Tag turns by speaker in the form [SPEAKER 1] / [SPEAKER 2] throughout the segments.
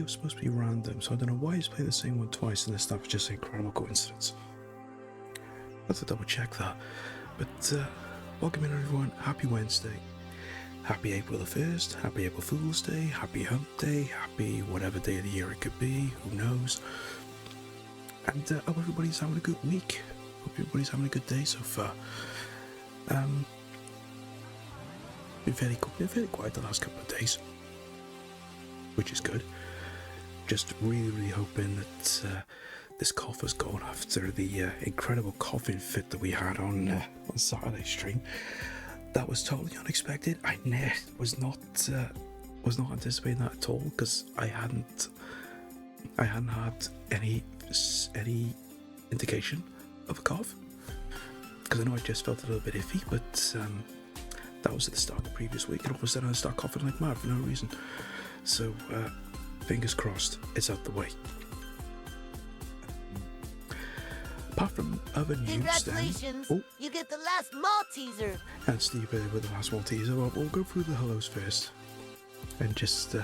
[SPEAKER 1] video was supposed to be random, so I don't know why he's played the same one twice, and this stuff was just an incredible coincidence. I have to double check that. But welcome in everyone, happy Wednesday. Happy April the 1st, happy April Fool's Day, happy Hump Day, happy whatever day of the year it could be, who knows. And hope everybody's having a good week. Hope everybody's having a good day so far. Been fairly quiet the last couple of days, which is good. Just really hoping that this cough has gone after the incredible coughing fit that we had on Saturday stream. That was totally unexpected. I was not anticipating that at all, because I hadn't had any indication of a cough. Because I know I just felt a little bit iffy, but that was at the start of the previous week, and all of a sudden I start coughing like mad for no reason. So fingers crossed, it's out the way. Apart from other news,
[SPEAKER 2] congratulations!
[SPEAKER 1] Then,
[SPEAKER 2] You get the last Malteser.
[SPEAKER 1] And Steve with the last Malteser. Well, we'll go through the hellos first, and just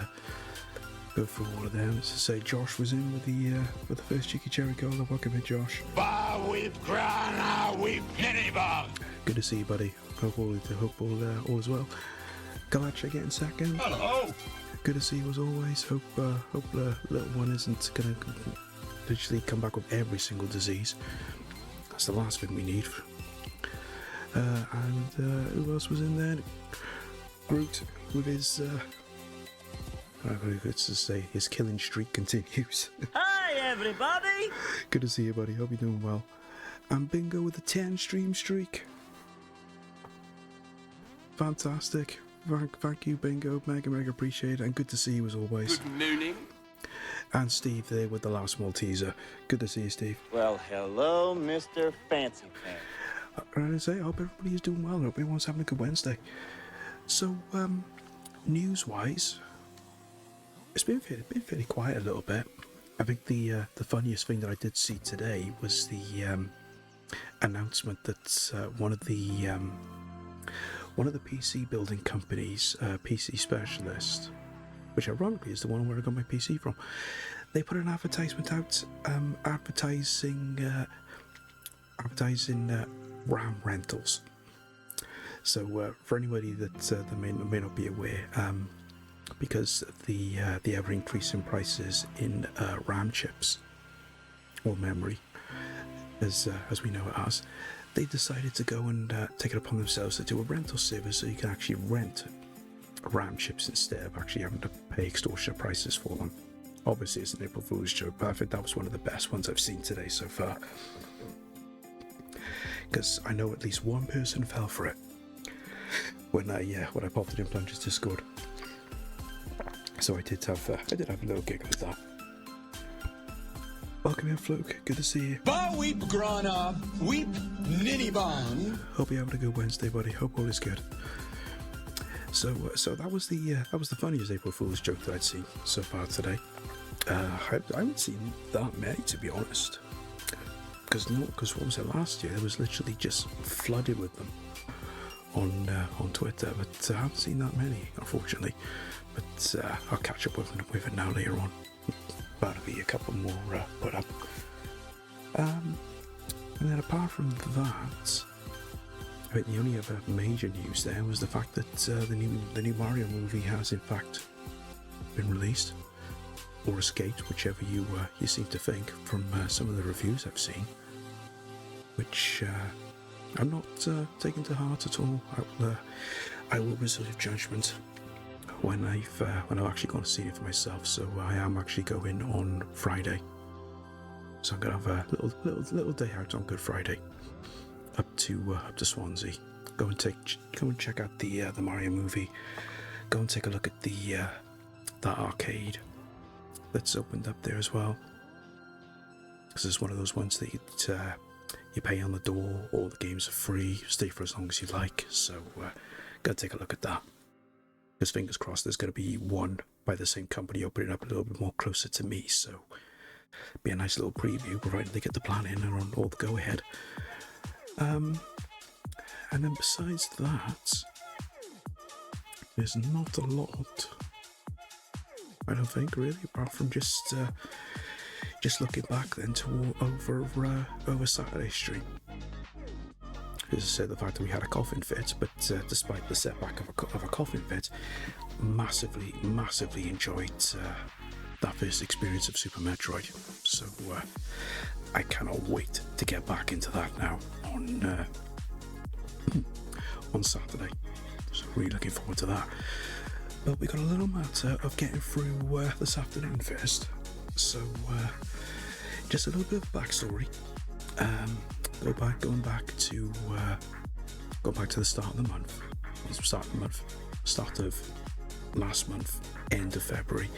[SPEAKER 1] go through all of them. So say Josh was in with the first cheeky cherry cola. Welcome in, Josh.
[SPEAKER 3] Bar weep, grana weep, penny bar.
[SPEAKER 1] Good to see you, buddy. Hope all is well. Galacha getting second.
[SPEAKER 3] Hello.
[SPEAKER 1] Good to see you as always. Hope the little one isn't gonna literally come back with every single disease. That's the last thing we need. And who else was in there? Groot with his his killing streak continues.
[SPEAKER 4] Hi everybody!
[SPEAKER 1] Good to see you, buddy. Hope you're doing well. And Bingo with the 10 stream streak. Fantastic. Thank you, Bingo. Mega appreciate it, and good to see you as always.
[SPEAKER 3] Good nooning.
[SPEAKER 1] And Steve there with the last Malteser. Good to see you, Steve.
[SPEAKER 4] Well, hello, Mr. Fancy Pants.
[SPEAKER 1] I hope everybody is doing well. I hope everyone's having a good Wednesday. So, news-wise, it's been fairly quiet a little bit. I think the funniest thing that I did see today was the announcement that one of the PC building companies, PC Specialist, which ironically is the one where I got my PC from, they put an advertisement out advertising RAM rentals. So for anybody that may not be aware, because of the ever increasing prices in RAM chips or memory, as we know it as, they decided to go and take it upon themselves to do a rental service, so you can actually rent RAM chips instead of actually having to pay extortionate prices for them. Obviously, it's an April Fool's joke, but I think that was one of the best ones I've seen today so far, because I know at least one person fell for it when I popped it in Plunge's Discord. So I did have a little giggle at that. Welcome in, Fluke. Good to see you.
[SPEAKER 3] Bar weep, grana weep, ninny bon.
[SPEAKER 1] Hope you're having a good Wednesday, buddy. Hope all is good. So that was the funniest April Fool's joke that I'd seen so far today. I haven't seen that many, to be honest. Because what was it last year? It was literally just flooded with them on Twitter, but I haven't seen that many, unfortunately. But I'll catch up with it now later on. That'll be a couple more put up. And then apart from that, I think the only other major news there was the fact that the new Mario movie has in fact been released, or escaped, whichever you seem to think, from some of the reviews I've seen, which I'm not taking to heart at all. I will reserve judgment when I've actually gone to see it for myself. So I am actually going on Friday. So I'm gonna have a little day out on Good Friday, up to Swansea. Go and check out the Mario movie. Go and take a look at that arcade that's opened up there as well. Because it's one of those ones that you pay on the door, all the games are free, stay for as long as you like. So go take a look at that. Because fingers crossed there's going to be one by the same company opening up a little bit more closer to me, so be a nice little preview, provided they get the plan in and on all the go-ahead. And then besides that, there's not a lot I don't think really, apart from just looking back then to over Saturday's stream. As I said, the fact that we had a coughing fit, but despite the setback of a coughing fit, massively enjoyed that first experience of Super Metroid. So I cannot wait to get back into that now on Saturday. So really looking forward to that. But we got a little matter of getting through this afternoon first. So just a little bit of backstory. Going back to the start of the month. Start of last month, end of February.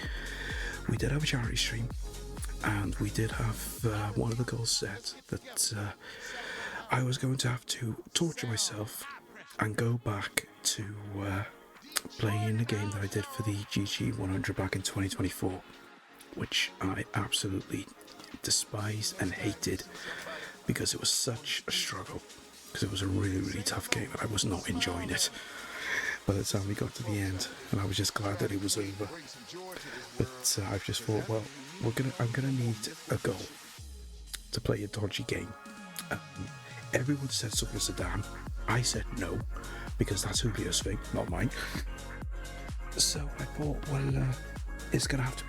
[SPEAKER 1] We did have a charity stream, and we did have one of the goals set that I was going to have to torture myself and go back to playing the game that I did for the GG 100 back in 2024, which I absolutely despised and hated because it was such a struggle, because it was a really tough game and I was not enjoying it by the time we got to the end, and I was just glad that it was over. But I've just thought, well, I'm gonna need a goal to play a dodgy game. Everyone said Super Sedan. I said no, because that's Julio's thing, not mine. So I thought, well, it's gonna have to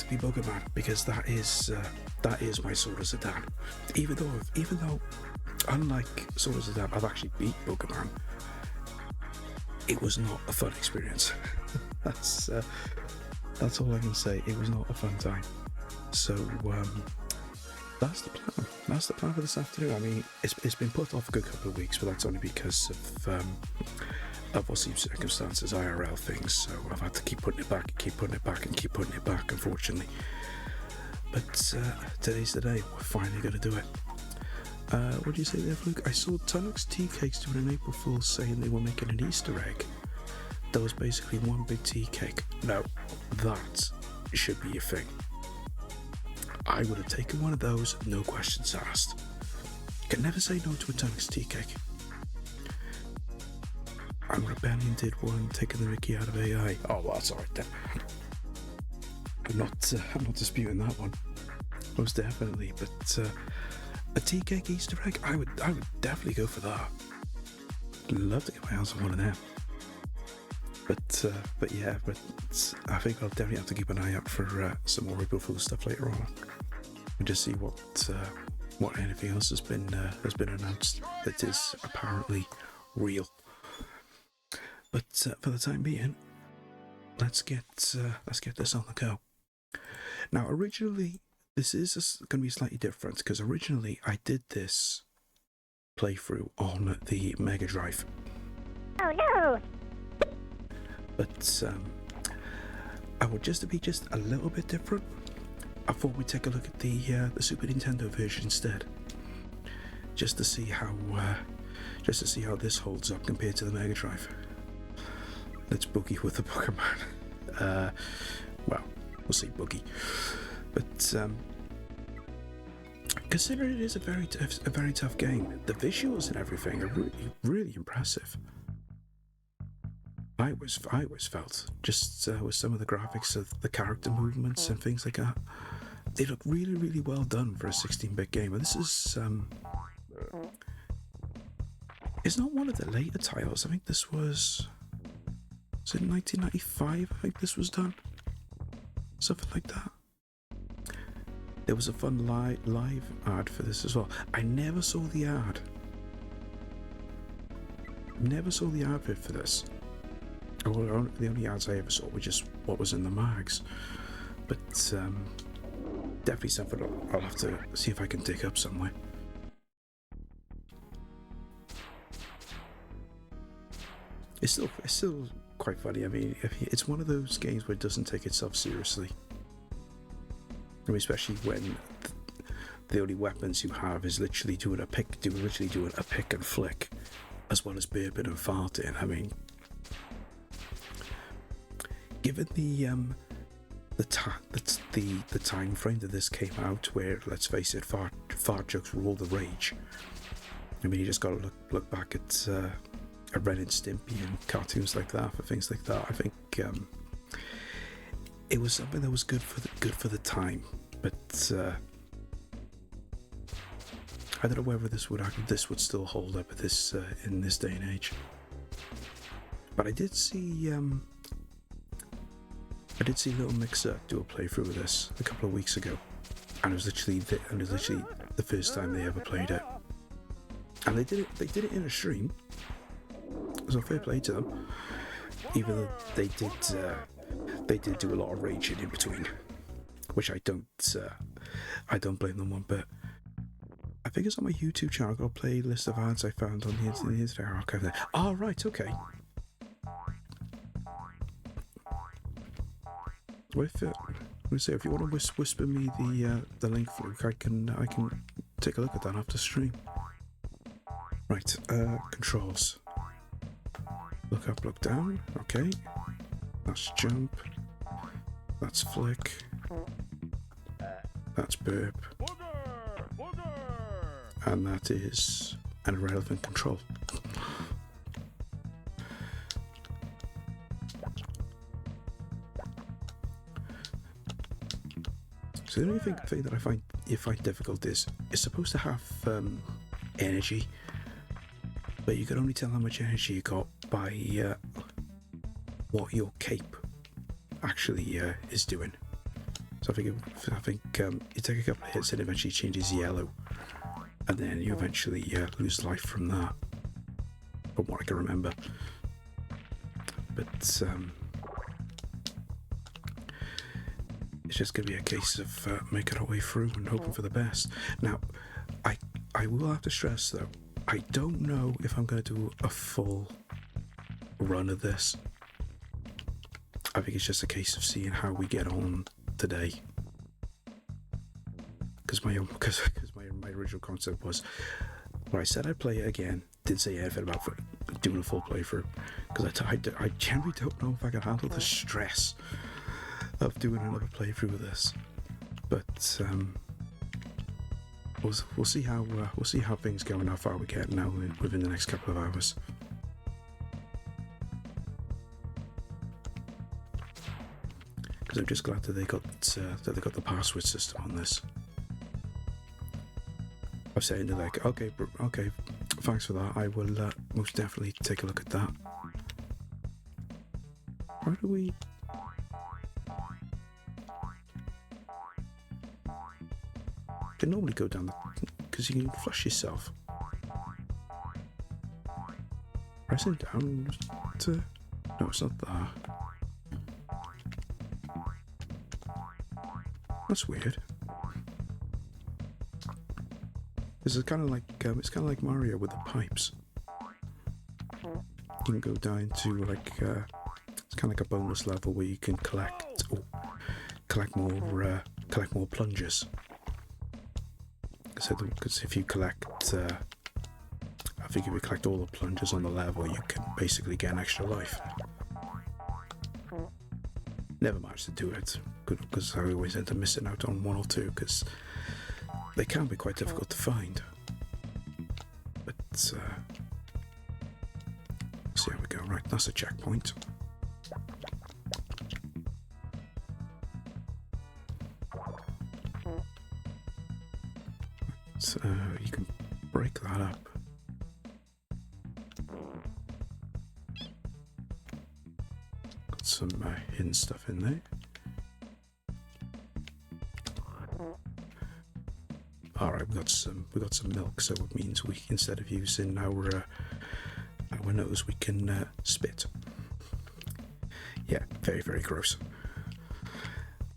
[SPEAKER 1] be Boogerman, because that is my Solar Sedan. Even though unlike Solar Sedan, I've actually beat Boogerman. It was not a fun experience. That's all I can say. It was not a fun time. So that's the plan. That's the plan for this afternoon. I mean, it's been put off a good couple of weeks, but that's only because of obviously circumstances, IRL things. So I've had to keep putting it back, unfortunately. But today's the day. We're finally going to do it. What do you say there, Luke? I saw Tunnock's Tea Cakes doing an April Fool's saying they were making an Easter egg. That was basically one big tea cake. No, that should be your thing. I would have taken one of those, no questions asked. Can never say no to a Tunnock's Tea Cake. And Rebellion did one, taking the mickey out of AI. Oh, well, that's alright then. I'm not disputing that one. Most definitely, but a tea cake Easter egg, I would definitely go for that. Love to get my hands on one of them. But I think I'll definitely have to keep an eye out for some more April Fool's stuff later on, and just see what anything else has been announced that is apparently real. But for the time being, let's get this on the go. Now, originally, this is going to be slightly different, because originally I did this playthrough on the Mega Drive.
[SPEAKER 5] Oh no!
[SPEAKER 1] But I would just to be just a little bit different, I thought we'd take a look at the Super Nintendo version instead, just to see how this holds up compared to the Mega Drive. Let's boogie with the Boogerman. Well, we'll see boogie, but considering it is a very tough game, the visuals and everything are really impressive. I always felt just with some of the graphics of the character movements and things like that, they look really well done for a 16-bit game. And this is it's not one of the later titles. I think this was it 1995? I think this was done, something like that. There was a fun live ad for this as well. I never saw the ad. Never saw the advert for this. Well, the only ads I ever saw were just what was in the mags. But definitely something I'll have to see if I can dig up somewhere. It's still quite funny. I mean, it's one of those games where it doesn't take itself seriously. I mean, especially when the only weapons you have is literally doing a pick and flick, as well as burping and farting. I mean, given the time frame that this came out, where, let's face it, fart jokes were all the rage. I mean, you just got to look back at Ren and Stimpy and cartoons like that for things like that. I think it was something that was good for the time, but I don't know whether this would still hold up at this in this day and age. But I did see Little Mixer do a playthrough of this a couple of weeks ago, and it was literally the first time they ever played it. And they did it in a stream, so fair play to them. Even though they did do a lot of raging in between, which I don't blame them on. But I think it's on my YouTube channel. I've got a playlist of ads I found on the Internet Archive there. Oh, right, okay. Well, if you want to whisper me the link, Luke, I can take a look at that after stream. Right, controls. Look up, look down. Okay, that's jump. That's flick. That's burp. And that is an irrelevant control. So the only thing that I find difficult is it's supposed to have energy, but you can only tell how much energy you got by what your cape actually is doing. So I think you take a couple of hits and it eventually changes yellow, and then you eventually lose life from that, from what I can remember. But it's just going to be a case of making our way through and hoping for the best. Now, I will have to stress though, I don't know if I'm going to do a full run of this. I think it's just a case of seeing how we get on today. Because my original concept was, when I said I'd play it again, didn't say anything about doing a full playthrough, because I generally don't know if I can handle the stress of doing another playthrough of this. But we'll see how things go and how far we get now within the next couple of hours. Because I'm just glad that they got the password system on this. I was saying to like, okay, thanks for that. I will most definitely take a look at that. How do we? You can normally go down because you can flush yourself. Pressing down to. No, it's not that. That's weird. This is kind of like Mario with the pipes. You can go down to like it's kind of like a bonus level where you can collect more plungers. So because if you collect, I think if you collect all the plungers on the level, you can basically get an extra life. Never managed to do it because I always end up missing out on one or two because they can be quite difficult to find. But see how we go. Right, that's a checkpoint. So you can break that up. Got some hidden stuff in there. All right, we got some milk, so it means we, instead of using our nose, we can spit. Yeah, very, very gross.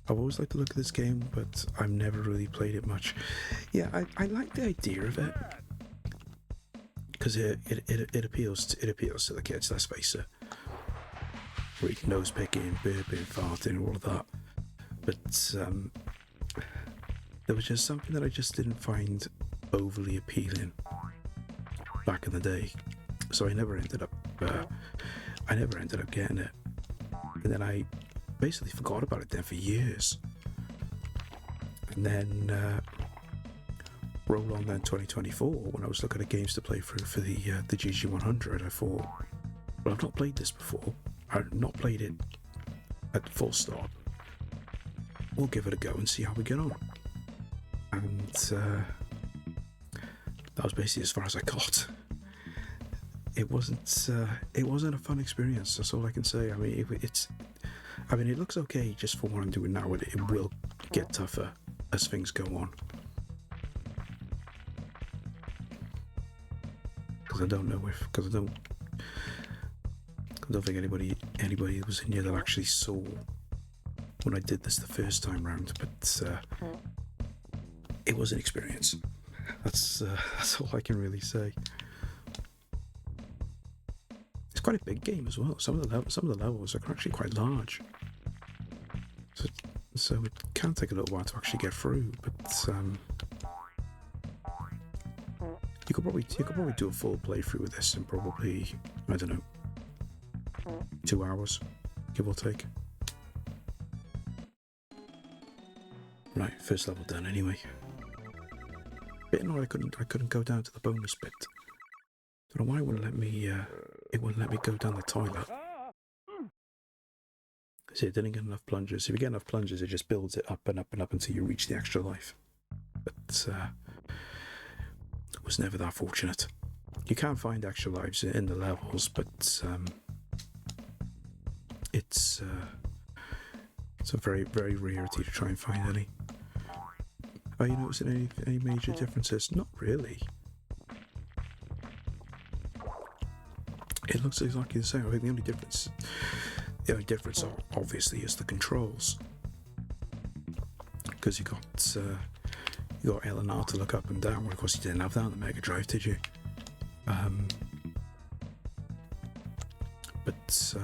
[SPEAKER 1] I've always liked to look at this game, but I've never really played it much. Yeah, I like the idea of it because it appeals to the kids. Let's face it. Reading, nose picking, burping, farting, all of that. But there was just something that I just didn't find overly appealing back in the day, so I never ended up getting it, and then I basically forgot about it then for years. And then roll on then 2024, when I was looking at games to play through for the GG100, I thought, well, I've not played this before. I've not played it at full stop. we'll give it a go and see how we get on. And that was basically as far as I got. It wasn't a fun experience. That's all I can say. I mean, it looks okay just for what I'm doing now. It will get tougher as things go on. Because I don't think anybody was in here that actually saw when I did this the first time round, but it was an experience. That's all I can really say. It's quite a big game as well. Some of the levels are actually quite large, so it can take a little while to actually get through. But you could probably do a full playthrough with this in probably, I don't know, 2 hours, give or take. Right, first level done anyway. Bit annoyed I couldn't go down to the bonus bit. Don't know why it wouldn't let me go down the toilet. See, it didn't get enough plunges. If you get enough plunges, it just builds it up and up and up until you reach the extra life. But it was never that fortunate. You can find extra lives in the levels, but it's a very, very rarity to try and find any. Are you noticing any major differences? Not really. It looks exactly the same. I think the only difference obviously is the controls, because you got L and R to look up and down. Well, of course, you didn't have that on the Mega Drive, did you? But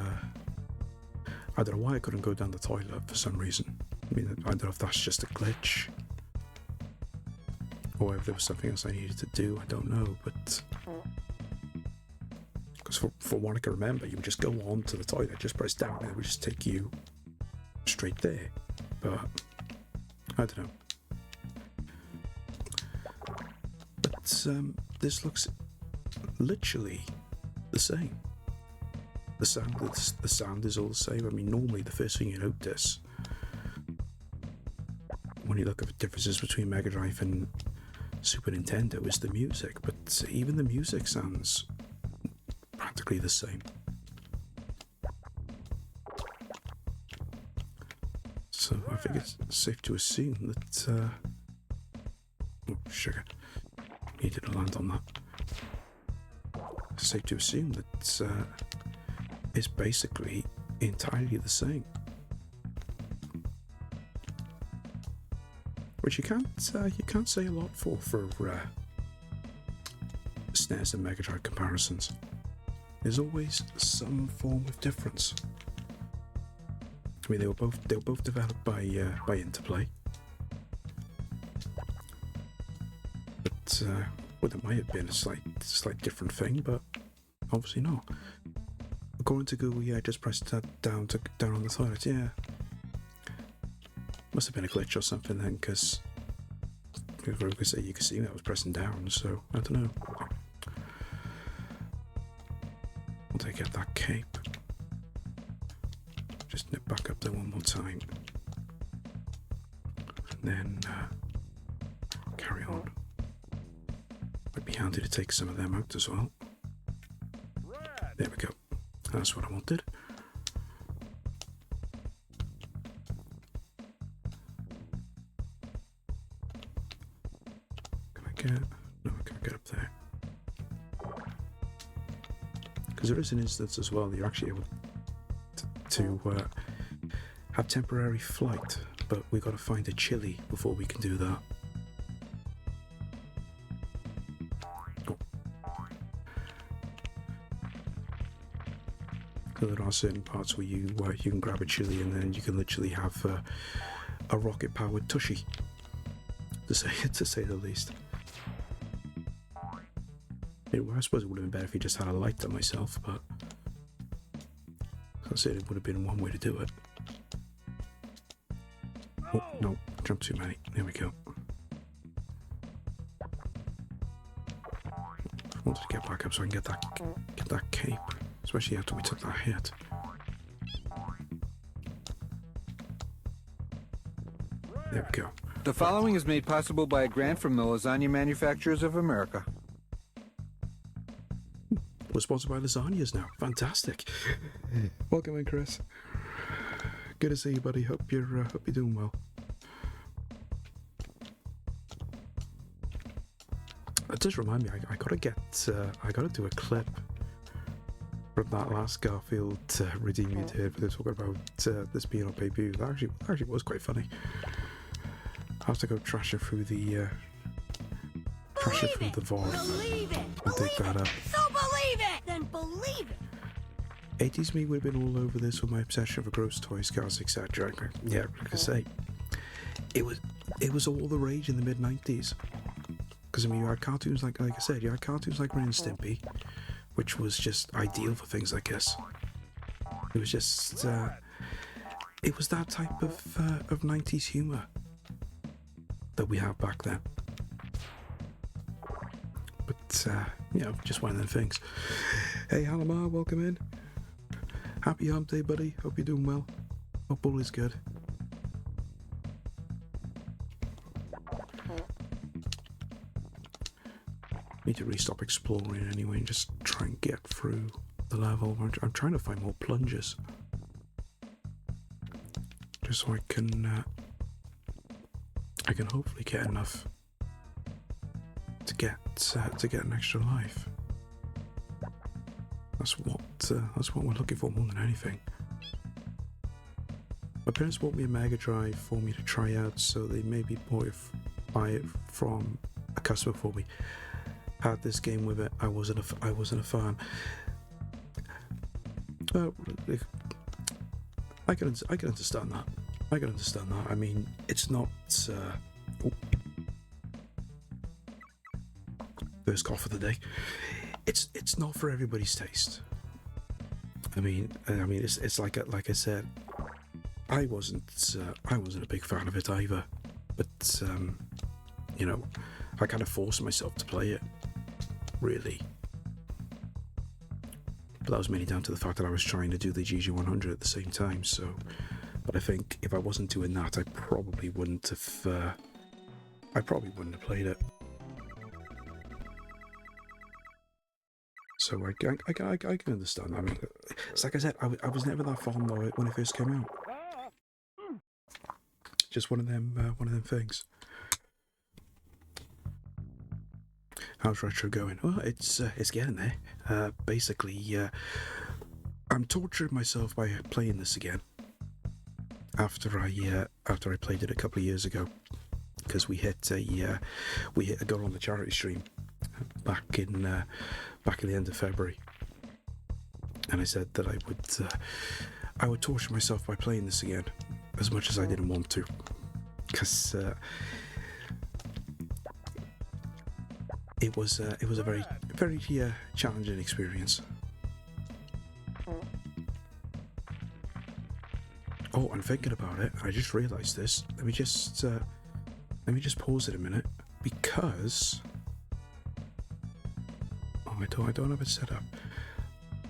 [SPEAKER 1] I don't know why I couldn't go down the toilet for some reason. I mean, I don't know if that's just a glitch, or if there was something else I needed to do. I don't know, but because for what I can remember, you would just go on to the toilet, just press down, and it would just take you straight there. But I don't know. But this looks literally the same. The sound is all the same. I mean, normally the first thing you notice when you look at the differences between Mega Drive and Super Nintendo is the music, but even the music sounds practically the same. So I think it's safe to assume that oh, sugar, needed to land on that. It's safe to assume that it's basically entirely the same. Which you can't say a lot for SNES and Mega Drive comparisons. There's always some form of difference. I mean, they were both developed by Interplay, but well, there might have been a slight different thing, but obviously not. According to Google, yeah, just press that down on the toilet. Yeah, must have been a glitch or something then, because you could see that I was pressing down. So I don't know. Once I get that cape, just nip back up there one more time, and then carry on. Would be handy to take some of them out as well. There we go. That's what I wanted. Can I get? No, I can't get up there. Because there is an instance as well that you're actually able to have temporary flight, but we got to find a chili before we can do that. There are certain parts where you can grab a chili and then you can literally have a rocket-powered tushy, to say the least. I suppose it would have been better if you just had a lighter myself, but as I said, it would have been one way to do it. Oh no, jumped too many. There we go. I wanted to get back up so I can get that cape. Especially after we took that hit.
[SPEAKER 6] The following is made possible by a grant from the Lasagna Manufacturers of America.
[SPEAKER 1] We're sponsored by lasagnas now. Fantastic. Welcome in, Chris. Good to see you, buddy. Hope you're doing well. It does remind me. I gotta do a clip from that last Garfield redeem you did. They're talking about this being on pay-per-view. That actually was quite funny. I have to go trashing through the VOD
[SPEAKER 2] Believe it!
[SPEAKER 1] and dig that up.
[SPEAKER 2] So believe it! Then believe it!
[SPEAKER 1] 80s me would have been all over this with my obsession for gross toys, cars, etc. Yeah, like I say, it was all the rage in the mid 90s. Because I mean, you had cartoons like I said, you had cartoons like Ren and Stimpy, which was just ideal for things like this. It was just, it was that type of 90s humour that we had back then. But just one of them things. Hey, Halamar, welcome in. Happy hump day, buddy. Hope you're doing well. Hope all is good. Need to restop exploring anyway and just try and get through the level. I'm trying to find more plunges, just so I can hopefully get enough to get an extra life. That's what we're looking for more than anything. My parents bought me a Mega Drive for me to try out, so they maybe buy it from a customer for me. Had this game with it. I wasn't a fan. I can understand that. I mean, it's not. First cough of the day. It's not for everybody's taste. I mean, it's like I said. I wasn't a big fan of it either, but I kind of forced myself to play it. Really, but that was mainly down to the fact that I was trying to do the GG100 at the same time. So, but I think if I wasn't doing that, I probably wouldn't have played it. So I can understand that. I mean, it's like I said, I was never that fond of it when it first came out. Just one of them things. How's retro going? Well, it's getting there. Basically, I'm torturing myself by playing this again. After I played it a couple of years ago, because we hit a goal on the charity stream back in the end of February, and I said that I would torture myself by playing this again, as much as I didn't want to, because it was a very challenging experience. Oh, I'm thinking about it. I just realised this. Let me just pause it a minute, because I don't have it set up.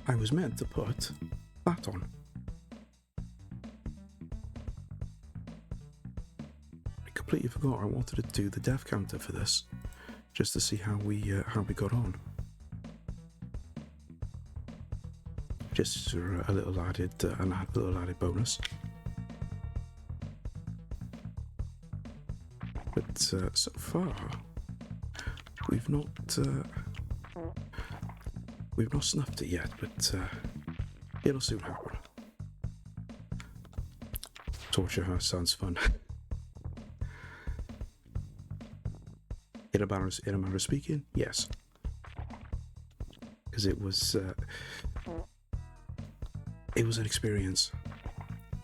[SPEAKER 1] I was meant to put that on. I completely forgot. I wanted to do the death counter for this, just to see how we got on. Just for a little added bonus. But so far, we've not snuffed it yet, but it'll soon happen. Torture her sounds fun. In a manner of speaking, yes, because it was an experience.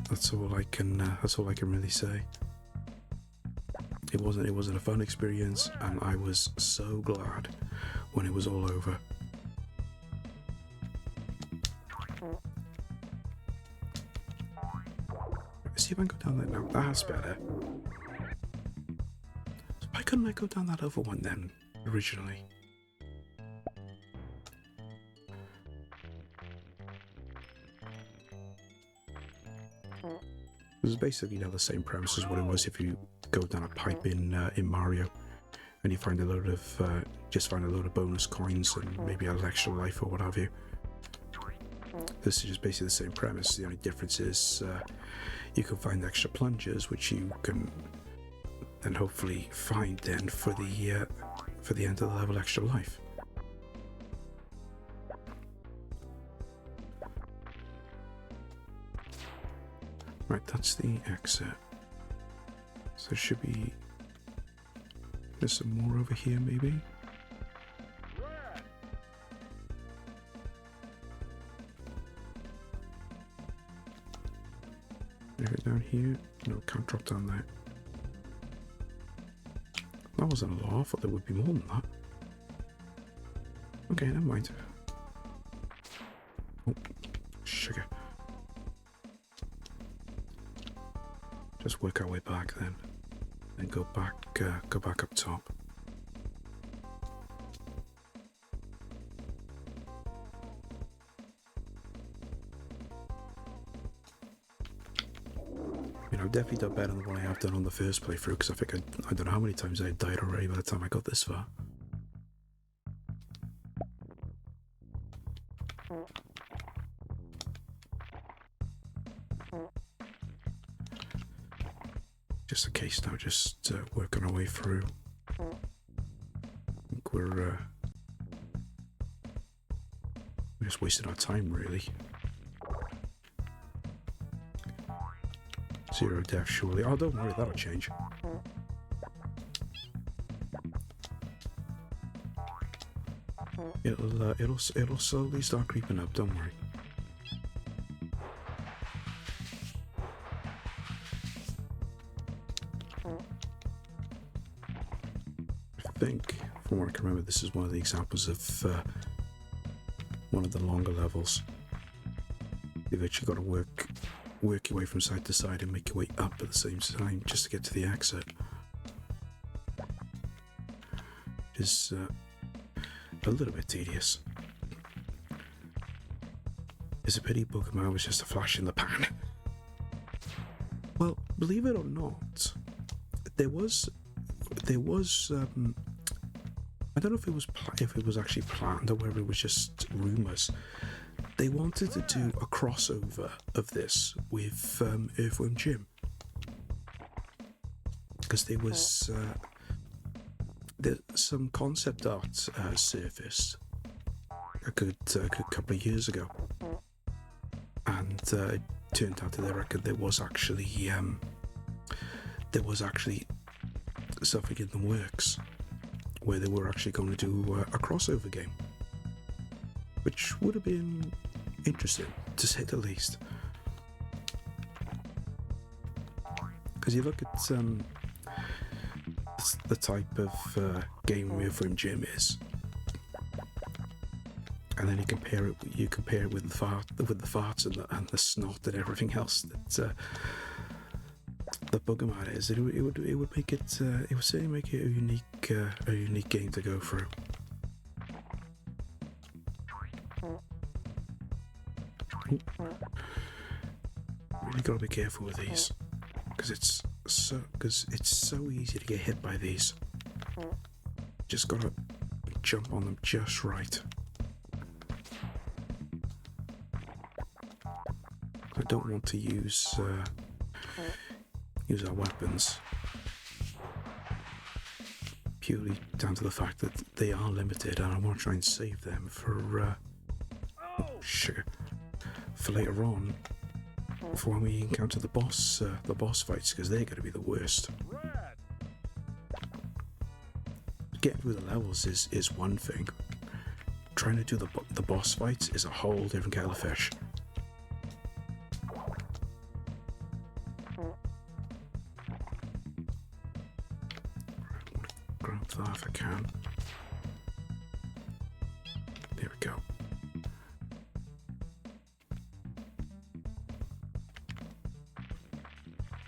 [SPEAKER 1] That's all I can really say. It wasn't a fun experience, and I was so glad when it was all over. Let's see if I can go down that now. That's better. So why couldn't I go down that other one then, originally? It's basically now the same premise as what it was if you go down a pipe in Mario, and you find a load of just find a load of bonus coins and maybe an extra life or what have you. This is just basically the same premise. The only difference is you can find extra plungers, which you can then hopefully find then for the end of the level extra life. Right, that's the exit. So there should be... There's some more over here, maybe? Maybe down here? No, can't drop down there. That wasn't a lot. I thought there would be more than that. Okay, never mind. Oh, sugar. Just work our way back then, and go back up top. You know, I've definitely done better than what I have done on the first playthrough, because I think I don't know how many times I had died already by the time I got this far. Just a case now, just working our way through. I think we're just wasting our time, really. 0 death, surely. Oh, don't worry, that'll change. It'll slowly start creeping up. Don't worry. I think, from what I can remember, this is one of the examples of one of the longer levels. You've actually got to work your way from side to side and make your way up at the same time just to get to the exit. Is a little bit tedious. It's a pity Boogerman was just a flash in the pan. Well, believe it or not, there was I don't know if it was actually planned or whether it was just rumours. They wanted to do a crossover of this with Earthworm Jim, because there was some concept art surfaced a good couple of years ago, and it turned out to their record there was actually something in the works where they were actually going to do a crossover game, which would have been interesting to say the least. Because you look at the type of game Earthworm Jim is, and then you compare it with the farts and the snot and everything else that the Boogerman is. It would make it it would certainly make it a unique game to go through. Really got to be careful with these, because it's so easy to get hit by these. Just got to jump on them just right. I don't want to use our weapons purely down to the fact that they are limited, and I want to try and save them for sugar for later on, for when we encounter the boss fights, because they're going to be the worst. Getting through the levels is one thing. Trying to do the boss fights is a whole different kettle of fish. Grab that if I can. There we go.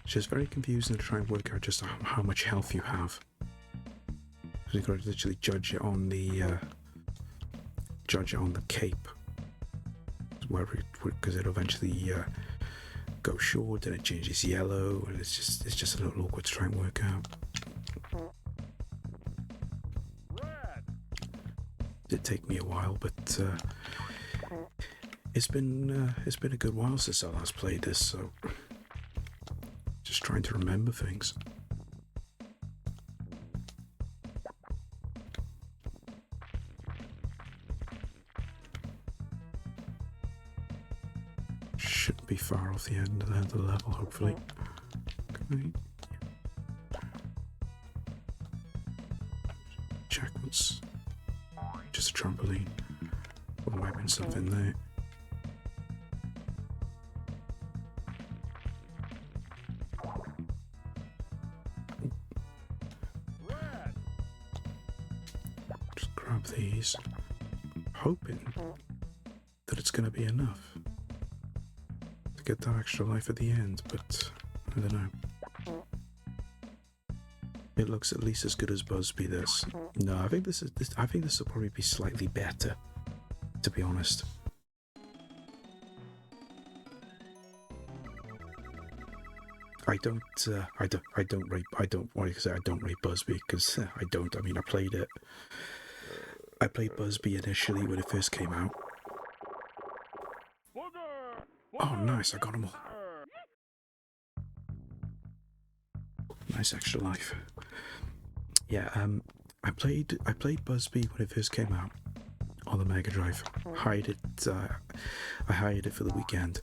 [SPEAKER 1] It's just very confusing to try and work out just how much health you have. You've got to literally judge it on the cape, because it'll eventually go short and it changes yellow, and it's just a little awkward to try and work out. Did take me a while, but it's been a good while since I last played this, so just trying to remember things. Shouldn't be far off the end of the level, hopefully. Okay. Check what's just a trampoline. Or might have been something there. Just grab these, hoping that it's going to be enough to get that extra life at the end, but I don't know. It looks at least as good as Busby. This. No, I think this will probably be slightly better, to be honest. I don't rate Busby, because I don't. I mean, I played it. I played Busby initially when it first came out. Oh, nice! I got them all. Nice extra life. Yeah, I played Busby when it first came out on the Mega Drive. I hired it for the weekend,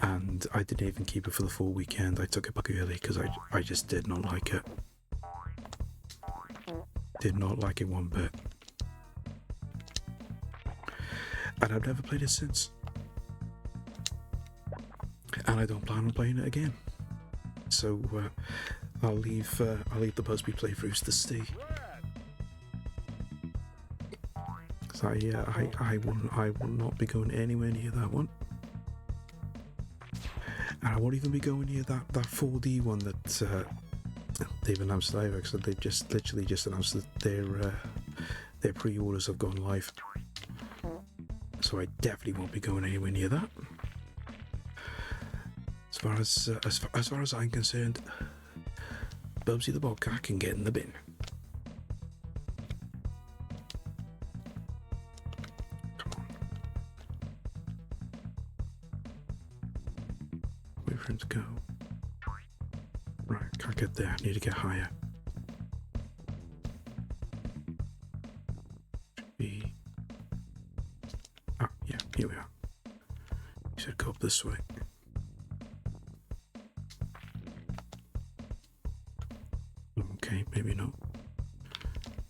[SPEAKER 1] and I didn't even keep it for the full weekend. I took it back early because I just did not like it. Did not like it one bit, and I've never played it since. And I don't plan on playing it again. So I'll leave the Busby playthroughs to Steve. Cause I will not be going anywhere near that one. And I won't even be going near that 4D one that they've announced live, because they've just literally just announced that their pre-orders have gone live. So I definitely won't be going anywhere near that. As far as I'm concerned, Bubsy the Bobcat can get in the bin. Come on. Wait for him to go. Right, can't get there. Need to get higher. Should be. Ah, yeah, here we are. You should go up this way. Okay, maybe not.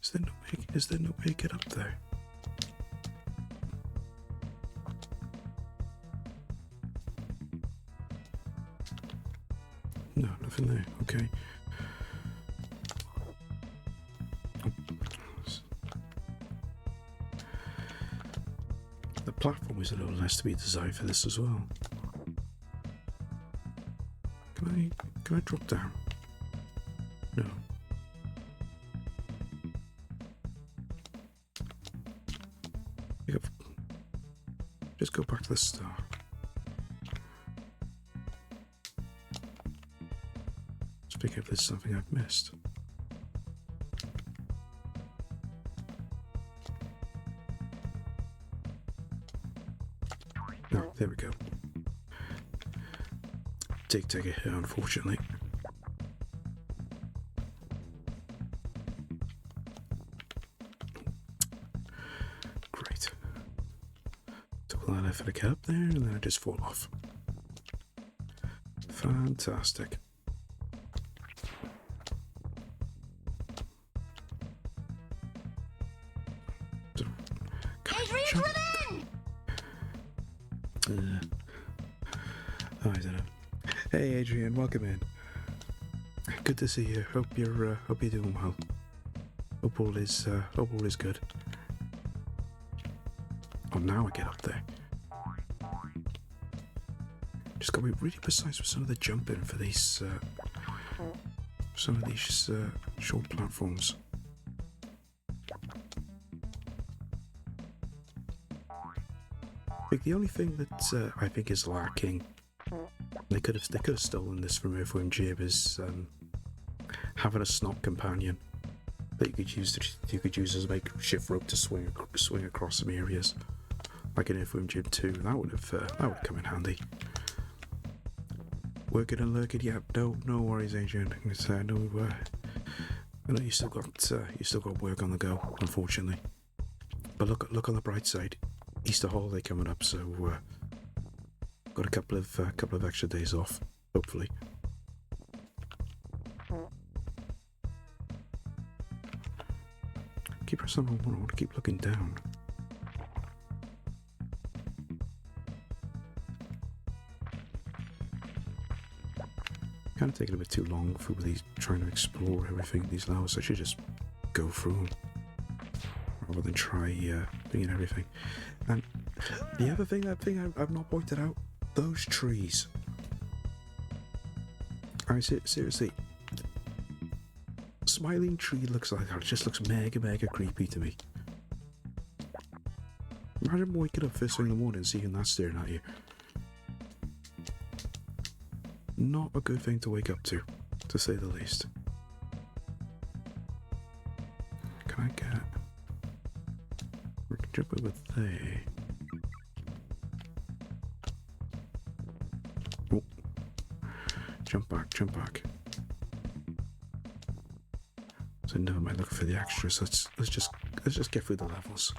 [SPEAKER 1] Is there no way to get up there? No, nothing there. Okay. The platform is a little less to be desired for this as well. Can I drop down? No. Just go back to the start. Speaking of, there's something I've missed. Oh, there we go. Take it here, unfortunately. Great. Took a lot of effort to get up there, and then I just fall off. Fantastic.
[SPEAKER 2] Adrian,
[SPEAKER 1] I don't know. Hey Adrian, welcome in. Good to see you. Hope you're doing well. Hope all is good. Oh, now I get up there. Just gotta be really precise with some of the jumping for these short platforms. I think the only thing that I think is lacking They could have stolen this from Earthworm Jim as having a snot companion that you could use as a makeshift rope to swing across some areas, like in Earthworm Jim 2. That would come in handy. Working and lurking, yeah. No worries, Adrian. I know you still got work on the go, unfortunately. But look on the bright side. Easter holiday coming up, so got a couple of extra days off, hopefully. Keep pressing on one. I want to keep looking down. Kind of taking a bit too long for these, trying to explore everything in these levels. I should just go through them rather than try doing everything. And the other thing I've not pointed out, those trees. I seriously, smiling tree looks like that. It just looks mega creepy to me. Imagine waking up first thing in the morning and seeing that staring at you. Not a good thing to wake up to say the least. Can I get... We can jump over there. Oh. Jump back. So never mind looking for the extras. Let's just get through the levels.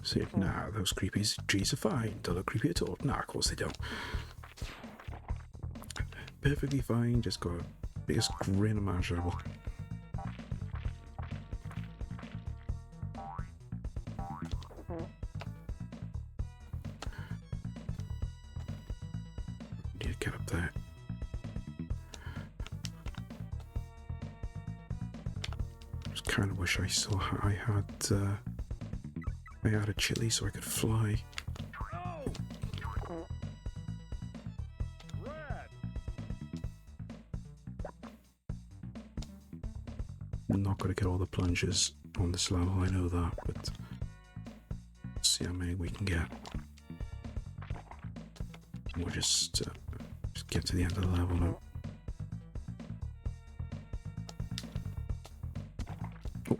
[SPEAKER 1] See, nah, those creepies trees are fine. Don't look creepy at all. Nah, of course they don't. Perfectly fine, just got the biggest grin imaginable. Need to get up there. Just kind of wish I had a chili so I could fly. I'm not going to get all the plunges on this level, I know that, but let's see how many we can get. We'll just get to the end of the level now. Oh.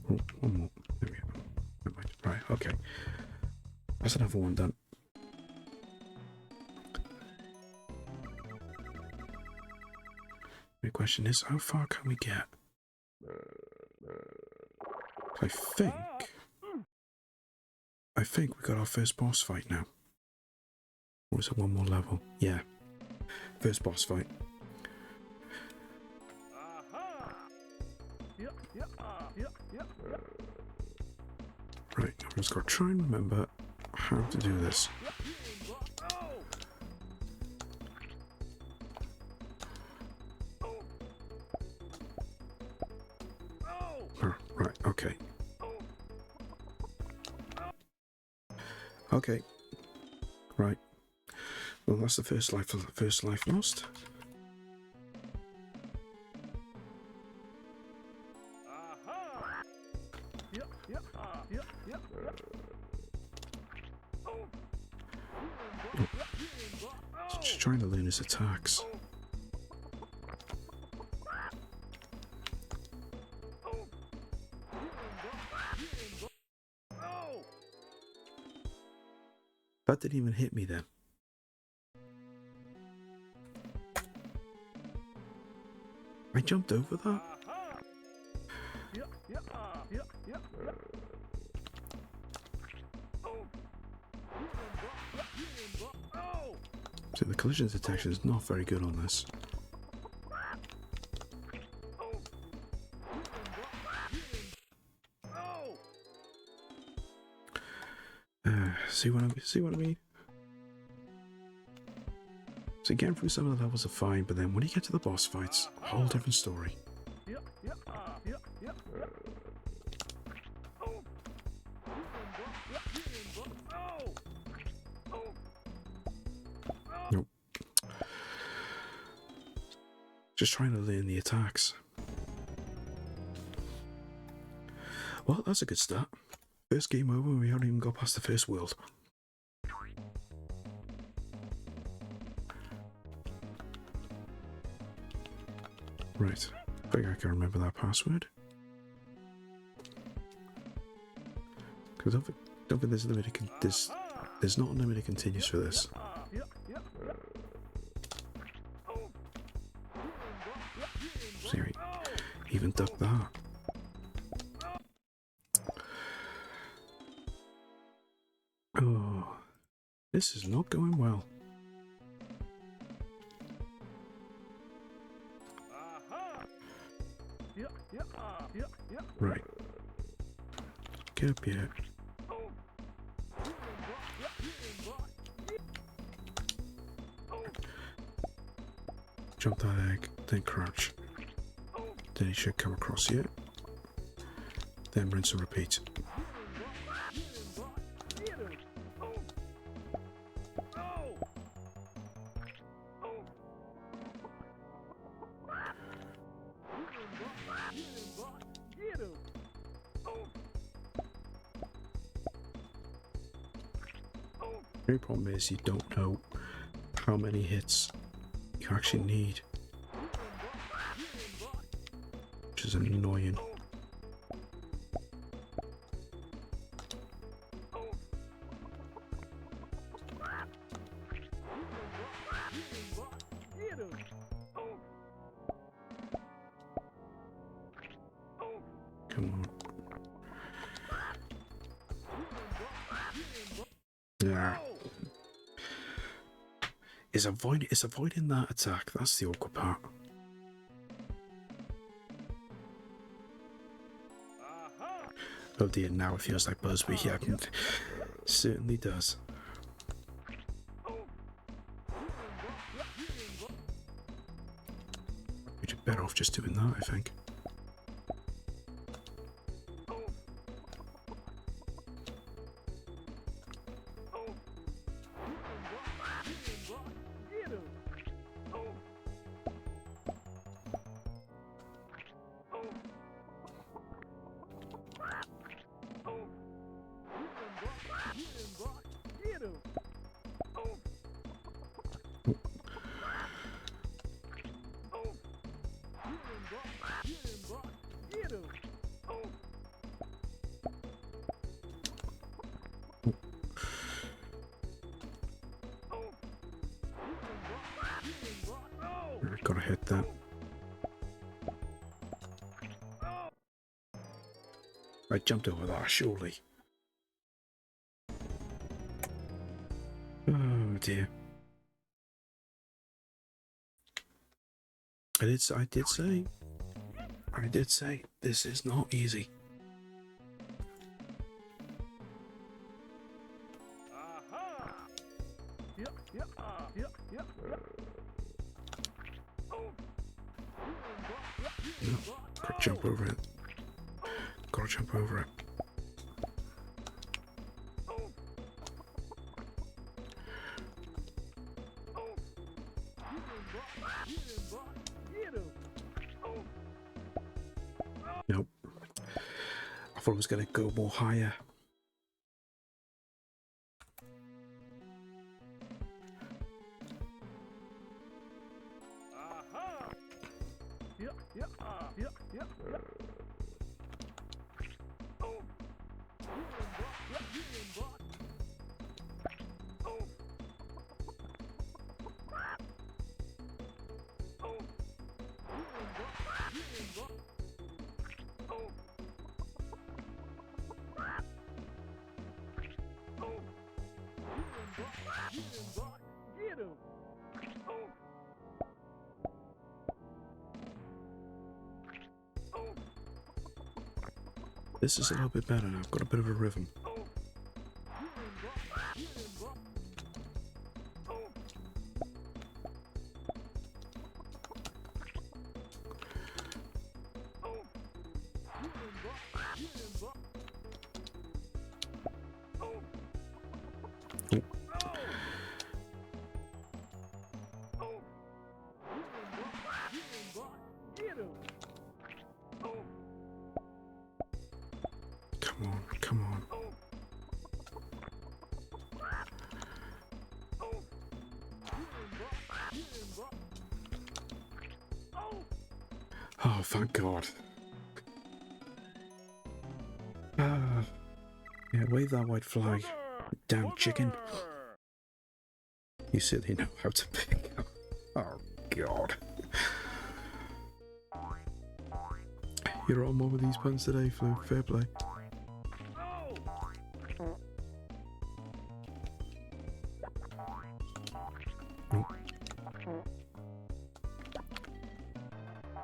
[SPEAKER 1] Oh, one more. There we go. Right, okay. That's another one done. The question is, how far can we get? I think we got our first boss fight now. Or is it one more level? Yeah. First boss fight. Right, I've just got to try and remember how to do this. Oh, right, okay. Okay. Right. Well, that's the first life lost. Just trying to learn his attacks. That didn't even hit me then. I jumped over that? So the collision detection is not very good on this. See what I mean? So getting through some of the levels are fine, but then when you get to the boss fights, a whole different story. Nope. Just trying to learn the attacks. Well, that's a good start. First game over, we haven't even got past the first world. Right, I think I can remember that password. Because I don't think there's limited. There's not unlimited continues for this. Sorry, even duck that. Oh, this is not going well. Right. Get up here. Jump that egg, then crouch. Then he should come across here. Then rinse and repeat. The only problem is you don't know how many hits you actually need, which is annoying. Come on. Yeah. It's avoiding that attack. That's the awkward part. Oh dear, now it feels like Busby. Yeah, it certainly does. You're better off just doing that, I think. Gotta hit that. I jumped over that, surely. Oh dear. I did say this is not easy. No, gotta jump over it. Gotta jump over it. Nope. I thought I was gonna go more higher. This is a little bit better now. I've got a bit of a rhythm. thank God. Ah, yeah, wave that white flag. Damn chicken. You said they know how to pick up. Oh, God. You're on one with these puns today, Flu. Fair play. Oh.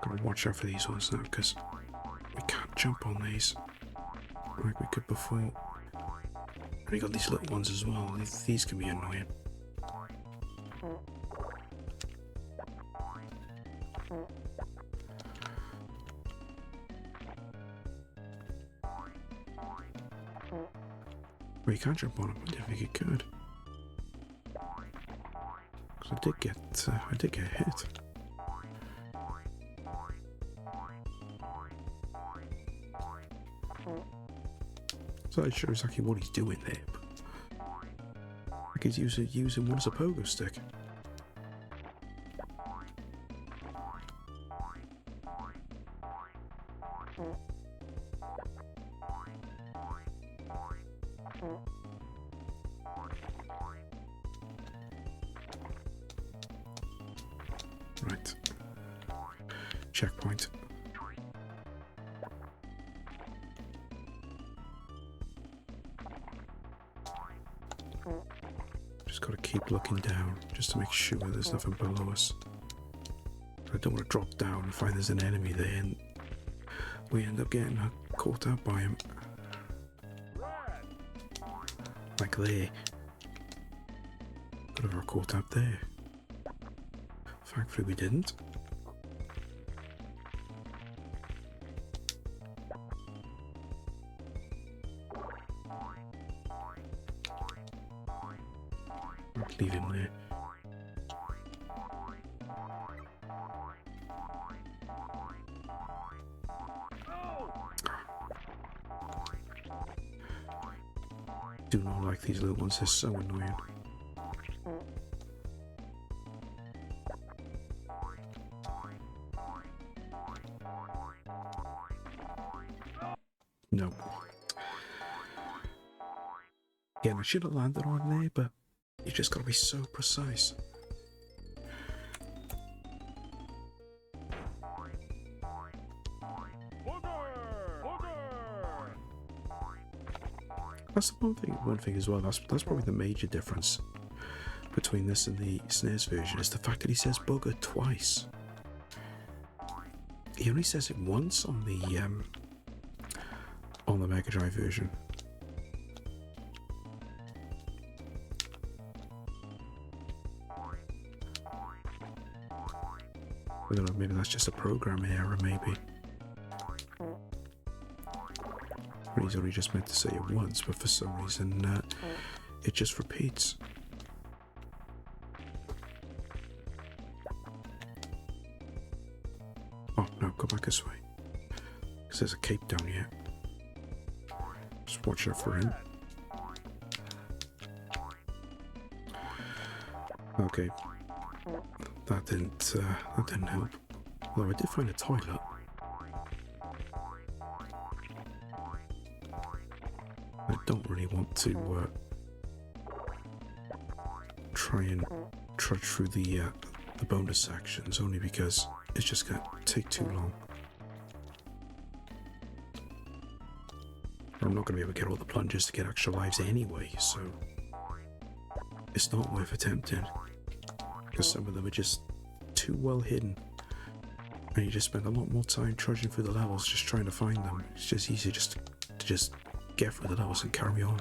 [SPEAKER 1] Gotta watch out for these ones now, because we can't jump on these like we could before. And we got these little ones as well. These can be annoying. Well, you can't jump on them. I didn't think you could. Because I did get hit. So I'm not sure exactly what he's doing there. But he's using one as a pogo stick. Right. Checkpoint. Just gotta keep looking down just to make sure there's nothing below us. I don't want to drop down and find there's an enemy there and we end up getting caught out by him. Like there. Could have got caught up there. Thankfully we didn't. I'll leave him there. Do not like these little ones, they're so annoying. No. Again, I should have landed on there, but you just gotta be so precise. That's the one thing as well. That's probably the major difference between this and the SNES version is the fact that he says booger twice. He only says it once on the Mega Drive version. I don't know, maybe that's just a program error, maybe. Or he's only just meant to say it once, but for some reason it just repeats. Oh no, go back this way. Because there's a cape down here. Just watch out for him. Okay. That didn't help. Although I did find a toilet. I don't really want to try and trudge through the bonus sections, only because it's just gonna take too long. I'm not gonna be able to get all the plunges to get extra lives anyway, so it's not worth attempting. Because some of them are just too well hidden, and you just spend a lot more time trudging through the levels just trying to find them. It's just easier to just get through the levels and carry on.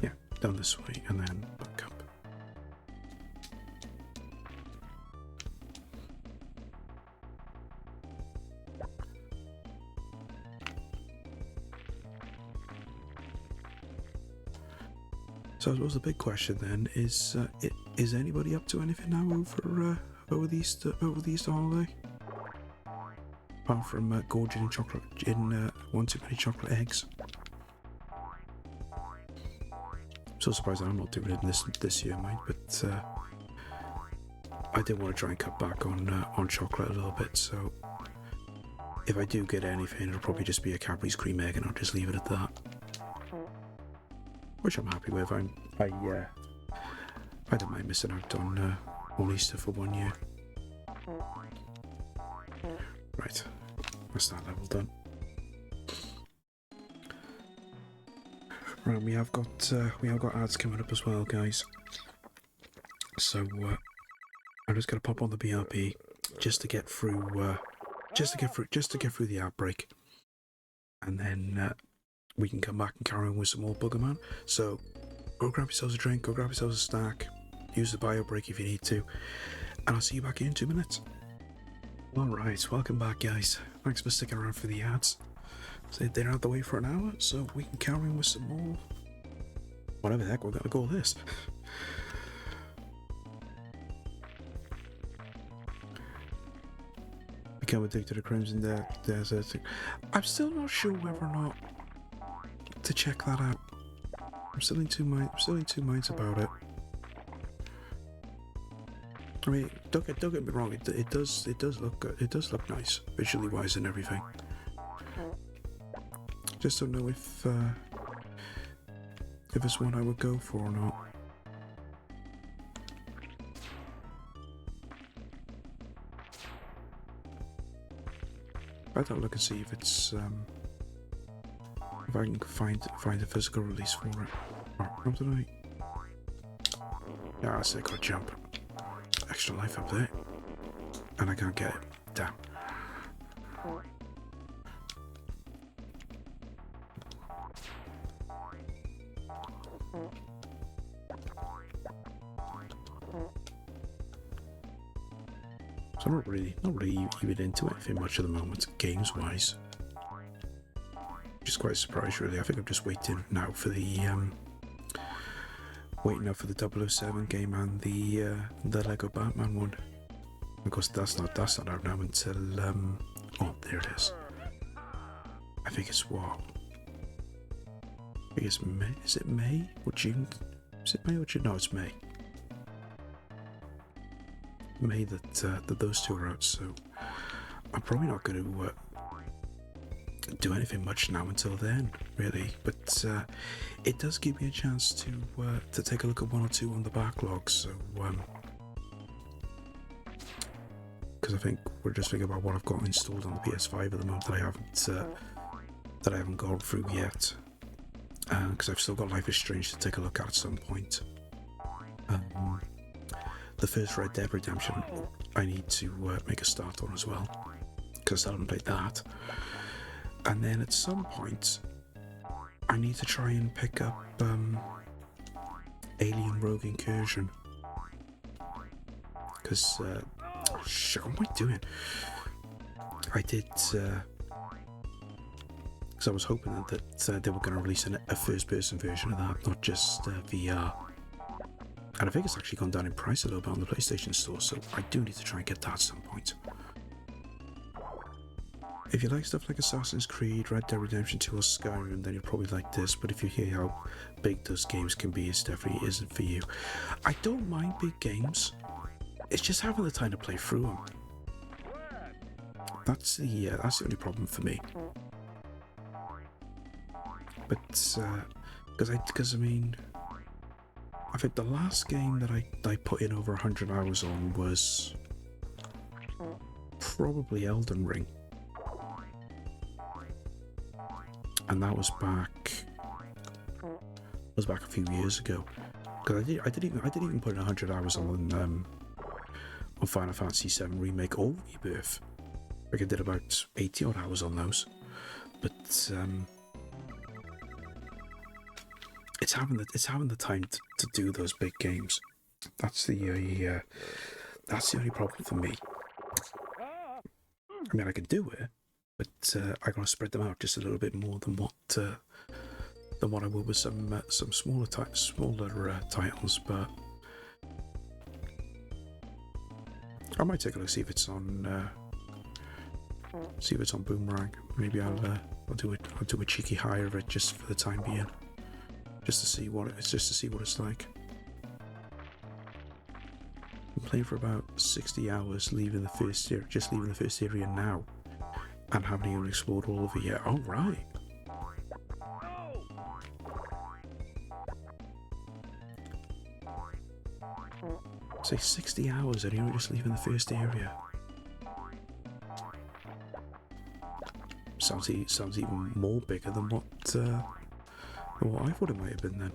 [SPEAKER 1] Yeah, down this way and then back up. So I suppose the big question then is anybody up to anything now over the Easter holiday? Apart from gorging in chocolate in one too many chocolate eggs. I'm so surprised that I'm not doing it this year, mate. But I did want to try and cut back on chocolate a little bit. So if I do get anything, it'll probably just be a Cadbury's cream egg, and I'll just leave it at that. Which I'm happy with. I don't mind missing out on Easter for 1 year. Right, that's that level done. Right, we have got ads coming up as well, guys. So I'm just gonna pop on the BRB just to get through the outbreak, and then we can come back and carry on with some more Boogerman. So go grab yourselves a drink, go grab yourselves a snack, use the bio break if you need to, and I'll see you back in 2 minutes. Alright, welcome back, guys. Thanks for sticking around for the ads. So they're out of the way for an hour, so we can carry on with some more. Whatever the heck we're gonna call this. Become addicted to Crimson Desert. I'm still not sure whether or not to check that out. I'm still in two minds about it. I mean, don't get me wrong. It does look good. It does look nice, visually wise and everything. Just don't know if it's one I would go for or not. I thought look and see if it's if I can find a physical release for it. What did I? Yeah, I said got jump. Extra life up there, and I can't get it. Damn. So I'm not really even into anything much at the moment, games-wise. Just quite surprised, really. I think I'm just waiting now for the 007 game and the Lego Batman one. Of course, that's not out now until oh, there it is. I think it's what? I think it's May. Is it May or June? Is it May or June? No, it's May. May that those two are out, so I'm probably not going to do anything much now until then, really. But it does give me a chance to take a look at one or two on the backlog. So because I think we're just thinking about what I've got installed on the PS5 at the moment that I haven't gone through yet. Because I've still got Life is Strange to take a look at some point. The first Red Dead Redemption I need to make a start on as well, because I haven't played that. And then at some point I need to try and pick up Alien Rogue Incursion, because shit, what am I doing? I did because I was hoping that they were going to release a first-person version of that, not just VR. And I think it's actually gone down in price a little bit on the PlayStation Store, so I do need to try and get that at some point. If you like stuff like Assassin's Creed, Red Dead Redemption 2 or Skyrim, then you'll probably like this, but if you hear how big those games can be, it definitely isn't for you. I don't mind big games, it's just having the time to play through them. That's the only problem for me. But, because I mean, I think the last game that I put in over 100 hours on was probably Elden Ring, and that was back a few years ago. Because I did even put in 100 hours on Final Fantasy VII Remake or Rebirth. Like I did about 80 odd hours on those, but it's having the time to do those big games. That's the only problem for me. I mean, I can do it, but I gotta spread them out just a little bit more than what I would with some smaller titles. But I might take a look, see if it's on Boomerang. Maybe I'll do a cheeky hire of it just for the time being, just to see what it's like. I'm playing for about 60 hours, just leaving the first area now, and haven't even explored all of it yet. All right. Say 60 hours and you're just leaving the first area. Sounds even more bigger than what I thought it might have been then.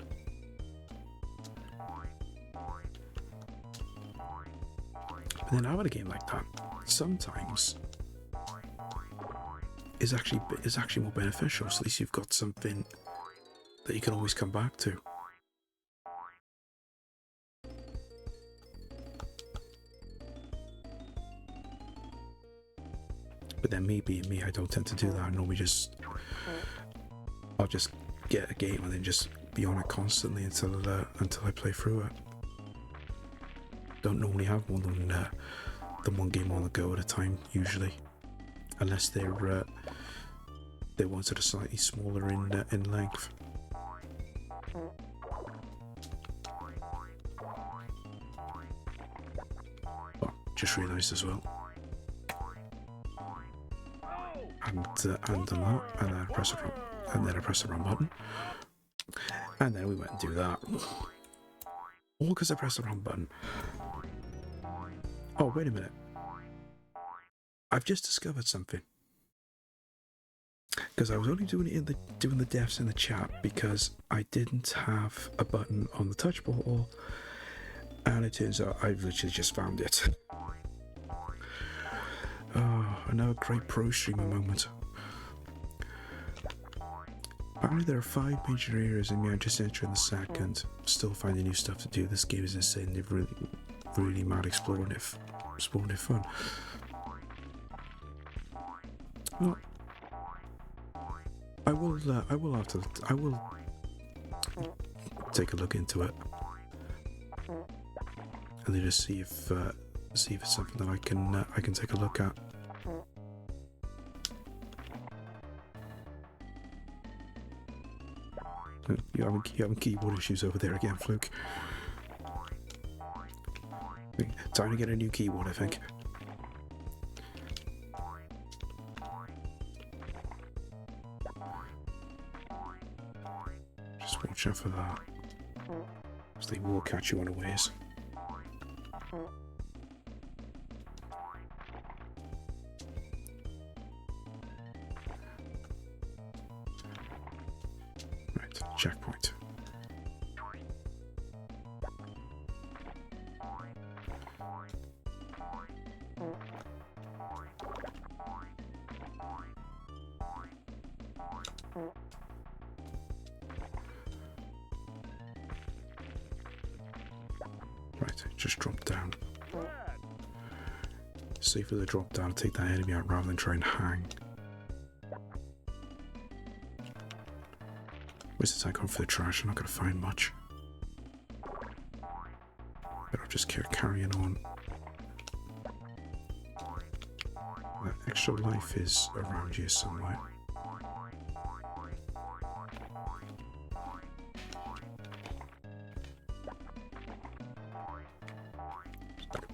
[SPEAKER 1] But then having a game like that sometimes is actually more beneficial. So at least you've got something that you can always come back to. But then me being me, I don't tend to do that. I normally I'll just get a game and then just be on it constantly until I play through it. Don't normally have more than one game on the go at a time usually, unless they're ones that are slightly smaller in length. Oh, just realised as well. And done that, and then I press the wrong button, and then we went and do that. All because I pressed the wrong button. Oh, wait a minute. I've just discovered something. Because I was only doing the deaths in the chat because I didn't have a button on the touch ball, and it turns out I've literally just found it. Oh, another great pro streamer moment. Apparently there are 5 major areas in me. I'm just entering the second. Still finding new stuff to do. This game is insane. They've really mad exploring it fun. Well, I will take a look into it and then just see if it's something that I can take a look at. You having keyboard issues over there again, Fluke. Time to get a new keyboard, I think. Just watch out for that, because they will catch you unawares. Right, checkpoint. Right, just drop down. See for the drop down, take that enemy out rather than try and hang. Where's the tank on for the trash? I'm not going to find much. But I'll just keep carrying on. That extra life is around here somewhere.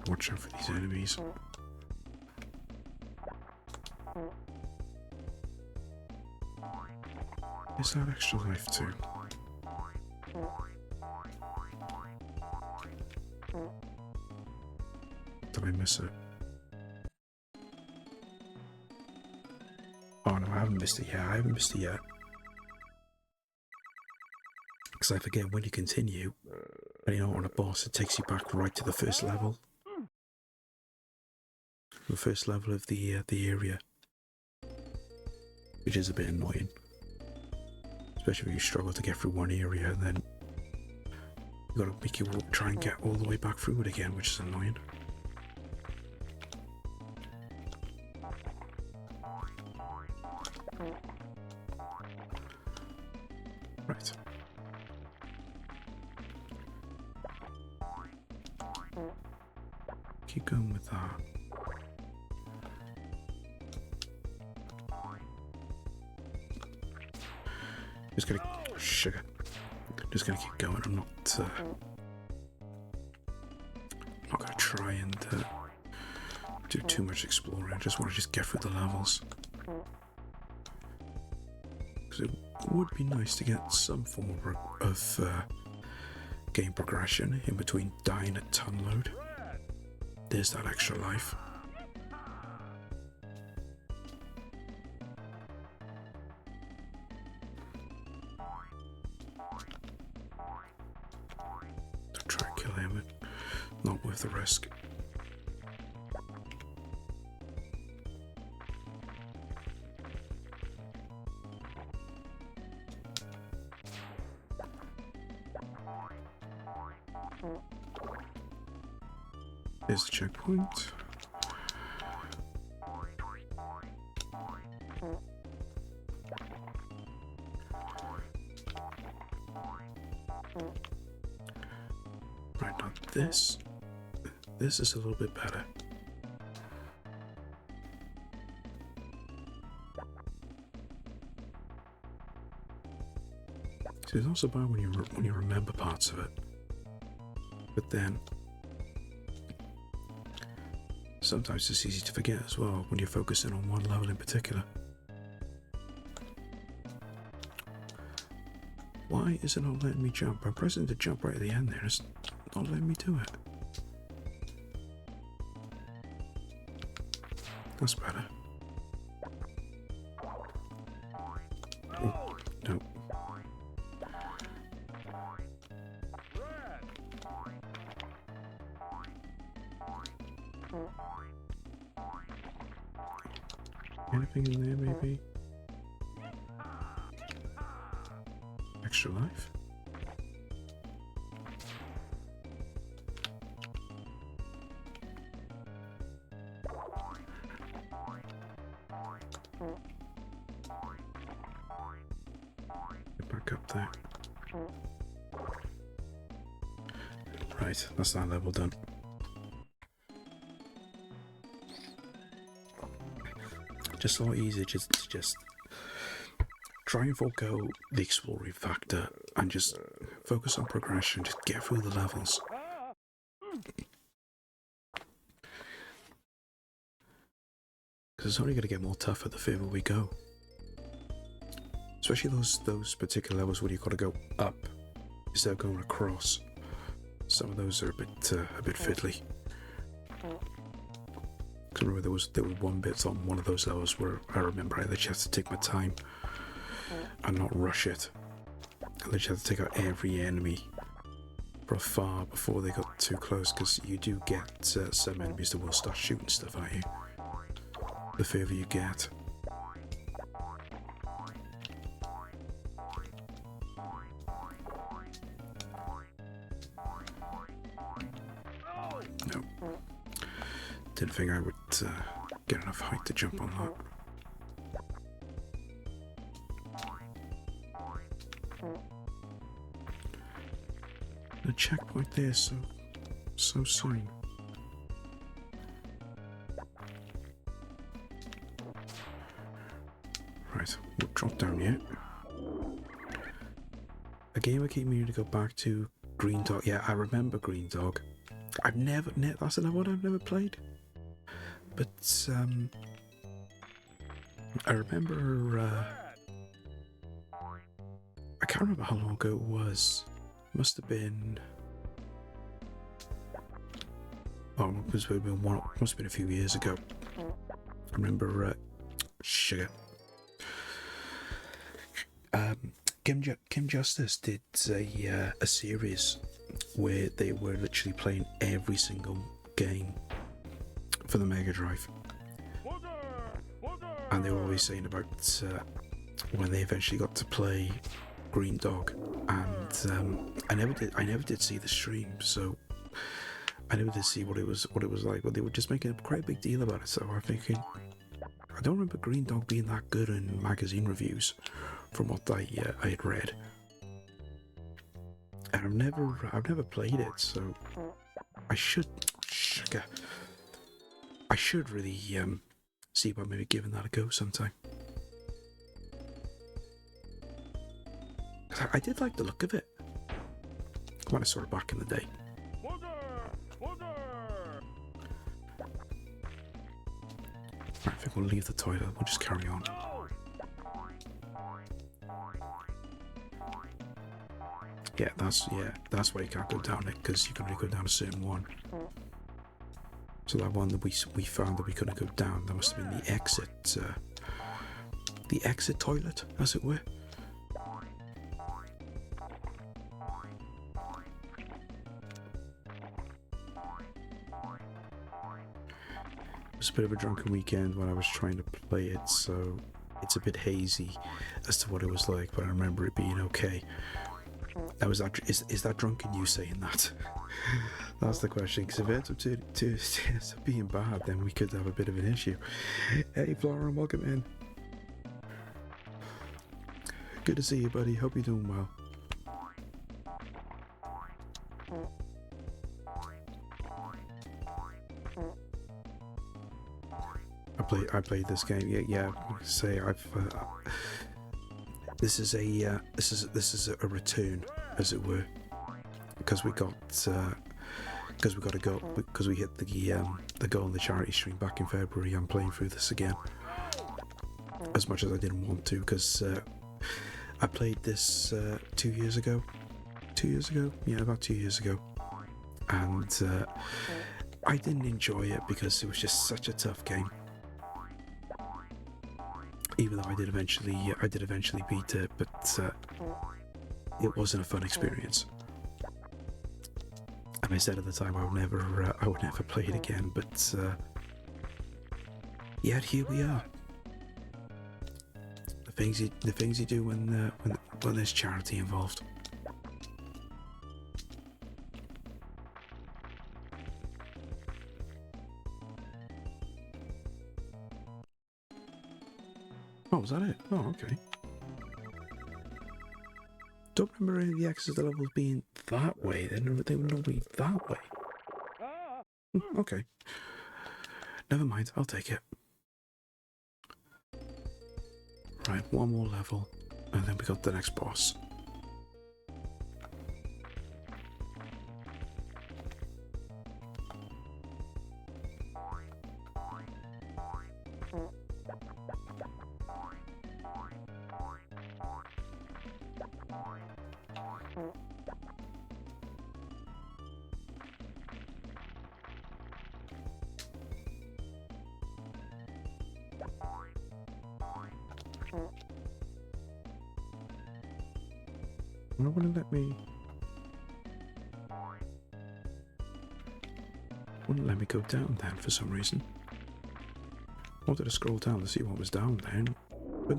[SPEAKER 1] Watch out for these enemies. Is that extra life too? Did I miss it? Oh no, I haven't missed it yet. Because I forget when you continue, and you're not on a boss, it takes you back right to the first level. The first level of the area. Which is a bit annoying. Especially if you struggle to get through one area and then you gotta make you try and get all the way back through it again, which is annoying. Right. keep going with that. Just gonna sugar. Just gonna keep going. I'm not gonna try and do too much exploring. I just want to just get through the levels. Because it would be nice to get some form of game progression in between dying a ton load. There's that extra life. To try and kill him, not worth the risk. There's the checkpoint. Right, now this is a little bit better. See, it's also bad when you remember parts of it, but then sometimes it's easy to forget as well when you're focusing on one level in particular. Why is it not letting me jump? I'm pressing the jump right at the end there, it's not letting me do it. That's better. Oh, no. Anything in there, maybe? Extra life? Get back up there. Right, that's that level done. Just a lot easier to just try and forego the exploring factor and just focus on progression, just get through the levels. Because it's only going to get more tougher the further we go. Especially those particular levels where you've got to go up instead of going across. Some of those are a bit fiddly. I remember there was one bit on one of those levels where I remember I literally had to take my time and not rush it. I literally had to take out every enemy from far before they got too close, because you do get some enemies that will start shooting stuff at you the further you get. No. Didn't think I would get enough height to jump on that. The checkpoint there so soon. Right, we'll drop down here. A game I keep meaning to go back to, Green Dog. Yeah, I remember Green Dog. I've never, that's another one I've never played. But I remember, I can't remember how long ago it was. Must have been, oh, it must have been a few years ago. I remember, sugar. Kim Justice did a series where they were literally playing every single game for the Mega Drive, and they were always saying about when they eventually got to play Green Dog, and I never did see the stream, so I never did see what it was like, but they were just making a quite big deal about it. So I'm thinking, I don't remember Green Dog being that good in magazine reviews from what I had read, and I've never played it, so I should I should really see about maybe giving that a go sometime. I did like the look of it when I saw it back in the day. Right, I think we'll leave the toilet. We'll just carry on. Yeah, that's why you can't go down it, because you can only go down a certain one. So that one that we found that we couldn't go down, that must have been the exit toilet, as it were. It was a bit of a drunken weekend when I was trying to play it, so it's a bit hazy as to what it was like, but I remember it being okay. Is that drunken you saying that? That's the question, because if it ends up to being bad, then we could have a bit of an issue. Hey Flora, welcome in. Good to see you, buddy. Hope you're doing well. I played this game. Yeah. Say I've. This is a return, as it were, because we got a goal, because we hit the goal in the charity stream back in February. I'm playing through this again, as much as I didn't want to, because I played this 2 years ago. 2 years ago, yeah, about 2 years ago, and I didn't enjoy it because it was just such a tough game. Even though I did eventually beat it, but it wasn't a fun experience. And I said at the time I would never play it again. But yet here we are. The things you do when there's charity involved. Oh, was that it? Oh, okay. Don't remember any of the access levels being that way. They would not be that way. Okay. Never mind, I'll take it. Right, one more level, and then we got the next boss. Wouldn't let me go down then for some reason. Wanted to scroll down to see what was down there, but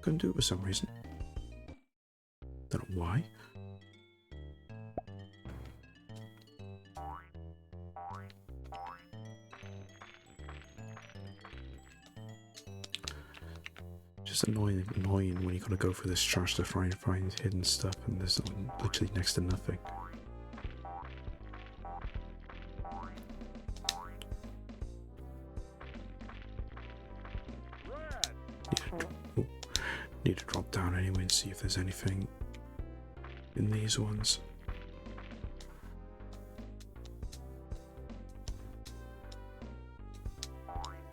[SPEAKER 1] couldn't do it for some reason. Don't know why. Just annoying when you gotta go through this trash to try and find hidden stuff, and there's literally next to nothing. Need to drop down anyway and see if there's anything in these ones.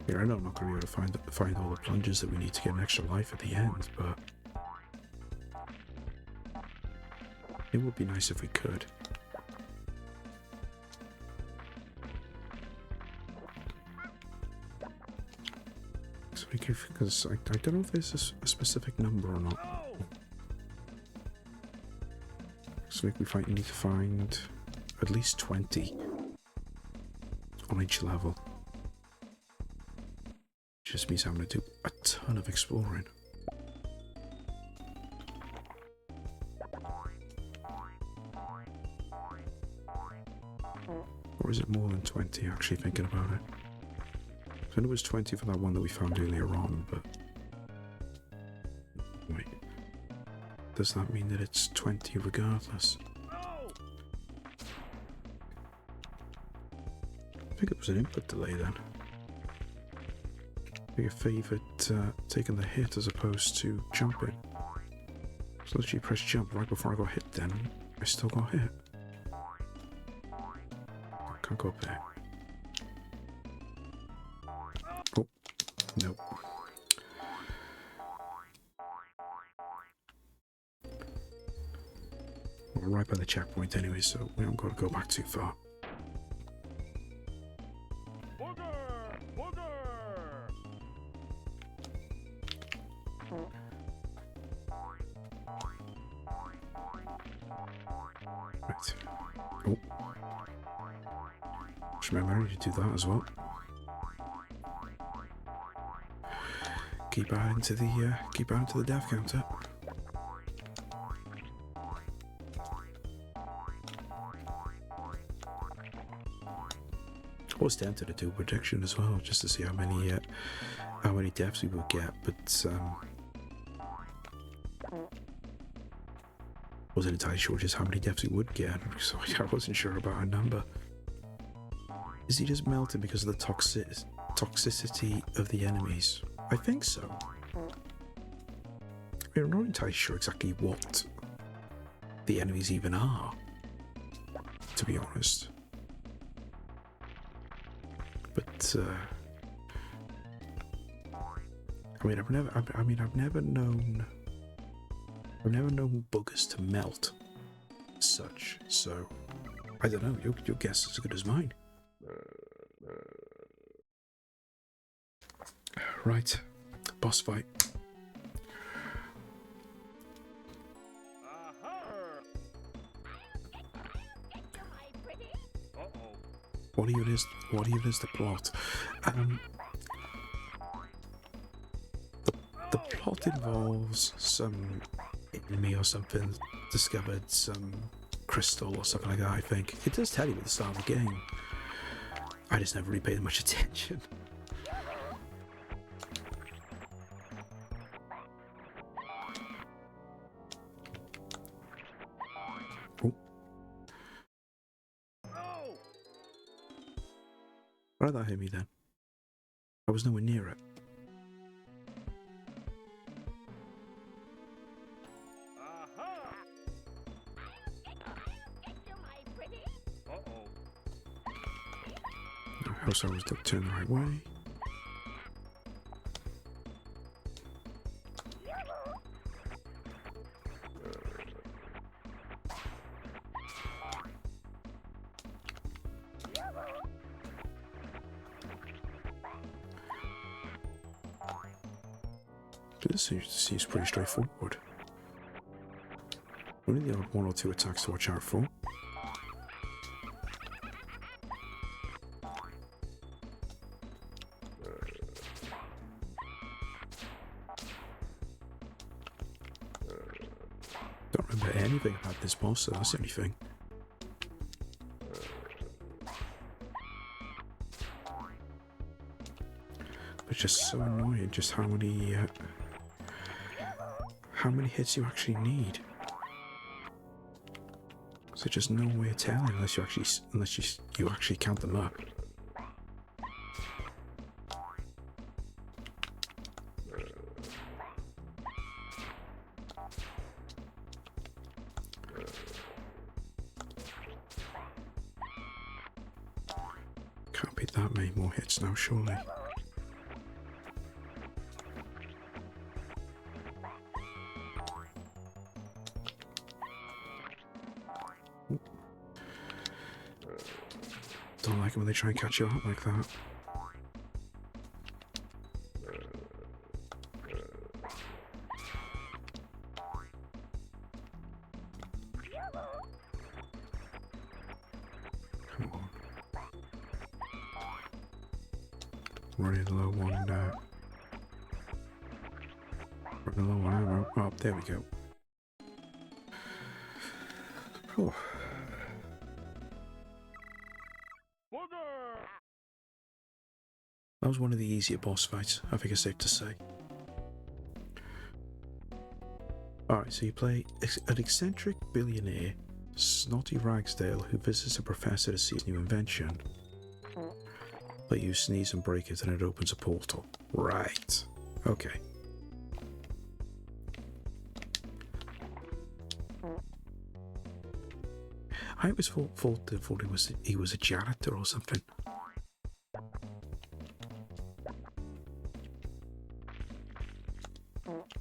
[SPEAKER 1] Yeah, I know I'm not going to be able to find all the plunges that we need to get an extra life at the end, but it would be nice if we could. Because I don't know if there's a specific number or not. So we need to find at least 20 on each level. Just means I'm going to do a ton of exploring. Or is it more than 20, actually thinking about it? I know it was 20 for that one that we found earlier on, but... Wait. Does that mean that it's 20 regardless? think it was an input delay then. I think it favoured taking the hit as opposed to jumping. So literally press jump right before I got hit then. I still got hit. I can't go up there. Oh, no. We're right by the checkpoint anyway, so we don't got to go back too far. Right. Oh. Just remember to do that as well. Keep adding to the death counter. I was tempted to do a prediction as well, just to see how many deaths we would get, but wasn't entirely sure just how many deaths we would get, so I wasn't sure about a number. Is he just melting because of the toxicity of the enemies? I think so. I mean, I'm not entirely sure exactly what the enemies even are, to be honest. But I mean, I've never known boogers to melt as such. So I don't know. Your guess is as good as mine. Right, boss fight. What even is the plot? The plot involves some enemy or something discovered some crystal or something like that. I think it does tell you at the start of the game. I just never really paid much attention. Why did that hit me then? I was nowhere near it. I also was turned the right way. This seems pretty straightforward. Only the odd one or two attacks to watch out for. Don't remember anything about this boss, so that's the only thing. It's just so annoying just how many hits you actually need. So just no way of telling unless you actually count them up. Can't be that many more hits now, surely. Don't like it when they try and catch you out like that. Come on. Running low on running low on ammo. Oh, there we go. Oh. That was one of the easier boss fights, I think it's safe to say. Alright, so you play an eccentric billionaire, Snotty Ragsdale, who visits a professor to see his new invention. Let you sneeze and break it and it opens a portal. Right. Okay. I always thought he was a janitor or something.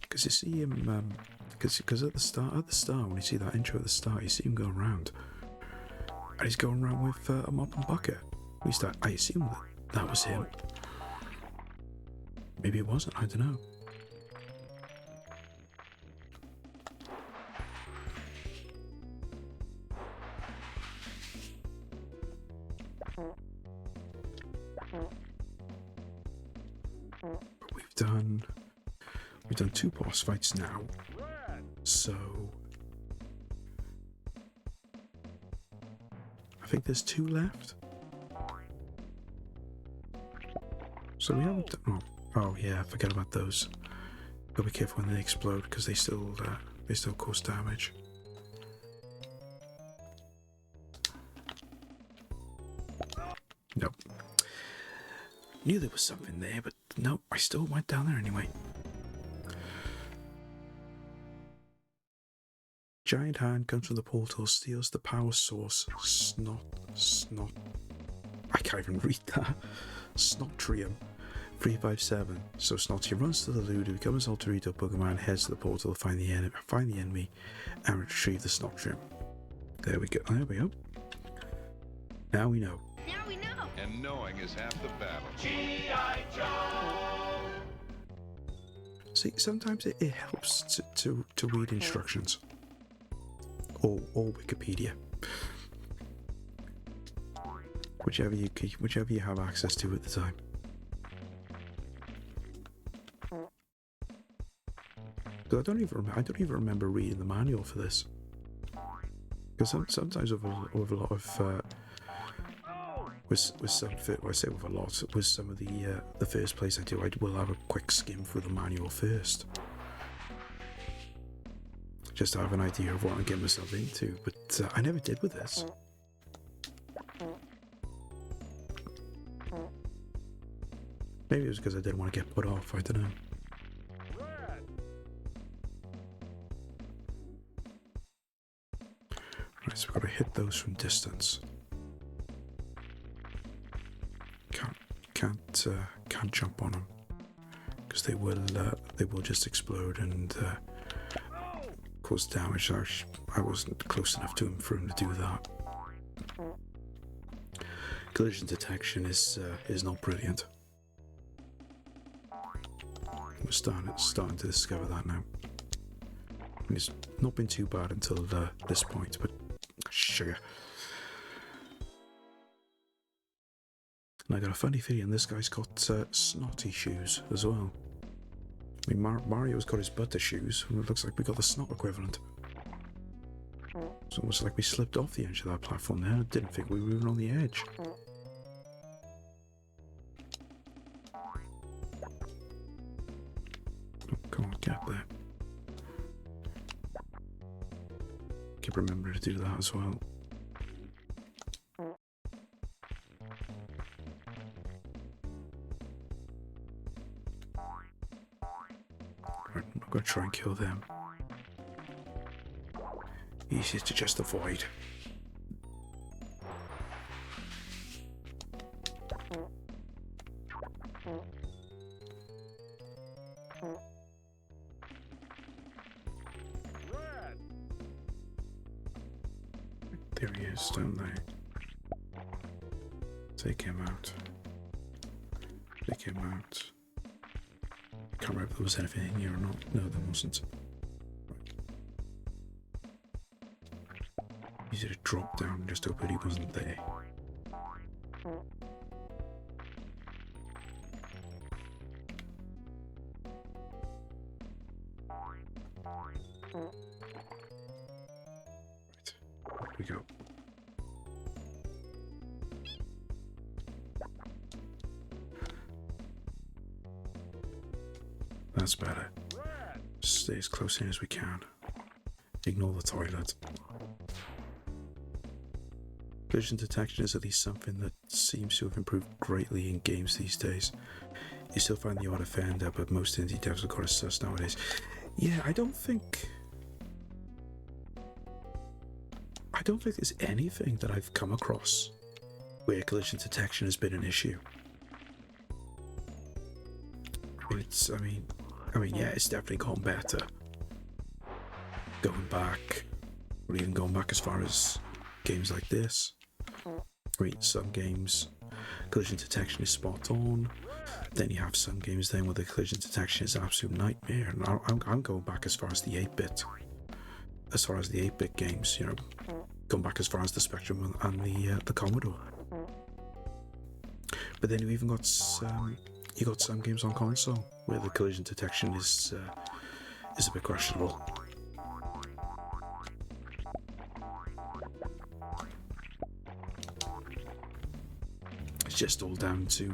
[SPEAKER 1] Because you see him, because at the start when you see that intro at the start, you see him going around, and he's going around with a mop and bucket. I assume that was him. Maybe it wasn't. I don't know. We've done 2 boss fights now, so I think there's 2 left. So we haven't done, oh yeah, forget about those. Gotta be careful when they explode because they still cause damage. Nope. Knew there was something there, but nope, I still went down there anyway. Giant hand comes from the portal, steals the power source. Snot. I can't even read that. Snotrium 357. So Snotty runs to the Ludo, becomes alter ego Boogerman, heads to the portal to find the enemy, and retrieve the Snotrium. There we go. There we go. Now we know.
[SPEAKER 2] Now we know.
[SPEAKER 7] And knowing is half the battle.
[SPEAKER 3] G.I. Joe!
[SPEAKER 1] See, sometimes it helps to read instructions. Or Wikipedia. Whichever you have access to at the time. But I don't even remember reading the manual for this. Because sometimes with a lot of with some of the first plays I do, I will have a quick skim through the manual first, just to have an idea of what I'm getting myself into. But I never did with this. Maybe it was because I didn't want to get put off. I don't know. Right, so we've got to hit those from distance. Can't jump on them because they will just explode and cause damage. I wasn't close enough to him for him to do that. Collision detection is not brilliant. We're starting to discover that now. And it's not been too bad until this point, but sugar. And I got a funny feeling this guy's got snotty shoes as well. I mean, Mario's got his butter shoes, and it looks like we got the snot equivalent. It's almost like we slipped off the edge of that platform there. I didn't think we were even on the edge. Oh, come on, get up there. Keep remembering to do that as well. I'm going to try and kill them. Easier to just avoid. There he is, don't they? Take him out. Take him out. Can't remember if there was anything in here or not. No, there wasn't. Easy to drop down and just hope that he wasn't there. Right, up we go. That's better. Stay as close in as we can. Ignore the toilet. Collision detection is at least something that seems to have improved greatly in games these days. You still find the odd offender, but most indie devs have got a sus nowadays. Yeah, I don't think there's anything that I've come across where collision detection has been an issue. I mean, yeah, it's definitely gone better. Going back, or even going back as far as games like this. I mean, some games, collision detection is spot on. Then you have some games then where the collision detection is an absolute nightmare. And I'm going back as far as the 8-bit. As far as the 8-bit games, you know, going back as far as the Spectrum and the Commodore. But then you even got some games on console where the collision detection is a bit questionable. It's just all down to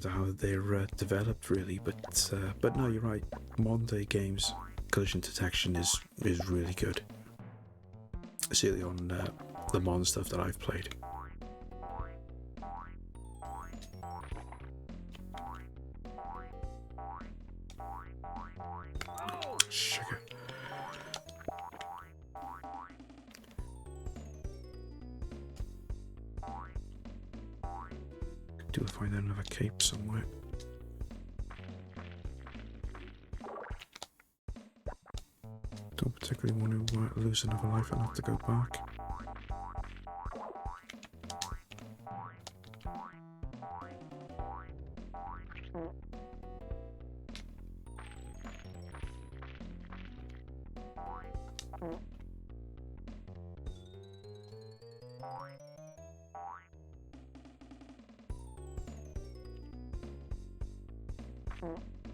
[SPEAKER 1] how they're developed, really. But no, you're right. Modern day games, collision detection is really good. Certainly on the modern stuff that I've played. Sugar. Do I find another cape somewhere? Don't particularly want to lose another life and have to go back.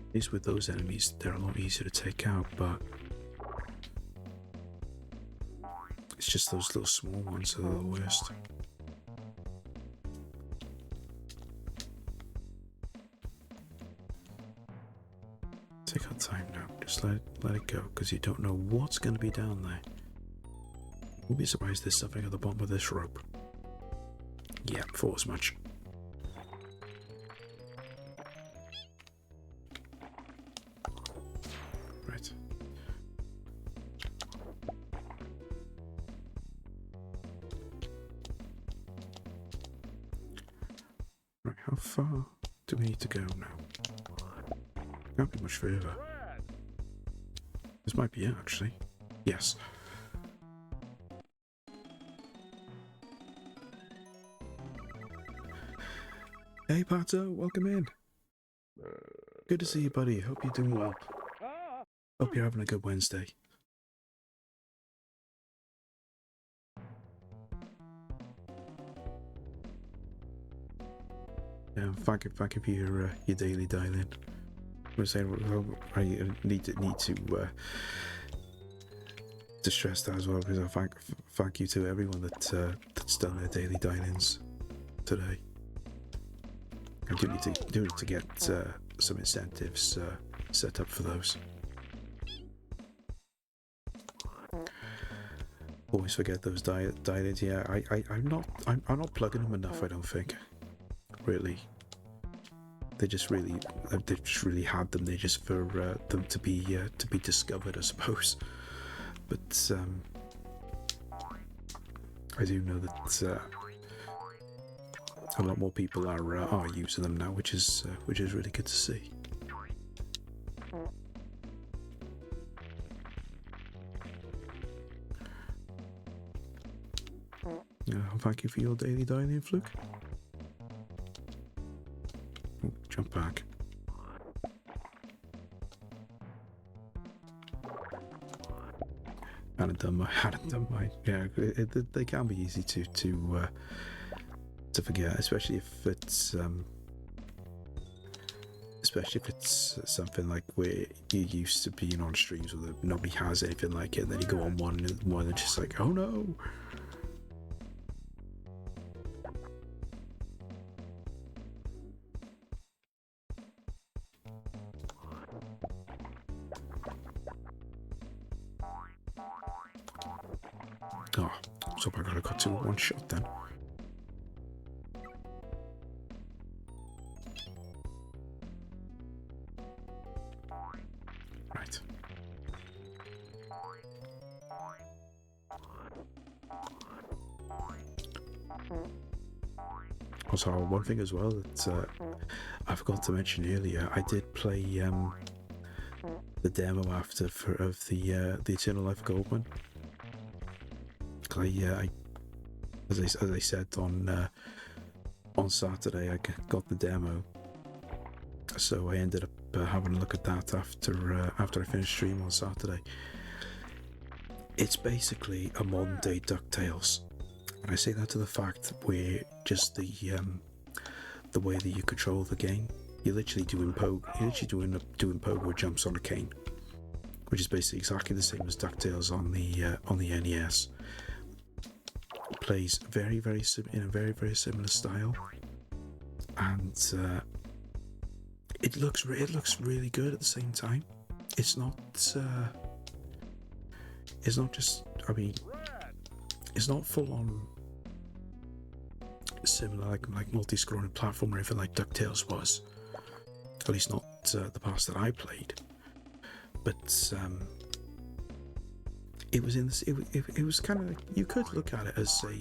[SPEAKER 1] At least with those enemies, they're a lot easier to take out, but it's just those little small ones that are the worst. Take our time now. Just let it go, because you don't know what's going to be down there. Won't be surprised there's something at the bottom of this rope. Yeah, thought as much. Right. Right, how far do we need to go now? Can't be much further. This might be it, actually. Yes. Hey, Pato, welcome in. Good to see you, buddy. Hope you're doing well. Hope you're having a good Wednesday. Yeah, thank you for your daily dial-in. I was saying, I need to stress that as well, because I thank you to everyone that's done their daily dial-ins today. I do need to get some incentives set up for those. Always forget those dial-ins. Yeah, I'm not plugging them enough. I don't think. Really. They've just really had them. They're just for them to be discovered, I suppose. But I do know that a lot more people are using them now, which is really good to see. Thank you for your daily dining, Fluke. Oh, jump back. Hadn't done mine. Yeah, they can be easy to forget, especially if it's something like where you're used to being on streams where nobody has anything like it, and then you go on one and just like, oh no. Oh, So I got two in one shot then. Right. Also, one thing as well that I forgot to mention earlier, I did play the demo of the Eternal Life Goldman. As I said on Saturday, I got the demo, so I ended up having a look at that after I finished stream on Saturday. It's basically a modern day DuckTales, and I say that to the fact where just the way that you control the game, you're literally doing pogo jumps on a cane, which is basically exactly the same as DuckTales on the NES. Plays in a very similar style, and it looks really good at the same time. It's not just, I mean, it's not full on similar like multi-scrolling platform or anything like DuckTales was, at least not the past that I played, but it was in this. It was kind of like, you could look at it as a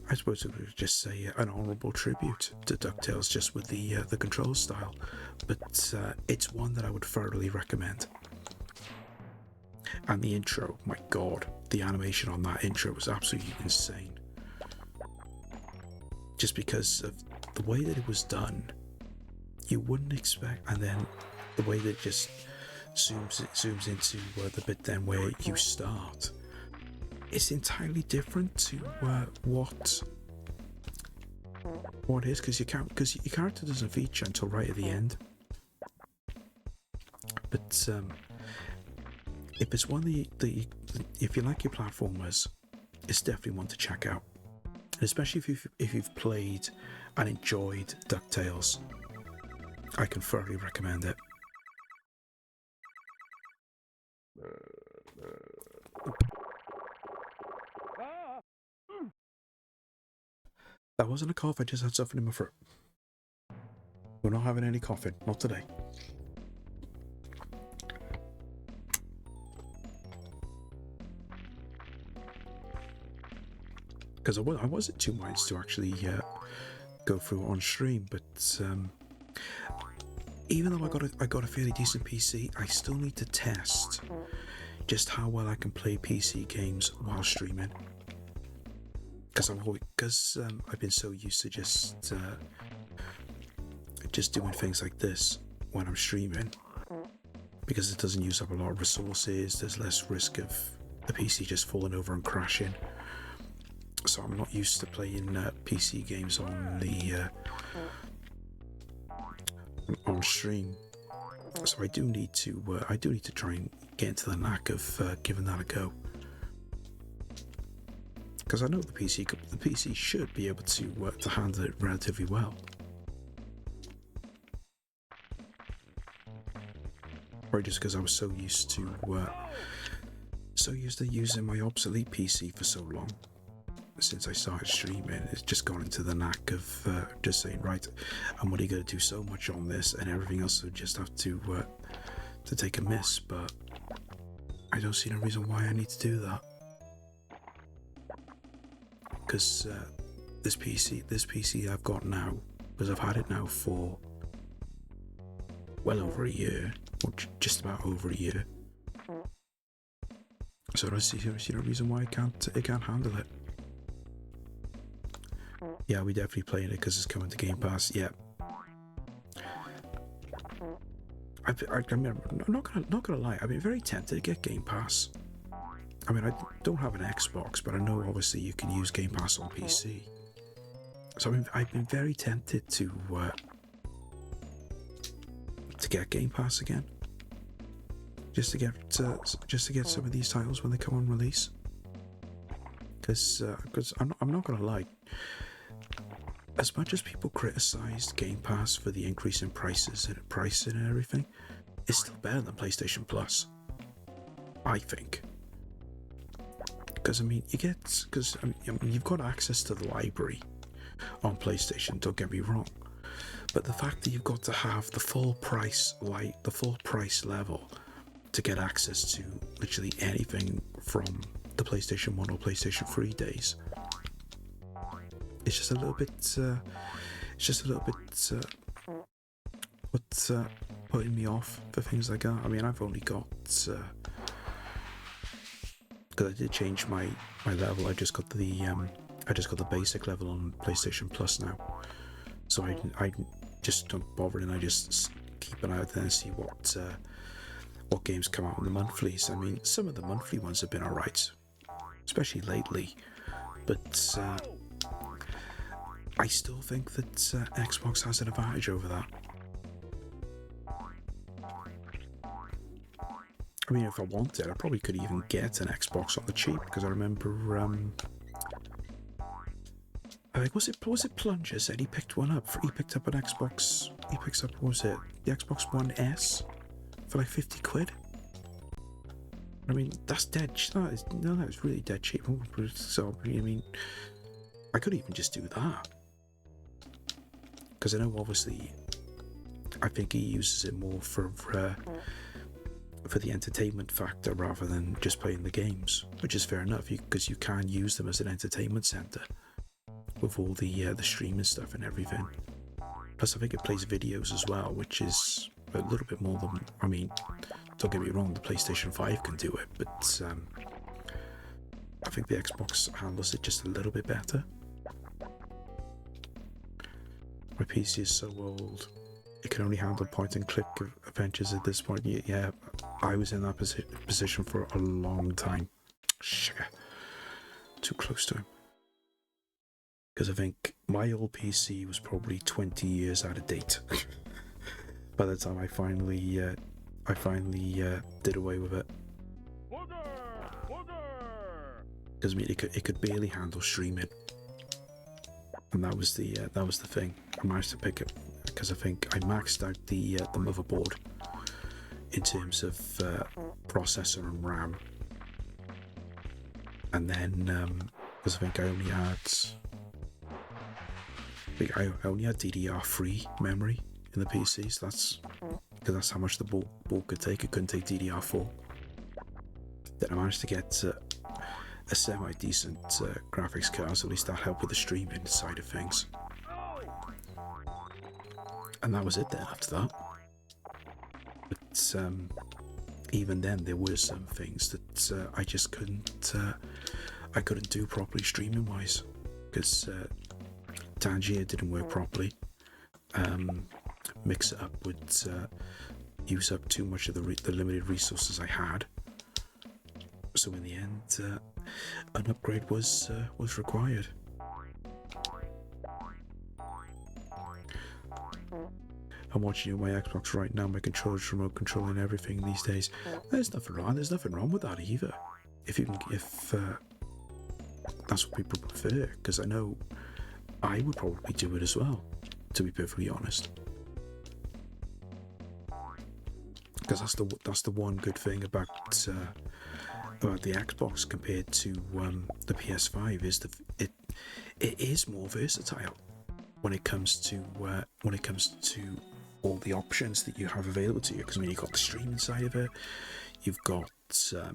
[SPEAKER 1] I suppose it would just say an honourable tribute to DuckTales, just with the control style, but it's one that I would thoroughly recommend. And the intro, my god, the animation on that intro was absolutely insane. Just because of the way that it was done, you wouldn't expect, and then the way that it just zooms into the bit then where you start. It's entirely different to what it is, because your character doesn't feature until right at the end. But if it's one that if you like your platformers, it's definitely one to check out. And especially if you've played and enjoyed DuckTales, I can thoroughly recommend it. That wasn't a cough, I just had something in my throat. We're not having any coughing, not today. Because I was in 2 minds to actually go through it on stream, but even though I got a fairly decent PC, I still need to test just how well I can play PC games while streaming. Because I've been so used to just doing things like this when I'm streaming, because it doesn't use up a lot of resources. There's less risk of the PC just falling over and crashing. So I'm not used to playing PC games on stream. So I do need to try and get into the knack of giving that a go. Because I know the PC should be able to handle it relatively well. Or just because I was so used to using my obsolete PC for so long. Since I started streaming, it's just gone into the knack of just saying, right, I'm only going to do so much on this, and everything else would just have to take a miss. But I don't see no reason why I need to do that. Because this PC I've got now, because I've had it now for well over a year, or just about over a year. So I don't see no reason why it can't handle it. Yeah, we definitely playing it because it's coming to Game Pass. Yeah. I'm not gonna lie. I've been very tempted to get Game Pass. I mean, I don't have an Xbox, but I know obviously you can use Game Pass on PC. So I've been very tempted to get Game Pass again, just to get some of these titles when they come on release. Because I'm not gonna lie. As much as people criticised Game Pass for the increase in prices and pricing and everything, it's still better than PlayStation Plus, I think. because I mean, you've got access to the library on PlayStation. Don't get me wrong, but the fact that you've got to have the full price level to get access to literally anything from the PlayStation 1 or PlayStation 3 days, it's just a little bit. What's putting me off for things like that. I mean, I've only got because I did change my level. I just got the basic level on PlayStation Plus now, so I just don't bother, and I just keep an eye out there and see what games come out in the monthlies. I mean, some of the monthly ones have been alright, especially lately, but I still think that Xbox has an advantage over that. I mean, if I wanted, I probably could even get an Xbox on the cheap, because I remember, I think, was it Plunger said he picked one up? He picked up an Xbox. He picks up, what was it? The Xbox One S for like 50 quid. I mean, that's dead. No, that was really dead cheap. So, I mean, I could even just do that, because I know, obviously, I think he uses it more for the entertainment factor rather than just playing the games, which is fair enough, because you can use them as an entertainment center with all the streaming stuff and everything. Plus, I think it plays videos as well, which is a little bit more than, I mean, don't get me wrong, the PlayStation 5 can do it, but I think the Xbox handles it just a little bit better. My PC is so old, it can only handle point and click adventures at this point. Yeah, I was in that position for a long time. Sugar. Too close to him. Because I think my old PC was probably 20 years out of date by the time I finally did away with it. Because I mean, it could barely handle streaming, and that was the thing. I managed to pick it because I think I maxed out the motherboard in terms of processor and RAM, and then because I think I only had DDR3 memory in the PC, so that's how much the board could take. It couldn't take DDR4. Then I managed to get a semi-decent graphics card, so at least that helped with the streaming side of things. And that was it then after that. But even then, there were some things that I just couldn't do properly streaming wise, because Tangier didn't work properly. Mix It Up would use up too much of the limited resources I had. So in the end, an upgrade was required. I'm watching you on my Xbox right now. My controller's remote controlling everything these days. There's nothing wrong. There's nothing wrong with that either. If that's what people prefer, because I know I would probably do it as well, to be perfectly honest. Because that's the one good thing about the Xbox compared to the PS5 is it is more versatile when it comes to all the options that you have available to you. Because I mean, you've got the streaming side of it, you've got the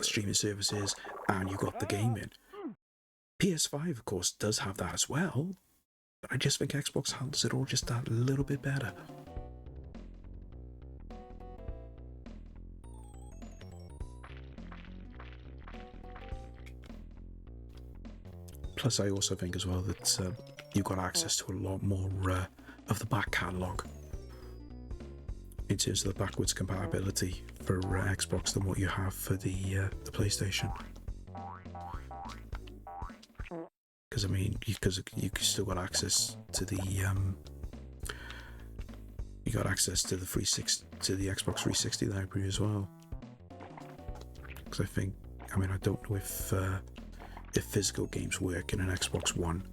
[SPEAKER 1] streaming services, and you've got the gaming. PS5, of course, does have that as well, but I just think Xbox handles it all just that little bit better. Plus, I also think as well that you've got access to a lot more of the back catalogue in terms of the backwards compatibility for Xbox than what you have for the PlayStation. Because I mean, because you still got access to the Xbox 360 library as well. Because I don't know if physical games work in an Xbox One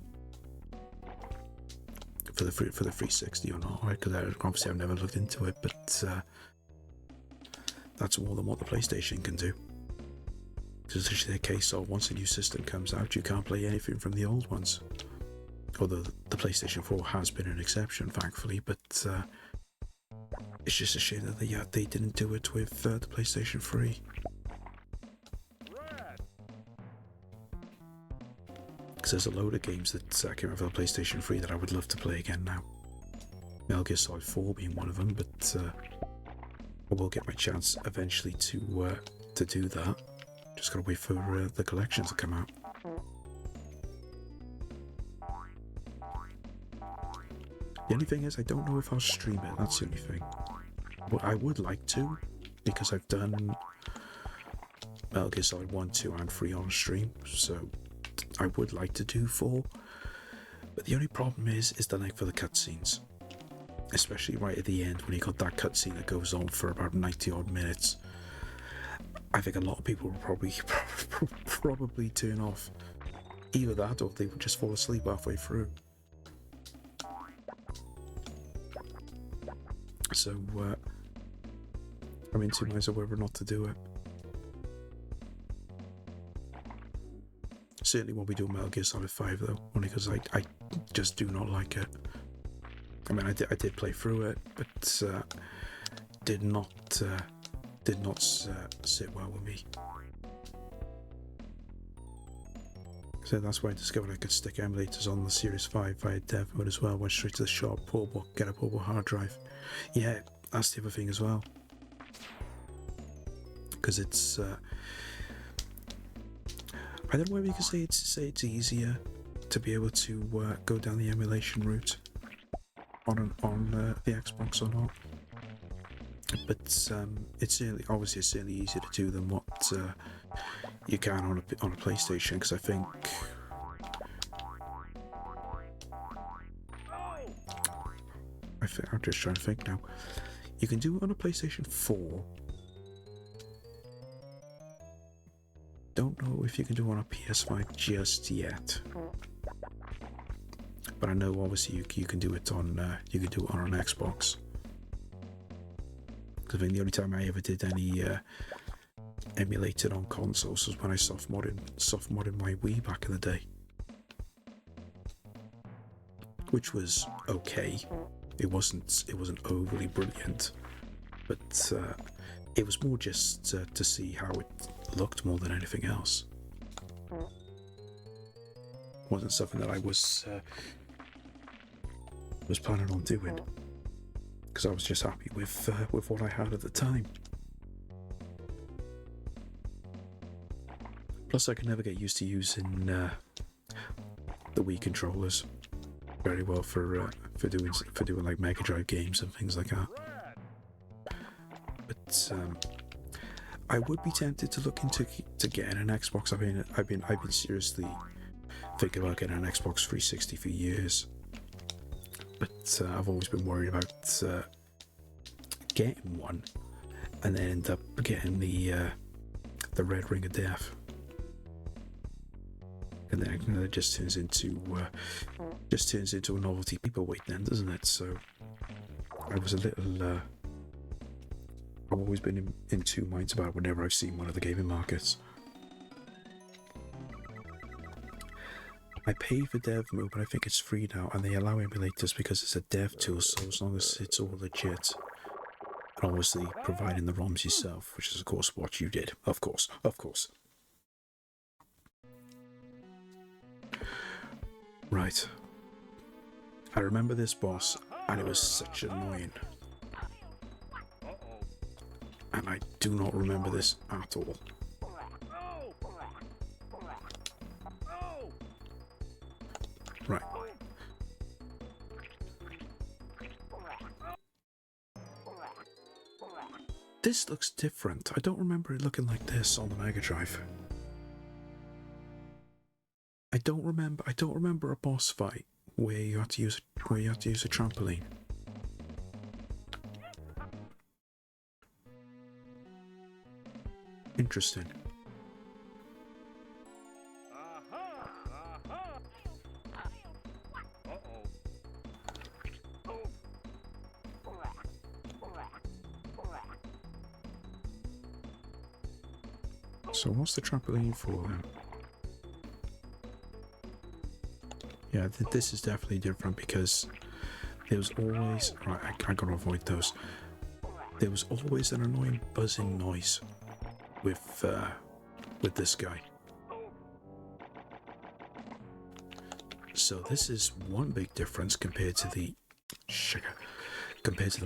[SPEAKER 1] for the 360 or not, right? Because obviously I've never looked into it, but that's more than what the PlayStation can do. It's literally the case of once a new system comes out, you can't play anything from the old ones. Although the PlayStation 4 has been an exception, thankfully, but it's just a shame that they didn't do it with the PlayStation 3. Because there's a load of games that came out for the PlayStation 3 that I would love to play again now. Metal Gear Solid 4 being one of them, but I will get my chance eventually to do that. Just gotta wait for the collection to come out. The only thing is, I don't know if I'll stream it, that's the only thing. But I would like to, because I've done Metal Gear Solid 1, 2 and 3 on stream, so I would like to do 4. But the only problem is the length of the cutscenes. Especially right at the end when you got that cutscene that goes on for about 90 odd minutes. I think a lot of people will probably turn off. Either that or they would just fall asleep halfway through. So, I'm in two minds of whether or not to do it. Certainly won't be doing Metal Gear Solid 5 though, only because I just do not like it. I mean, I did play through it, but did not sit well with me. So that's why I discovered I could stick emulators on the Series 5 via dev mode as well. Went straight to the shop, get a portable hard drive. Yeah, that's the other thing as well. Because it's, I don't know whether you can say it's easier to be able to go down the emulation route on the Xbox or not. But it's certainly easier to do than what you can on a PlayStation, because I think I'm just trying to think now. You can do it on a PlayStation 4. Don't know if you can do it on a PS5 just yet. But I know obviously you can do it on an Xbox. I think the only time I ever did any emulated on consoles was when I soft modded my Wii back in the day, which was okay. It wasn't overly brilliant, but it was more just to see how it looked more than anything else. Wasn't something that I was planning on doing, because I was just happy with what I had at the time. Plus, I could never get used to using the Wii controllers very well for doing like Mega Drive games and things like that. But I would be tempted to look into getting an Xbox. I've been seriously thinking about getting an Xbox 360 for years. But I've always been worried about getting one and then end up getting the Red Ring of Death, and then it just turns into a novelty paperweight, then, doesn't it? So I was a little. I've always been in two minds about it whenever I've seen one of the gaming markets. I pay for dev mode, but I think it's free now, and they allow emulators because it's a dev tool, so as long as it's all legit. And obviously providing the ROMs yourself, which is of course what you did. Of course. Right. I remember this boss, and it was such annoying. And I do not remember this at all. Right. This looks different. I don't remember it looking like this on the Mega Drive. I don't remember a boss fight where you had to use a trampoline. Interesting. So what's the trampoline for then? Yeah, this is definitely different because there was always... Right, I gotta avoid those. There was always an annoying buzzing noise with this guy. So this is one big difference compared to the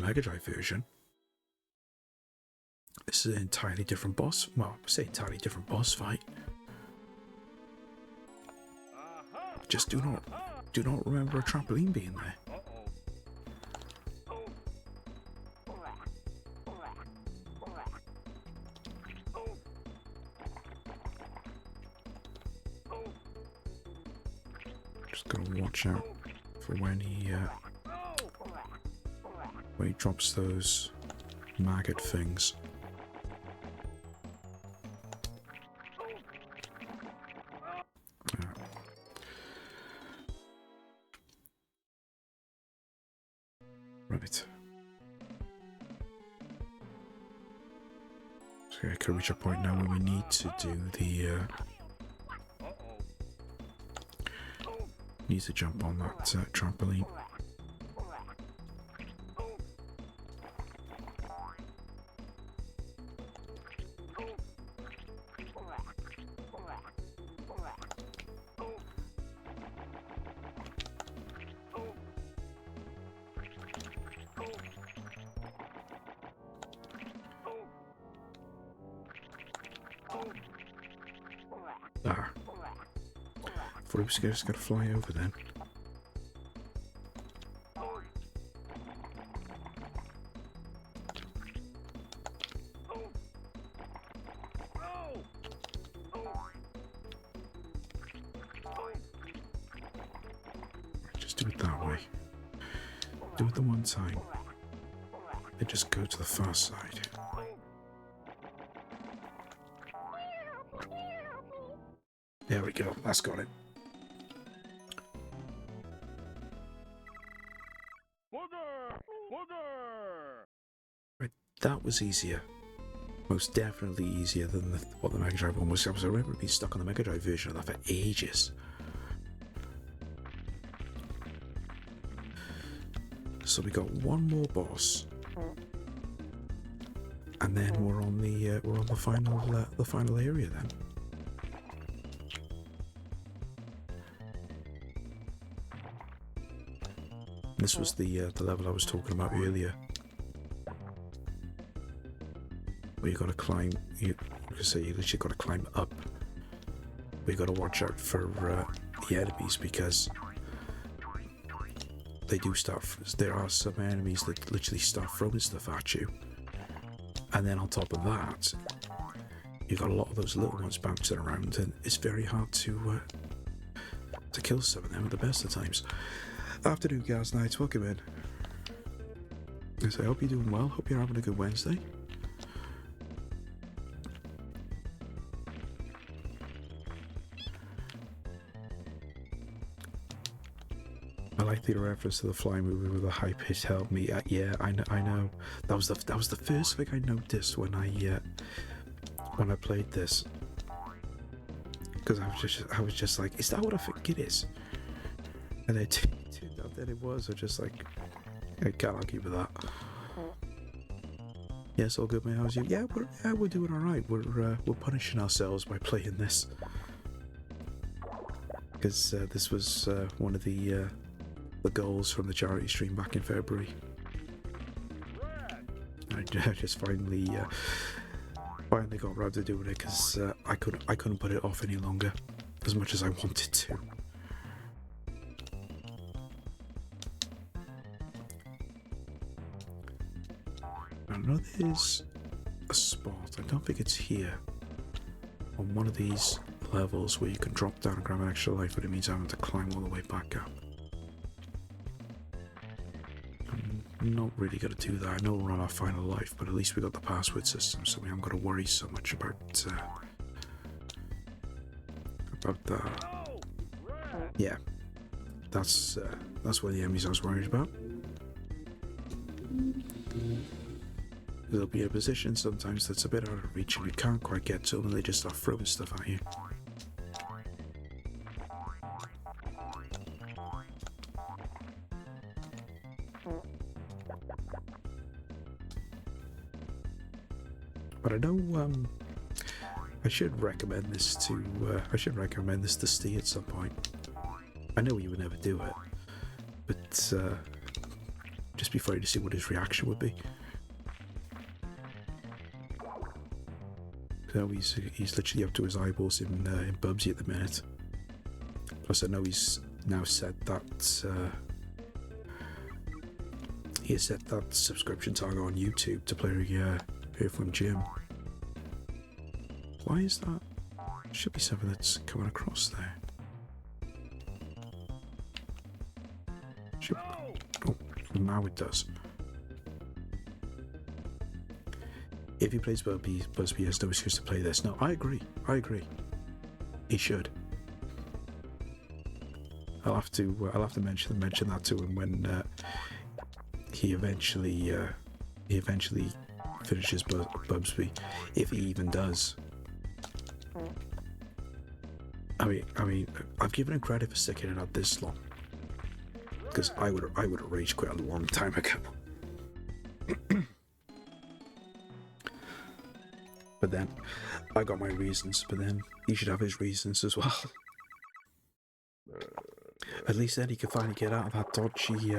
[SPEAKER 1] Mega Drive version. This is an entirely different boss. Well, I say entirely different boss fight. Just do not remember a trampoline being there. Just gotta watch out for when he drops those maggot things. Right. So I could reach a point now where we need to do the need to jump on that trampoline. Ah. Thought he was just gonna fly over then. Just do it that way. Do it the one time. Then just go to the far side. There we go, that's got it. Right, that was easier. Most definitely easier than what the Mega Drive one was. I remember being stuck on the Mega Drive version of that for ages. So we got one more boss, and then we're on the final area then. This was the level I was talking about earlier, where you got to climb. You literally got to climb up. But you got to watch out for the enemies because they do start. There are some enemies that literally start throwing stuff at you, and then on top of that, you got a lot of those little ones bouncing around, and it's very hard to kill some of them at the best of times. Afternoon, guys, nights, welcome in. So I hope you're doing well, hope you're having a good Wednesday. I like the reference to the fly movie with the high pitched help me. Yeah, I know. That was the first thing I noticed when I played this. Because I was just like, is that what I think it is? And it turned out that it was. I just like, I can't argue with that. Yes, all good, mate. How's you? Yeah, we're doing all right. We're punishing ourselves by playing this because this was one of the goals from the charity stream back in February. I just finally got around to doing it because I couldn't put it off any longer, as much as I wanted to. I know there's a spot, I don't think it's here, on one of these levels where you can drop down and grab an extra life, but it means having to climb all the way back up. I'm not really going to do that. I know we're on our final life, but at least we got the password system, so we haven't got to worry so much about that. Yeah, that's one of the enemies I was worried about. they'll be in a position sometimes that's a bit out of reach and you can't quite get to them and they just start throwing stuff at you. But I know I should recommend this to Steve at some point. I know he would never do it, but just be afraid to see what his reaction would be. So he's literally up to his eyeballs in Bubsy at the minute. Plus, I know he's now set that he has set that subscription target on YouTube to play Earthworm Jim. Why is that? Should be something that's coming across there. Oh, now it does. If he plays Busby has no excuse to play this. No, I agree. He should. I'll have to mention that to him when he eventually finishes Bubsby, if he even does. I mean, I've given him credit for sticking it out this long, because I would have rage quit a long time ago. But then I got my reasons. But then he should have his reasons as well. At least then he can finally get out of that dodgy.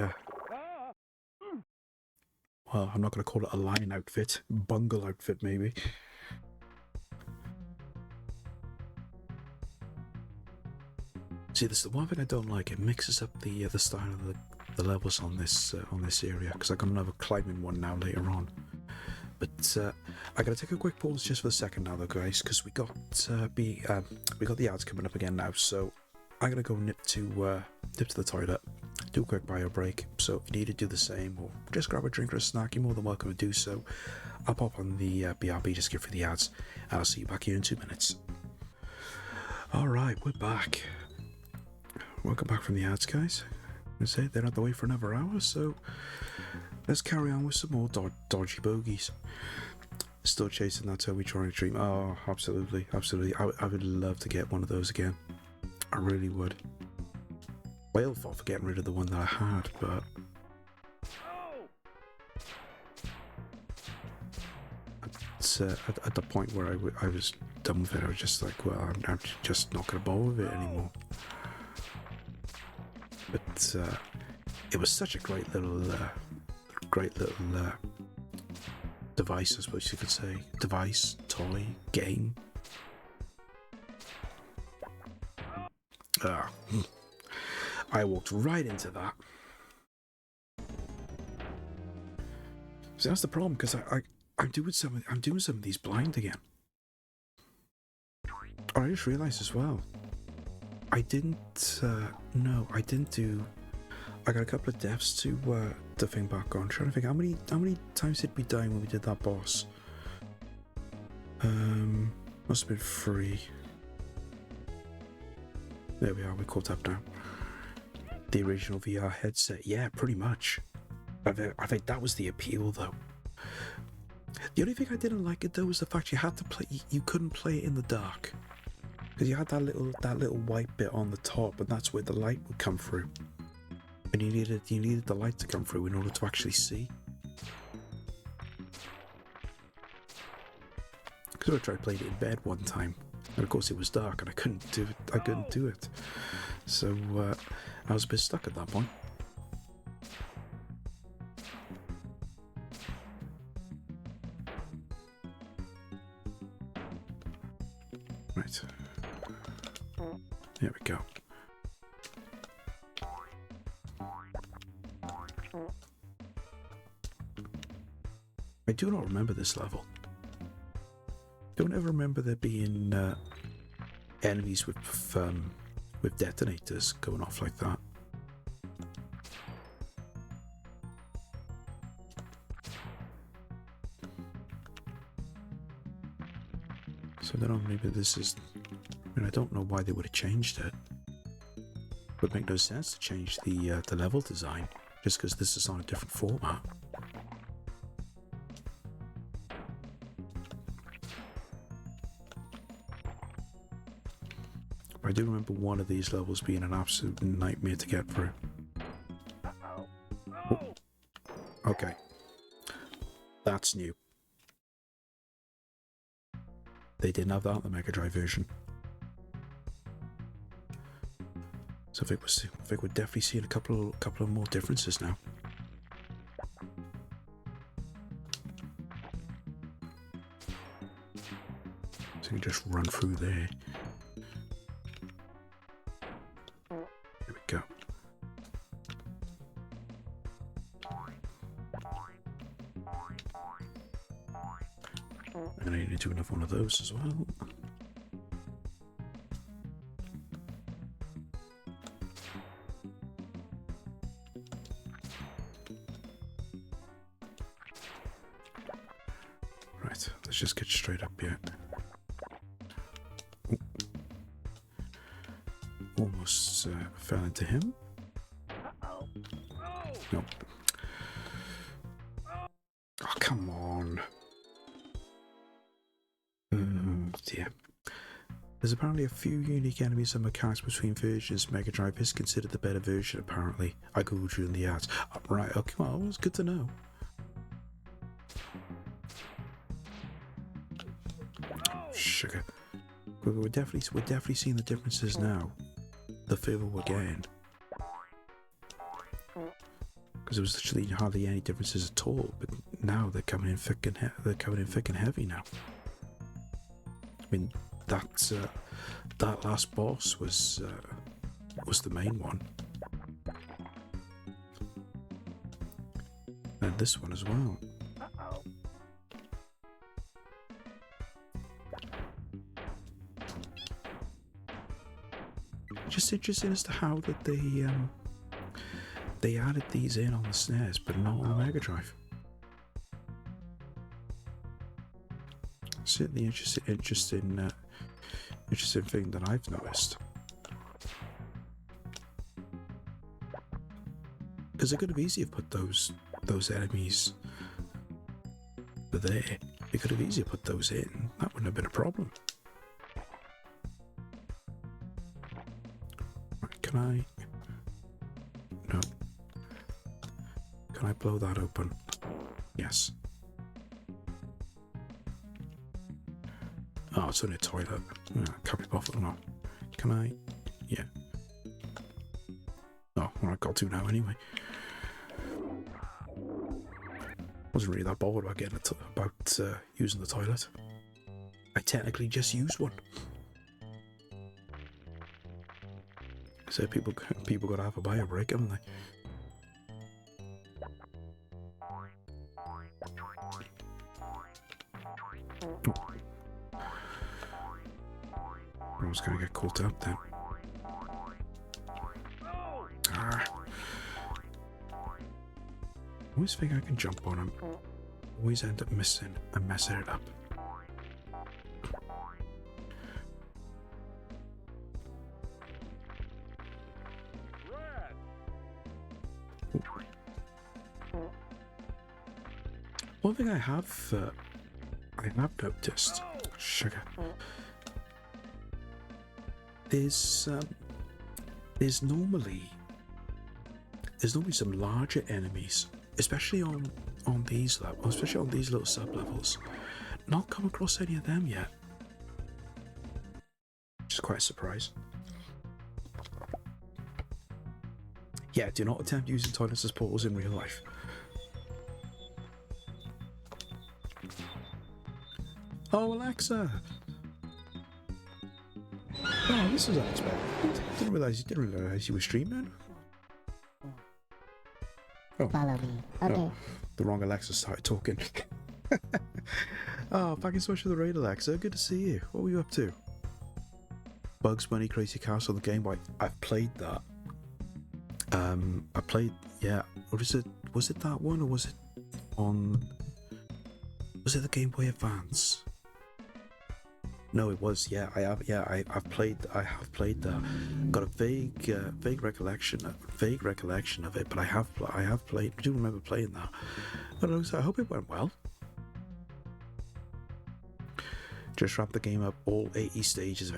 [SPEAKER 1] Well, I'm not going to call it a lion outfit, bungle outfit maybe. See, this is the one thing I don't like. It mixes up the style of the levels on this area, because I'm gonna have a climbing one now later on. But I gotta take a quick pause just for a second now, though, guys, because we got the ads coming up again now. So I'm gonna go nip to the toilet, do a quick bio break. So if you need to do the same or just grab a drink or a snack, you're more than welcome to do so. I'll pop on the BRB to skip through the ads, and I'll see you back here in 2 minutes. All right, we're back. Welcome back from the ads, guys. I say they're not the way for another hour, so let's carry on with some more dodgy bogeys. Still chasing that Tobytronic dream. Oh, absolutely. I would love to get one of those again. I really would. Whale fault for getting rid of the one that I had, but at the point where I was done with it, I was just like, well, I'm just not going to bother with it anymore. But it was such a great little device, I suppose you could say. Device, toy, game. I walked right into that. So that's the problem, because I'm doing some of these blind again. Oh, I just realised as well. I didn't do. I got a couple of deaths to think back on. I'm trying to think how many times did we die when we did that boss? Must have been 3. There we are. We're caught up now. The original VR headset, yeah, pretty much. I think that was the appeal, though. The only thing I didn't like it though was the fact you had to play. You couldn't play it in the dark. Because you had that little white bit on the top, and that's where the light would come through. And you needed the light to come through in order to actually see. Because I tried playing it in bed one time, and of course it was dark, and I couldn't do it. So I was a bit stuck at that point. Right. There we go. I do not remember this level. Don't ever remember there being enemies with detonators going off like that. So I don't know, maybe this is. I mean, I don't know why they would have changed it. It would make no sense to change the level design just because this is on a different format. I do remember one of these levels being an absolute nightmare to get through. Oh. Okay. That's new. They didn't have that in the Mega Drive version. So I think we're definitely seeing a couple of more differences now. So you just run through there. There we go. And I need to do another one of those as well. Right, let's just get straight up here. Ooh. Almost fell into him. Nope. Oh, come on. Oh dear. There's apparently a few unique enemies and mechanics between versions. Mega Drive is considered the better version, apparently. I googled you in the ads. Right, okay, well, it's good to know. Sugar. We're definitely seeing the differences now. The further we're getting. Because there was literally hardly any differences at all, but now they're coming in thick and heavy now. I mean, that last boss was the main one, and this one as well. Just interesting as to how that they added these in on the SNES, but not on the Mega Drive. Certainly interesting thing that I've noticed. Because they could have easily put those enemies there. They could have easily put those in. That wouldn't have been a problem. Right, can I? No. Can I blow that open? Yes. Oh, it's only a toilet. Can't be bothered or not. Can I? Yeah. Oh, well, I got to now anyway. Wasn't really that bothered about getting about using the toilet. I technically just used one. So people got to have a bio break, haven't they? I was going to get caught up then. Ah. Always think I can jump on him. Always end up missing and messing it up. Ooh. One thing I have noticed, sugar. There's normally some larger enemies, especially on these levels, especially on these little sub levels. Not come across any of them yet, which is quite a surprise. Yeah, do not attempt using toilets as portals in real life. Oh, Alexa! Oh, this is unexpected. Didn't realize you were streaming. Oh.
[SPEAKER 5] Follow me. Okay.
[SPEAKER 1] Oh, the wrong Alexa started talking. Oh, thank you so much for the raid, Alexa. Good to see you. What were you up to? Bugs Bunny Crazy Castle, the Game Boy. I've played that. I played, yeah. Or was it that one, or was it the Game Boy Advance? No, it was. Yeah, I have. Yeah, I have played that. Got a vague recollection of it, but I have played. I do remember playing that. But I hope it went well. Just wrap the game up. All 80 stages.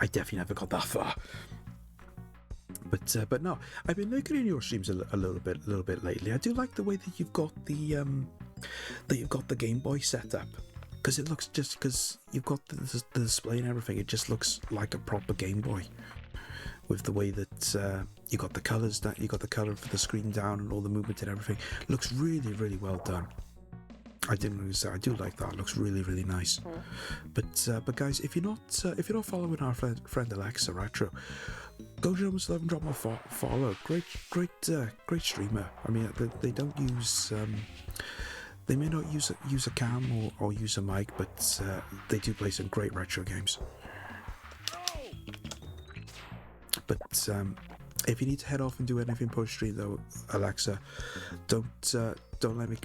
[SPEAKER 1] I definitely never got that far. But no, I've been looking in your streams a little bit lately. I do like the way that you've got the Game Boy set up, because it looks, just because you've got the display and everything, it just looks like a proper Game Boy. With the way that you got the colours, that you got the colour for the screen down and all the movement and everything, looks really well done. I didn't really say I do like that. It looks really nice. But guys, if you're not following our friend Alexa Retro, go show us love and drop them a follow. Great streamer. I mean, they don't use they may not use a cam or use a mic, but they do play some great retro games. But if you need to head off and do anything post stream though, Alexa, don't let me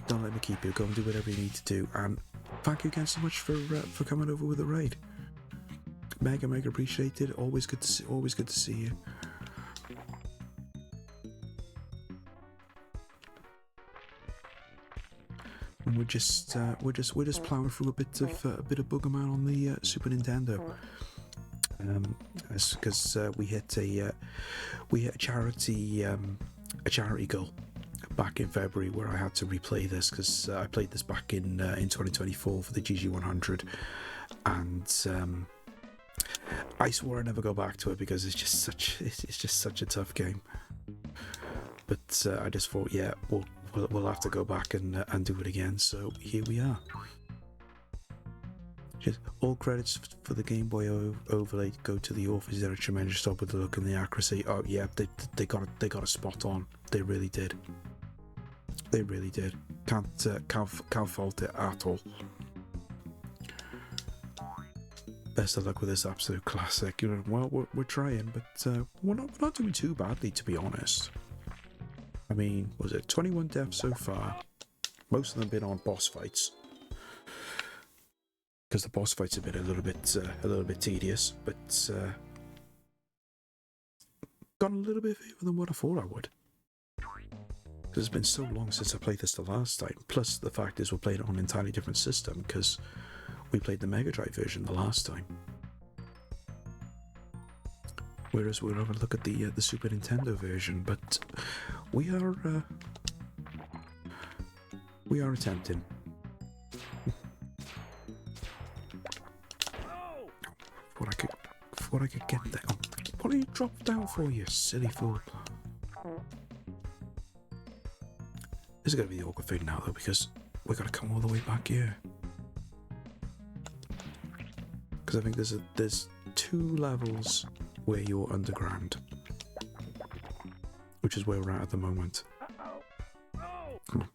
[SPEAKER 1] keep you. Go and do whatever you need to do. And thank you again so much for coming over with a raid. Mega appreciated. Always good to see you. And we're just plowing through a bit of Boogerman on the Super Nintendo. Because we hit a charity goal back in February, where I had to replay this, because I played this back in 2024 for the GG100, and I swore I'd never go back to it because it's just such a tough game. But I just thought, yeah, we'll have to go back and do it again. So here we are. Just all credits for the Game Boy overlay go to the authors. They're a tremendous job with the look and the accuracy. Oh yeah, they got a spot on. They really did. They really did. Can't fault it at all. Best of luck with this absolute classic. You know, well, we're trying, but we're not doing too badly, to be honest. I mean, was it 21 deaths so far? Most of them been on boss fights, because the boss fights have been a little bit tedious, but got a little bit further than what I thought I would. Because it's been so long since I played this the last time. Plus, the fact is we're playing it on an entirely different system, because we played the Mega Drive version the last time. Whereas we'll have a look at the Super Nintendo version, but we are attempting. Thought I could get there. Oh, what did you drop down for, you silly fool? This is going to be the awkward thing now, though, because we've got to come all the way back here. Because I think there's 2 levels where you're underground, which is where we're at the moment. Come on.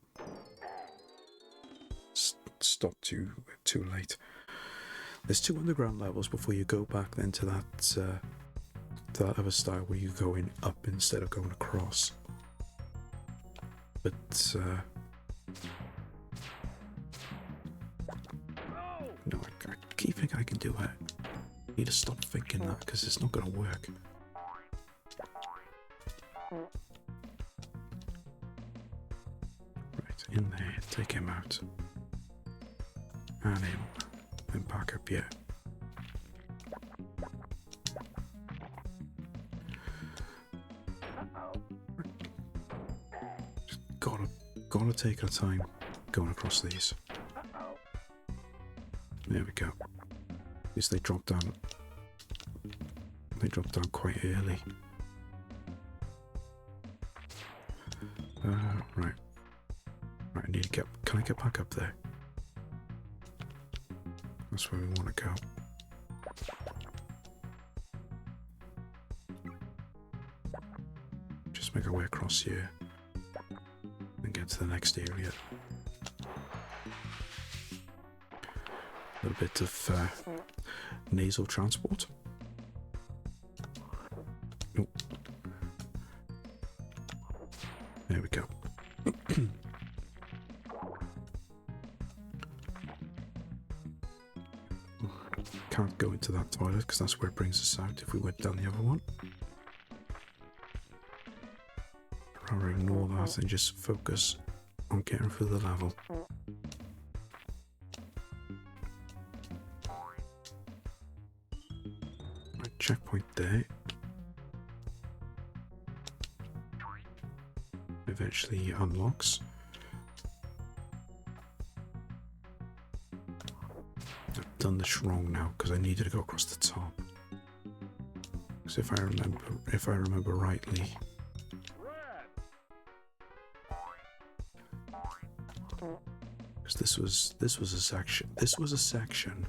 [SPEAKER 1] Stop too late. There's 2 underground levels before you go back then to that other style where you go in up instead of going across. But no, I keep thinking I can do it. I need to stop thinking that, because it's not going to work. Right, in there, take him out. And him. And back up here. Just gotta take our time going across these. There we go. At least they drop down. They drop down quite early. Right. Right, I need to get. Can I get back up there? That's where we want to go. Just make our way across here and get to the next area. A little bit of nasal transport. Oh. There we go. Can't go into that toilet because that's where it brings us out if we went down the other one. I'll rather ignore that and just focus on getting through the level. Right, checkpoint there. Eventually unlocks. I've done this wrong now because I needed to go across the top. Because if I remember rightly, because this was a section. This was a section.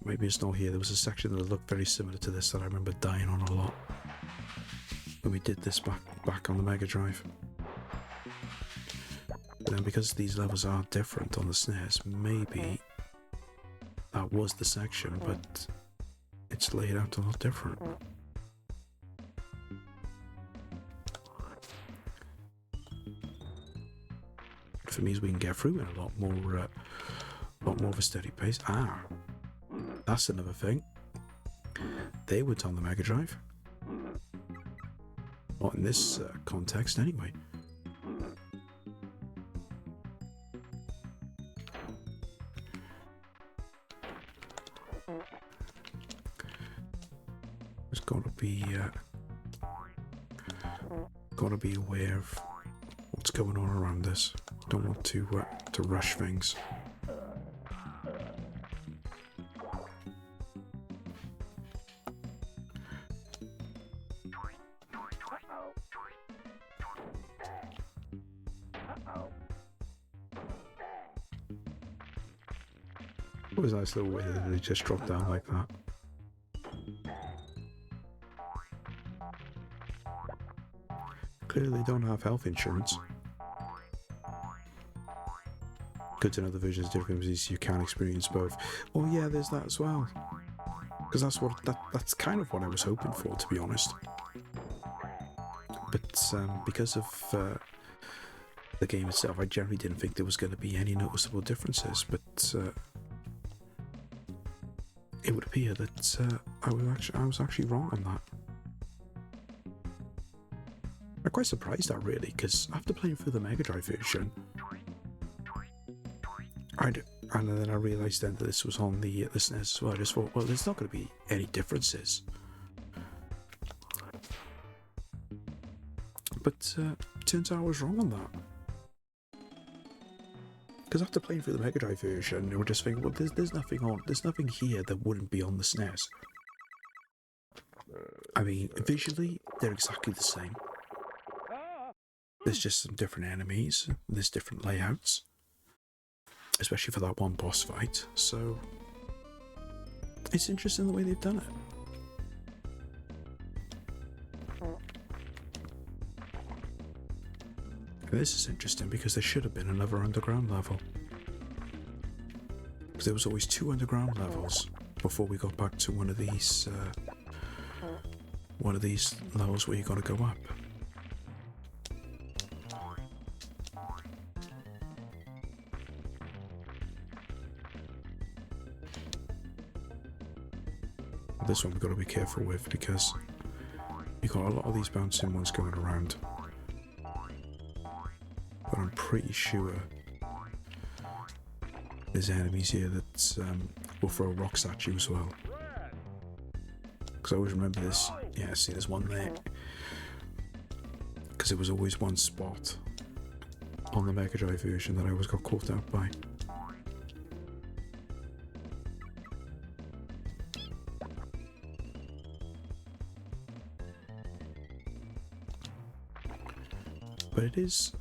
[SPEAKER 1] Maybe it's not here. There was a section that looked very similar to this that I remember dying on a lot when we did this back on the Mega Drive. But then because these levels are different on the SNES, maybe that was the section, but it's laid out a lot different. For me, we can get through in a lot more of a steady pace. Ah, that's another thing. They weren't on the Mega Drive. Not in this context, anyway. There's gotta be aware of what's going on around us. Don't want to rush things. It was a nice little way that they just dropped down like that. Clearly they don't have health insurance. Good to know the versions differences you can experience both. Oh yeah, there's that as well. Because that's kind of what I was hoping for, to be honest. But because of the game itself, I generally didn't think there was going to be any noticeable differences. But it would appear that I was actually wrong on that. I'm quite surprised at really, because after playing through the Mega Drive version, and then I realised then that this was on the SNES as well. I just thought, well, there's not going to be any differences. But turns out I was wrong on that. Because after playing through the Mega Drive version, we were just thinking, well, there's nothing here that wouldn't be on the SNES. I mean, visually, they're exactly the same. There's just some different enemies, there's different layouts, especially for that one boss fight, so it's interesting the way they've done it. And this is interesting because there should have been another underground level. Because there was always 2 underground levels before we got back to one of these levels where you got to go up. This one we've got to be careful with because you've got a lot of these bouncing ones going around. But I'm pretty sure there's enemies here that will throw rocks at you as well. Because I always remember this. Yeah, see, there's one there. Because it was always one spot on the Mega Drive version that I always got caught out by. But it is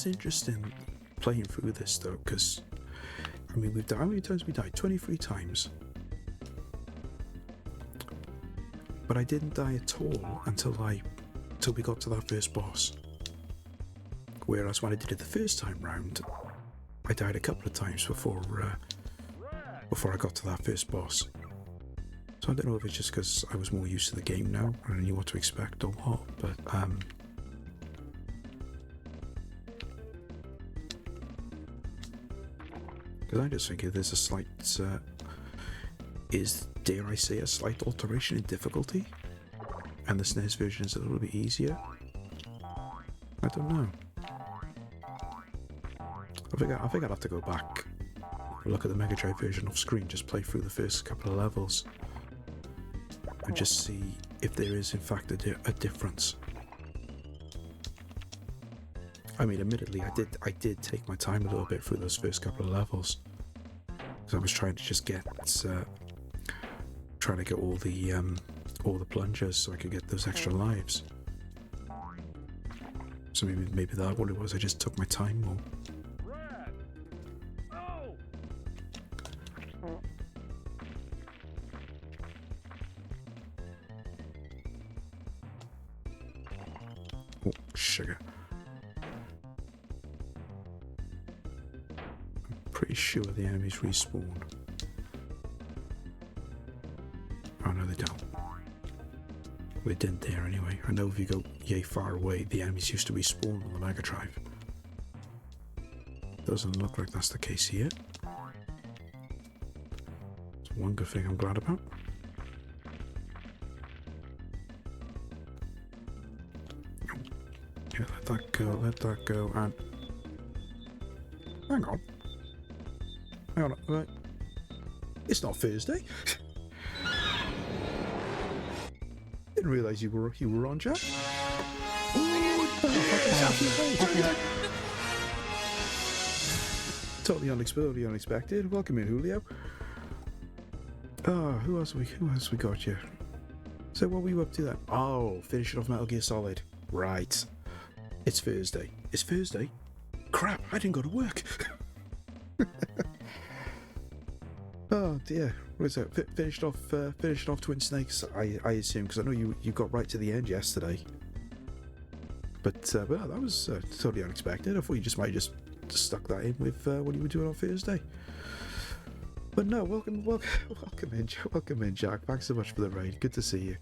[SPEAKER 1] interesting playing through this though, because I mean, we've died, how many times we died? 23 times. But I didn't die at all until we got to that first boss. Whereas when I did it the first time round, I died a couple of times before I got to that first boss. So I don't know if it's just because I was more used to the game now and I knew what to expect or what, but because I just think there's a slight, dare I say, a slight alteration in difficulty, and the SNES version is a little bit easier. I don't know. I think I'd have to go back look at the Mega Drive version off screen, just play through the first couple of levels and just see if there is in fact a difference. I mean, admittedly, I did take my time a little bit through those first couple of levels because I was trying to just get all the plungers so I could get those extra lives. So maybe that's what it was. I just took my time more. Oh, sugar. I'm pretty sure the enemies respawn. Oh no, they don't. They didn't there anyway. I know if you go yay far away, the enemies used to respawn on the Mega Drive. Doesn't look like that's the case here. It's one good thing I'm glad about. Yeah, let that go, and... Hang on. Right. It's not Thursday. Didn't realise you were on, Jack. Totally unexpected. Welcome in, Julio. Who else we got here? So what were you up to then? Oh, finishing off Metal Gear Solid. Right. It's Thursday. It's Thursday? Crap, I didn't go to work. Oh dear. What is that? Finished off Twin Snakes, I assume, because I know you got right to the end yesterday. But that was totally unexpected. I thought you might just stuck that in with what you were doing on Thursday. But no, welcome in, Jack. Thanks so much for the raid. Good to see you.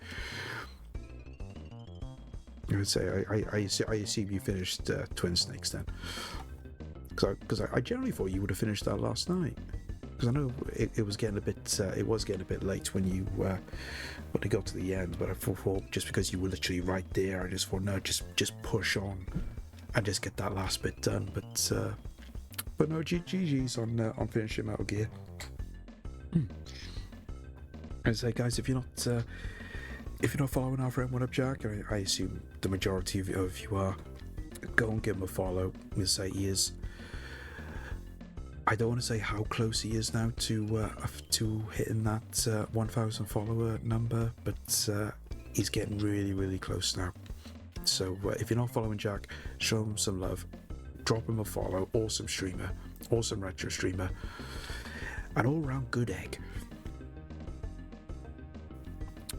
[SPEAKER 1] I would say I assume you finished Twin Snakes then, because I generally thought you would have finished that last night. Because I know it was getting a bit late when you got to the end. But I thought just because you were literally right there, I just thought no, just push on and just get that last bit done. But no, GG's on finishing Metal Gear. I say, guys, if you're not following our friend What Up Jack, I assume the majority of you are, go and give him a follow. I'll say he is. I don't want to say how close he is now to hitting that 1,000 follower number, but he's getting really, really close now. So if you're not following Jack, show him some love. Drop him a follow. Awesome streamer, awesome retro streamer, an all-round good egg.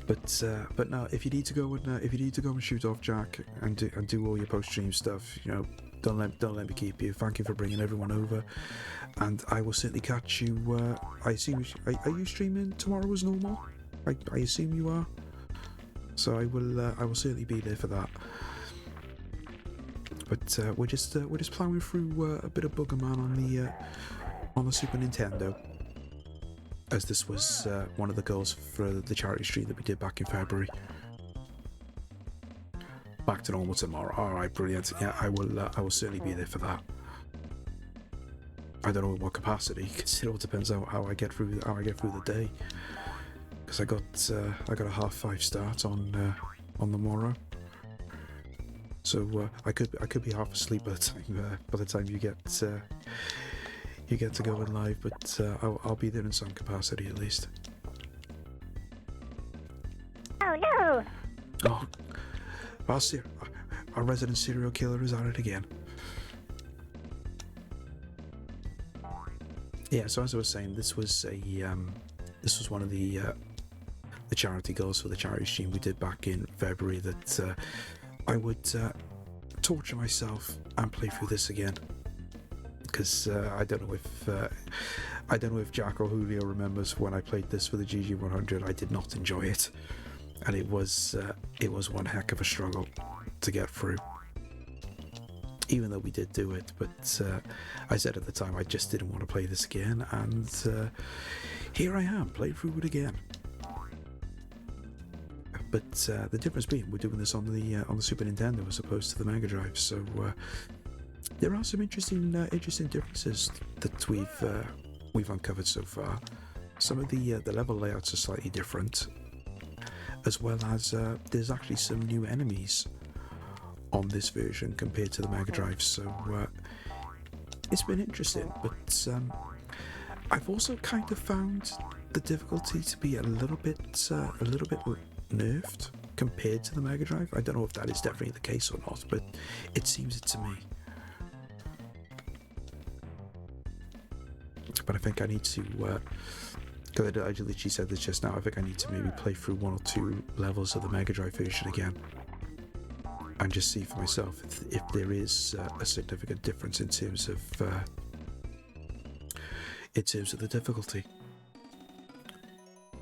[SPEAKER 1] But no, if you need to go and shoot off Jack and do all your post-stream stuff, don't let me keep you. Thank you for bringing everyone over, and I will certainly catch you. I assume are you streaming tomorrow as normal? I assume you are. So I will certainly be there for that. But we're just plowing through a bit of Boogerman on the Super Nintendo, as this was one of the goals for the charity stream that we did back in February. Back to normal tomorrow. All right, brilliant. Yeah, I will certainly be there for that. I don't know in what capacity, because it all depends how I get through the day. Because I got a 5:30 start on the morrow, so I could be half asleep by the time you get to go in live, but I'll be there in some capacity at least.
[SPEAKER 5] Oh no!
[SPEAKER 1] Oh, our resident serial killer is at it again. Yeah, so as I was saying, this was one of the charity goals for the charity stream we did back in February, that I would torture myself and play through this again. Because I don't know if Jack or Julio remembers when I played this for the GG100. I did not enjoy it, and it was one heck of a struggle to get through. Even though we did do it, but I said at the time I just didn't want to play this again, and here I am, playing through it again. But the difference being we're doing this on the Super Nintendo as opposed to the Mega Drive, so. There are some interesting differences that we've uncovered so far. Some of the level layouts are slightly different, as well as there's actually some new enemies on this version compared to the Mega Drive. So it's been interesting, but I've also kind of found the difficulty to be a little bit nerfed compared to the Mega Drive. I don't know if that is definitely the case or not, but it seems it to me. But I think I need to, because I literally said this just now, I think I need to maybe play through 1 or 2 levels of the Mega Drive version again and just see for myself if there is a significant difference in terms of the difficulty.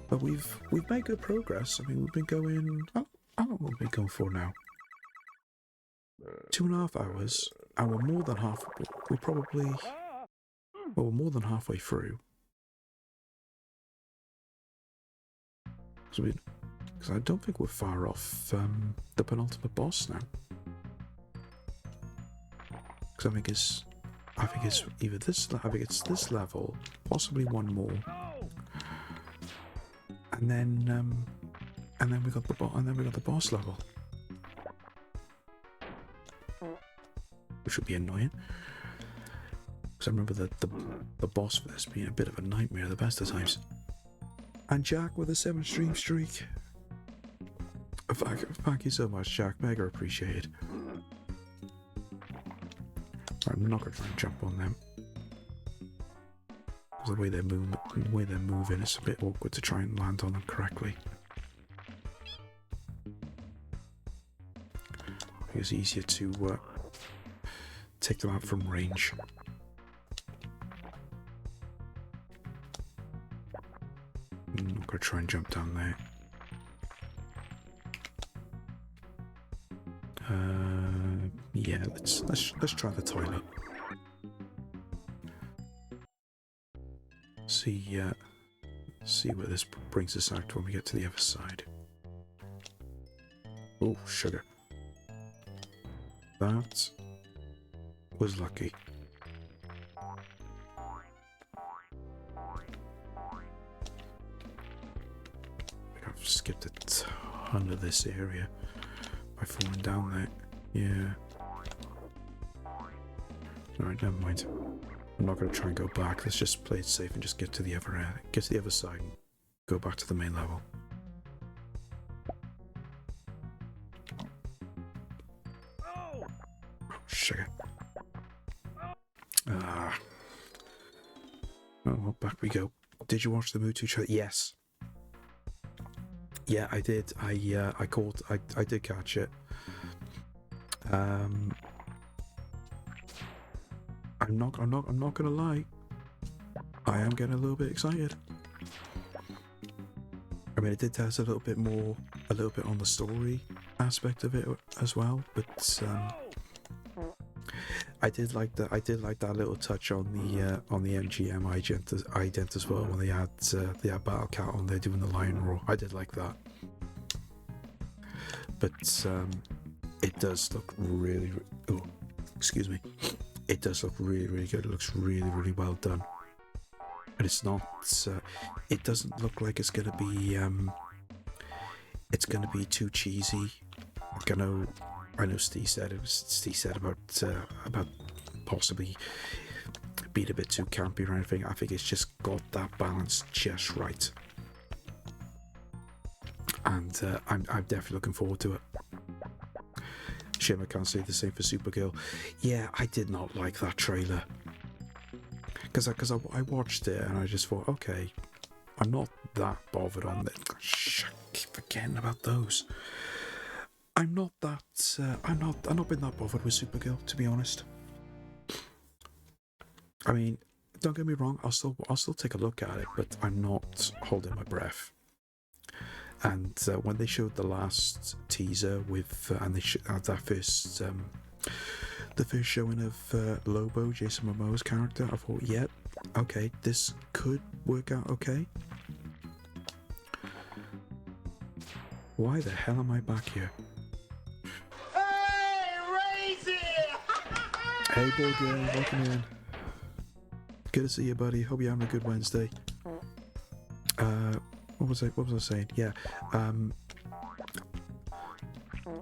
[SPEAKER 1] But we've made good progress. I mean, we've been going. How long have we been going for now? 2.5 hours, and we're more than half. We're probably. Well, we're more than halfway through. Because I don't think we're far off the penultimate boss now. Because I think it's either this. I think it's this level, possibly one more. And then we got the boss level, which would be annoying. Because I remember the boss for this being a bit of a nightmare at the best of times. And Jack with a 7-stream streak. Thank you so much, Jack. Mega appreciated. I'm not gonna try and jump on them. The way they're moving, it's a bit awkward to try and land on them correctly. I think it's easier to take them out from range. I'm not gonna try and jump down there. Yeah, let's try the toilet. See where this brings us out when we get to the other side. Oh, sugar. That was lucky. I've skipped a ton of this area by falling down there. Yeah. Alright, never mind. I'm not going to try and go back. Let's just play it safe and just get to the other side and go back to the main level. Oh, sugar. Ah. Oh, well, back we go. Did you watch the Mewtwo trailer? Yes. Yeah, I did. I did catch it. I'm not gonna lie. I am getting a little bit excited. I mean, it did tell us a little bit on the story aspect of it as well. But I did like that little touch on the MGM ident as well when they had Battle Cat on there doing the lion roar. I did like that. But it does look really. Oh, excuse me. It does look really, really good. It looks really, really well done. And it's not. It doesn't look like it's gonna be. It's gonna be too cheesy. Like I know Steve said about possibly being a bit too campy or anything. I think it's just got that balance just right. And I'm definitely looking forward to it. Shame I can't say the same for Supergirl. Yeah, I did not like that trailer. Because I watched it and I just thought, okay, I'm not that bothered on it. I keep forgetting about those. I'm not been that bothered with Supergirl, to be honest. I mean, don't get me wrong, I'll still take a look at it, but I'm not holding my breath. And when they showed the last teaser with, and they had that first, the first showing of Lobo, Jason Momoa's character, I thought, yeah, okay, this could work out okay. Why the hell am I back here?
[SPEAKER 3] Hey, raise it!
[SPEAKER 1] Hey, Boogerman, welcome in. Good to see you, buddy. Hope you're having a good Wednesday. What was I saying? Yeah.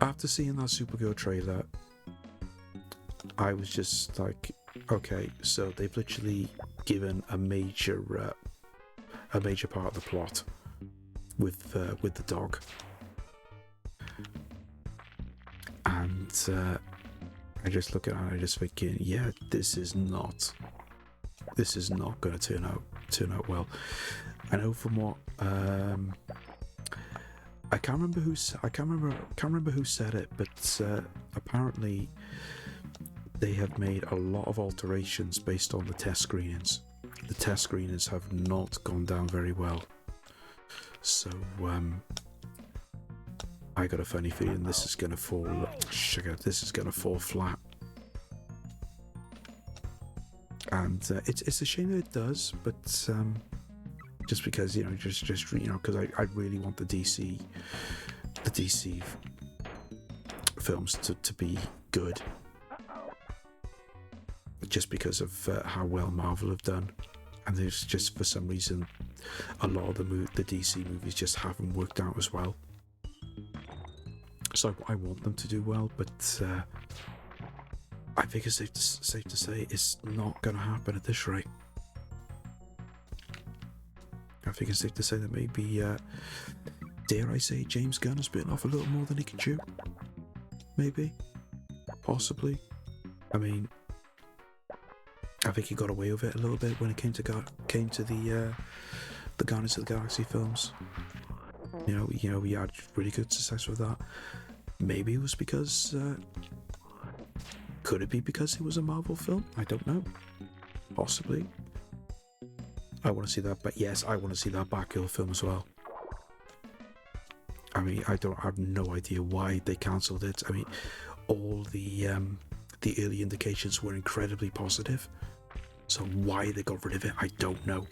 [SPEAKER 1] After seeing that Supergirl trailer, I was just like, okay, so they've literally given a major part of the plot with the dog, and I just look at it and I just thinking, yeah, this is not going to turn out well. I know from what I can't remember who said it, but apparently they have made a lot of alterations based on the test screenings. The test screenings have not gone down very well, so I got a funny feeling this is going to fall. This is going to fall flat, and it's a shame that it does, but just because because I really want the DC films to be good, just because of how well Marvel have done, and there's just for some reason a lot of the DC movies just haven't worked out as well. So I want them to do well, but I think it's safe to say it's not going to happen at this rate. I think it's safe to say that maybe, dare I say, James Gunn has bitten off a little more than he can chew. Maybe, possibly. I mean, I think he got away with it a little bit when it came to the Guardians of the Galaxy films. You know, we had really good success with that. Maybe it was because. Could it be because it was a Marvel film? I don't know. Possibly. I want to see that, but yes, I want to see that Batgirl film as well. I mean, I have no idea why they cancelled it. I mean, all the early indications were incredibly positive. So why they got rid of it, I don't know.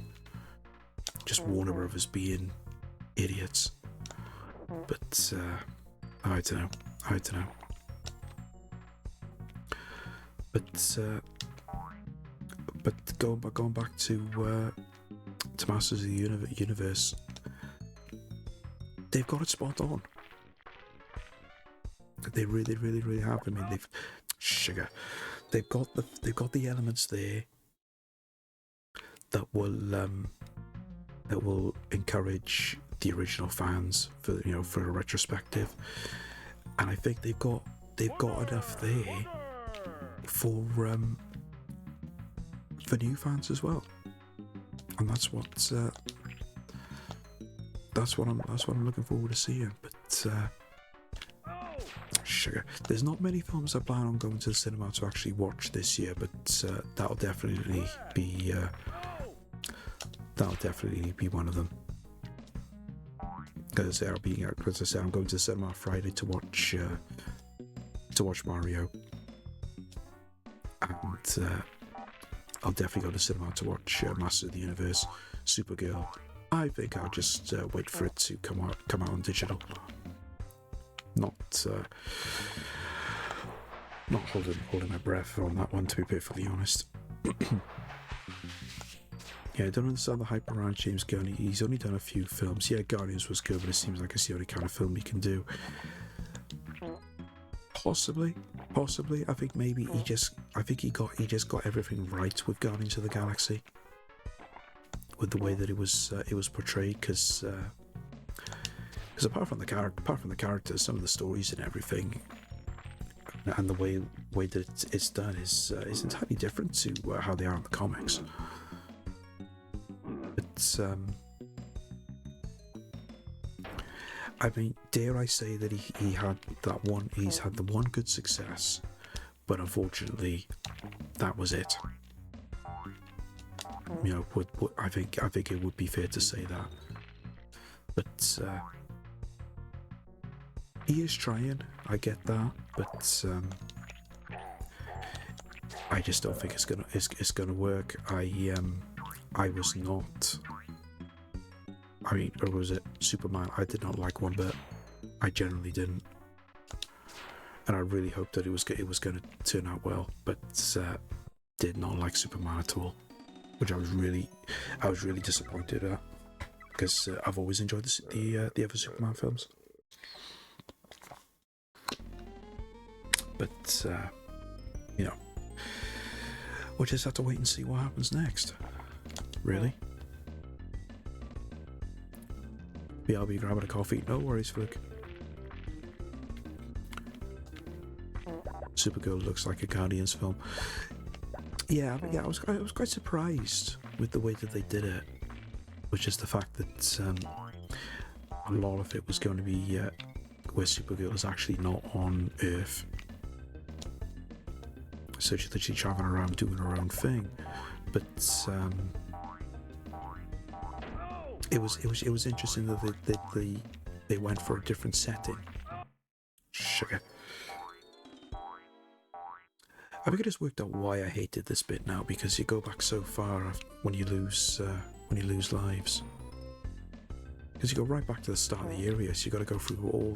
[SPEAKER 1] Just Warner Brothers being idiots. But I don't know. But going back to Masters of the Universe, they've got it spot on. They really have. I mean, they've got the elements there that will encourage the original fans for a retrospective, and I think they've got enough there for new fans as well, and that's what I'm looking forward to seeing. But there's not many films I plan on going to the cinema to actually watch this year, but that'll definitely be one of them. As I say, I'm going to the cinema Friday to watch Mario, and I'll definitely go to the cinema to watch Masters of the Universe, Supergirl. I think I'll just wait for it to come out on digital. Not holding my breath on that one, to be perfectly honest. Yeah, I don't understand the hype around James Gunn. He's only done a few films. Yeah, Guardians was good, but it seems like it's the only kind of film he can do. Possibly. I think maybe he just got everything right with Guardians of the Galaxy, with the way that it was portrayed. Because apart from the characters, some of the stories and everything, and the way that it's done is entirely different to how they are in the comics. But I mean, dare I say that he's had the one good success, but unfortunately, that was it. I think it would be fair to say that. But he is trying. I get that, but I just don't think it's gonna work. I was not. I mean, or was it Superman? I did not like one bit. I generally didn't, and I really hoped that it was going to turn out well. But did not like Superman at all. which I was really disappointed at, because I've always enjoyed the other Superman films. But you know, we'll just have to wait and see what happens next. Really. Yeah, I'll be grabbing a coffee. No worries, Flick. Supergirl looks like a Guardians film. Yeah, but I was quite surprised with the way that they did it, which is the fact that a lot of it was going to be where Supergirl is actually not on Earth, so she's literally traveling around doing her own thing. But it was interesting that they went for a different setting. Sugar. I think I just worked out why I hated this bit now, because you go back so far when you lose lives. Because you go right back to the start of the area, so you got to go through all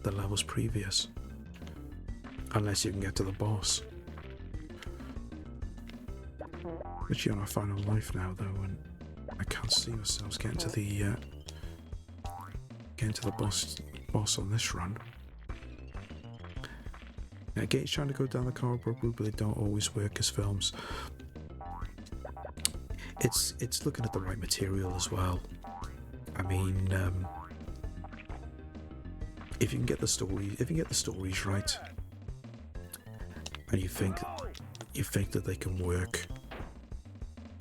[SPEAKER 1] the levels previous, unless you can get to the boss. Literally on our final life now, though, and I can't see ourselves getting to the boss on this run. Gates trying to go down the corridor route, but they don't always work as films. It's looking at the right material as well. I mean, if you can get the stories right, and you think that they can work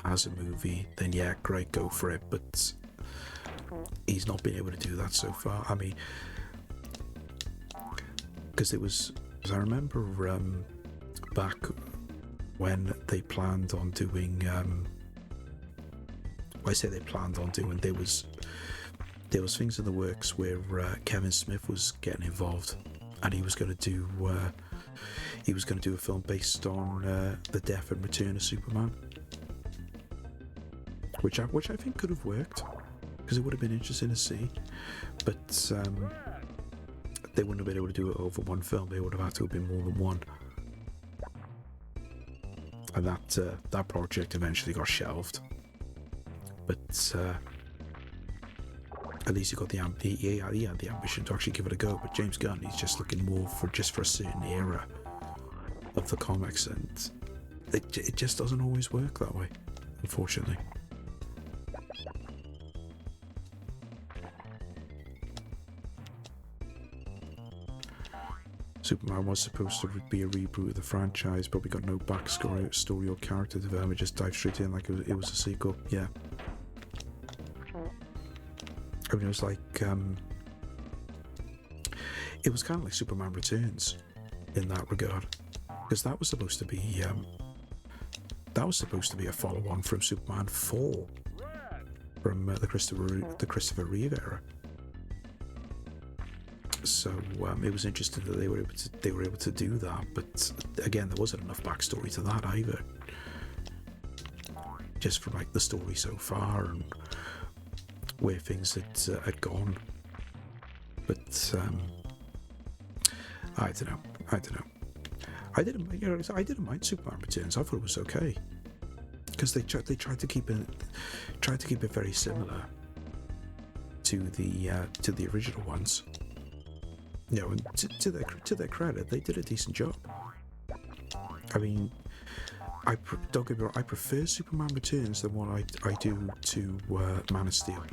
[SPEAKER 1] as a movie, then yeah, great, go for it. But he's not been able to do that so far. I mean, because I remember back when they planned on doing I say they planned on doing, there was things in the works where Kevin Smith was getting involved, and he was going to do a film based on the death and return of Superman, which I think could have worked, because it would have been interesting to see. But they wouldn't have been able to do it over one film. They would have had to have been more than one, and that project eventually got shelved. But at least he had the ambition to actually give it a go. But James Gunn, he's just looking more for a certain era of the comics, and it just doesn't always work that way, unfortunately. Superman was supposed to be a reboot of the franchise, but we got no backstory or character development. Just dived straight in like it was a sequel. Yeah. I mean, it was like it was kind of like Superman Returns in that regard, because that was supposed to be a follow-on from Superman 4 from the Christopher Reeve era. So it was interesting that they were able to do that, but again, there wasn't enough backstory to that either. Just from like the story so far and where things had gone. But I don't know. I didn't mind Superman Returns. I thought it was okay, because they tried to keep it very similar to the original ones. You know, and to their credit, they did a decent job. I mean, don't get me wrong, I prefer Superman Returns than what I do to Man of Steel.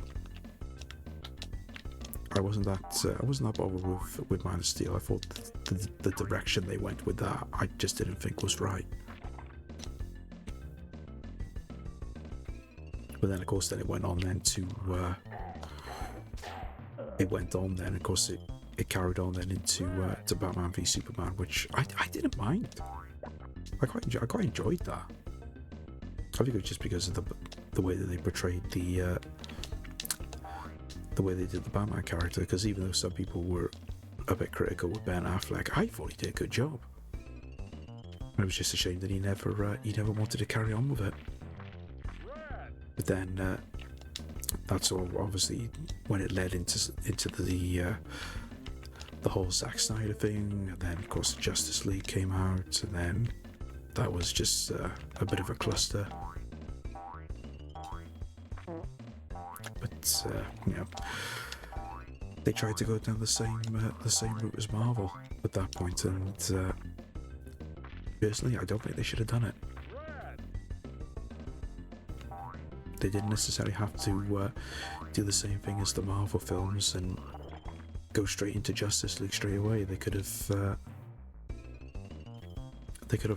[SPEAKER 1] I wasn't that bothered with Man of Steel. I thought the direction they went with that, I just didn't think was right. But then, of course, it went on then, of course, it carried on then into to Batman v Superman, which I didn't mind. I quite enjoyed that. I think it was just because of the way that they portrayed the way they did the Batman character. Because even though some people were a bit critical with Ben Affleck, I thought he did a good job. And it was just a shame that he never wanted to carry on with it. But then that's all obviously when it led into the whole Zack Snyder thing, and then of course Justice League came out, and then that was just a bit of a cluster. but you know, they tried to go down the same route as Marvel at that point, and personally, I don't think they should have done it. They didn't necessarily have to do the same thing as the Marvel films and go straight into Justice League straight away. They could have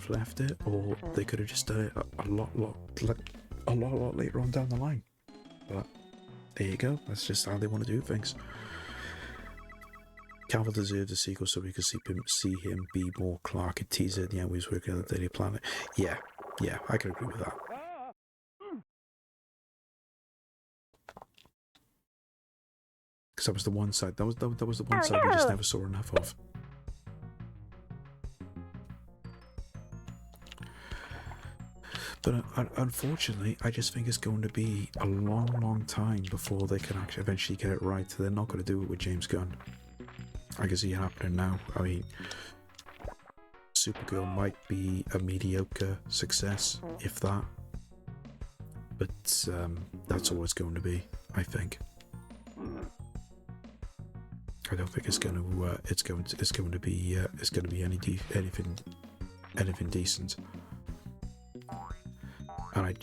[SPEAKER 1] left it, or they could have just done it a lot later on down the line. But there you go. That's just how they want to do things. Cavill deserved a sequel so we could see him be more Clark and teaser at the end when he was working on the Daily Planet. Yeah, I can agree with that. Because that was the one side. That was the one side we just never saw enough of. But unfortunately, I just think it's going to be a long time before they can actually eventually get it right. They're not going to do it with James Gunn. I can see it happening now. I mean, Supergirl might be a mediocre success, if that. But that's all it's going to be, I think. I don't think it's going to be anything decent. And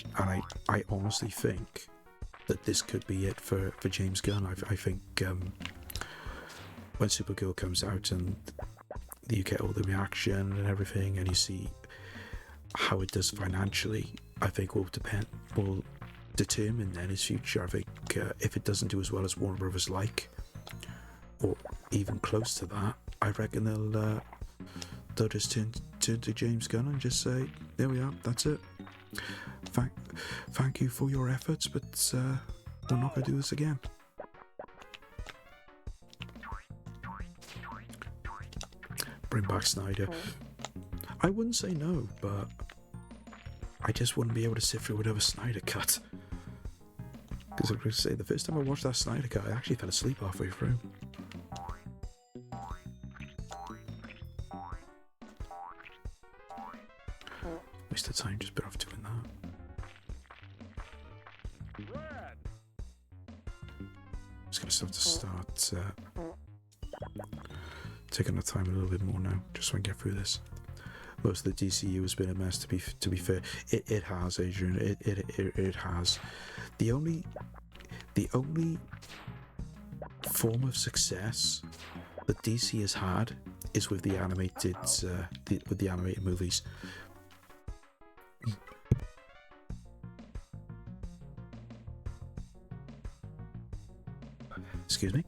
[SPEAKER 1] I honestly think that this could be it for James Gunn. I think when Supergirl comes out and you get all the reaction and everything, and you see how it does financially, I think will determine then his future. I think if it doesn't do as well as Warner Brothers like, or even close to that, I reckon they'll just turn to James Gunn and just say, there we are, that's it. Thank you for your efforts, but we're not going to do this again. Bring back Snyder. I wouldn't say no, but I just wouldn't be able to sit through another Snyder cut. Because I was going to say, the first time I watched that Snyder cut, I actually fell asleep halfway through. Waste of time, just better off doing that. Just gonna have to start taking the time a little bit more now, just so I can get through this. Most of the DCU has been a mess. To be fair, it has, Adrian. It has. The only form of success that DC has had is with the animated movies. Excuse me.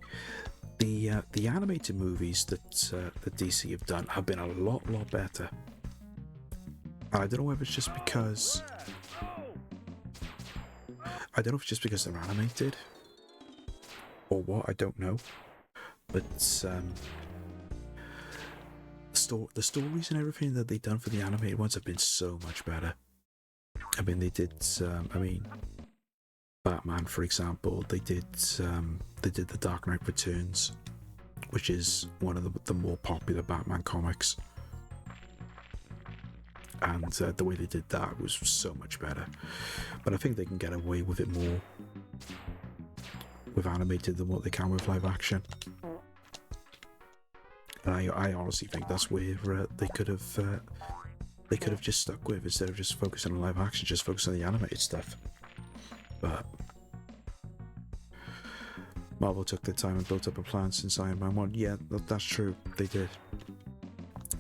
[SPEAKER 1] The animated movies that DC have done have been a lot better. I don't know whether it's just because they're animated or what. I don't know, but the stories and everything that they've done for the animated ones have been so much better. I mean, they did. Batman, for example, they did The Dark Knight Returns, which is one of the more popular Batman comics, and the way they did that was so much better. But I think they can get away with it more with animated than what they can with live action. And I honestly think that's where they could have just stuck with, instead of just focusing on live action, just focus on the animated stuff. But Marvel took their time and built up a plan since Iron Man 1. Yeah, that's true. They did.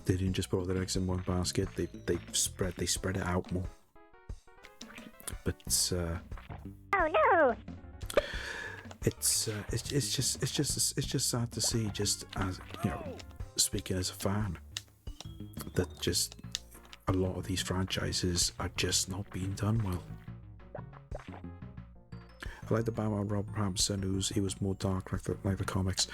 [SPEAKER 1] They didn't just put all their eggs in one basket. They spread it out more. But
[SPEAKER 5] Oh no!
[SPEAKER 1] It's just sad to see, just as, you know, speaking as a fan, that just a lot of these franchises are just not being done well. I like the Batman Robert Pattinson, he was more dark like the comics.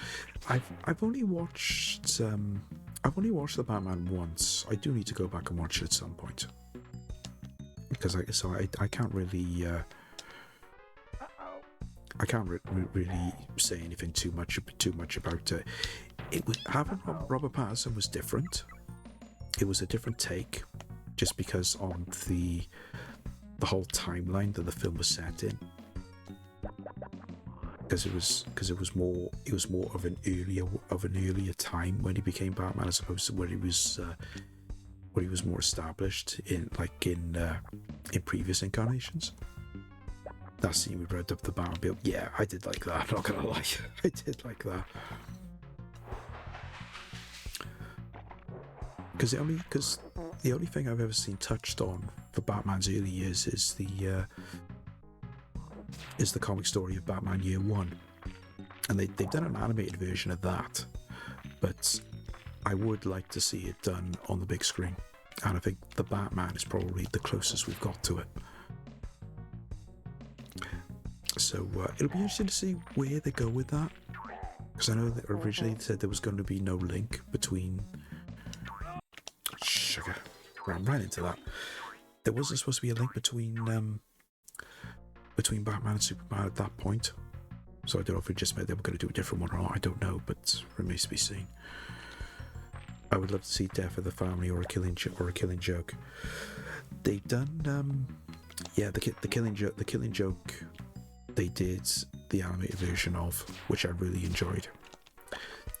[SPEAKER 1] I've only watched the Batman once. I do need to go back and watch it at some point, because I can't really really say anything too much about it. Having Robert Pattinson was different. It was a different take, just because on the whole timeline that the film was set in. because it was more of an earlier time when he became Batman, as opposed to where he was more established in previous incarnations. That scene we revved up the Batmobile, yeah, I did like that. I'm not gonna lie, I did like that. Because the only thing I've ever seen touched on for Batman's early years is the comic story of Batman Year One, and they've done an animated version of that, but I would like to see it done on the big screen, and I think the Batman is probably the closest we've got to it. So it'll be interesting to see where they go with that, because I know that originally they said there was going to be no link between sugar. Ran right into that. There wasn't supposed to be a link between Batman and Superman at that point, so I don't know if it just meant they were going to do a different one or not. I don't know, but remains to be seen. I would love to see Death of the Family or a Killing Joke. They've done the Killing Joke. They did the animated version of, which I really enjoyed.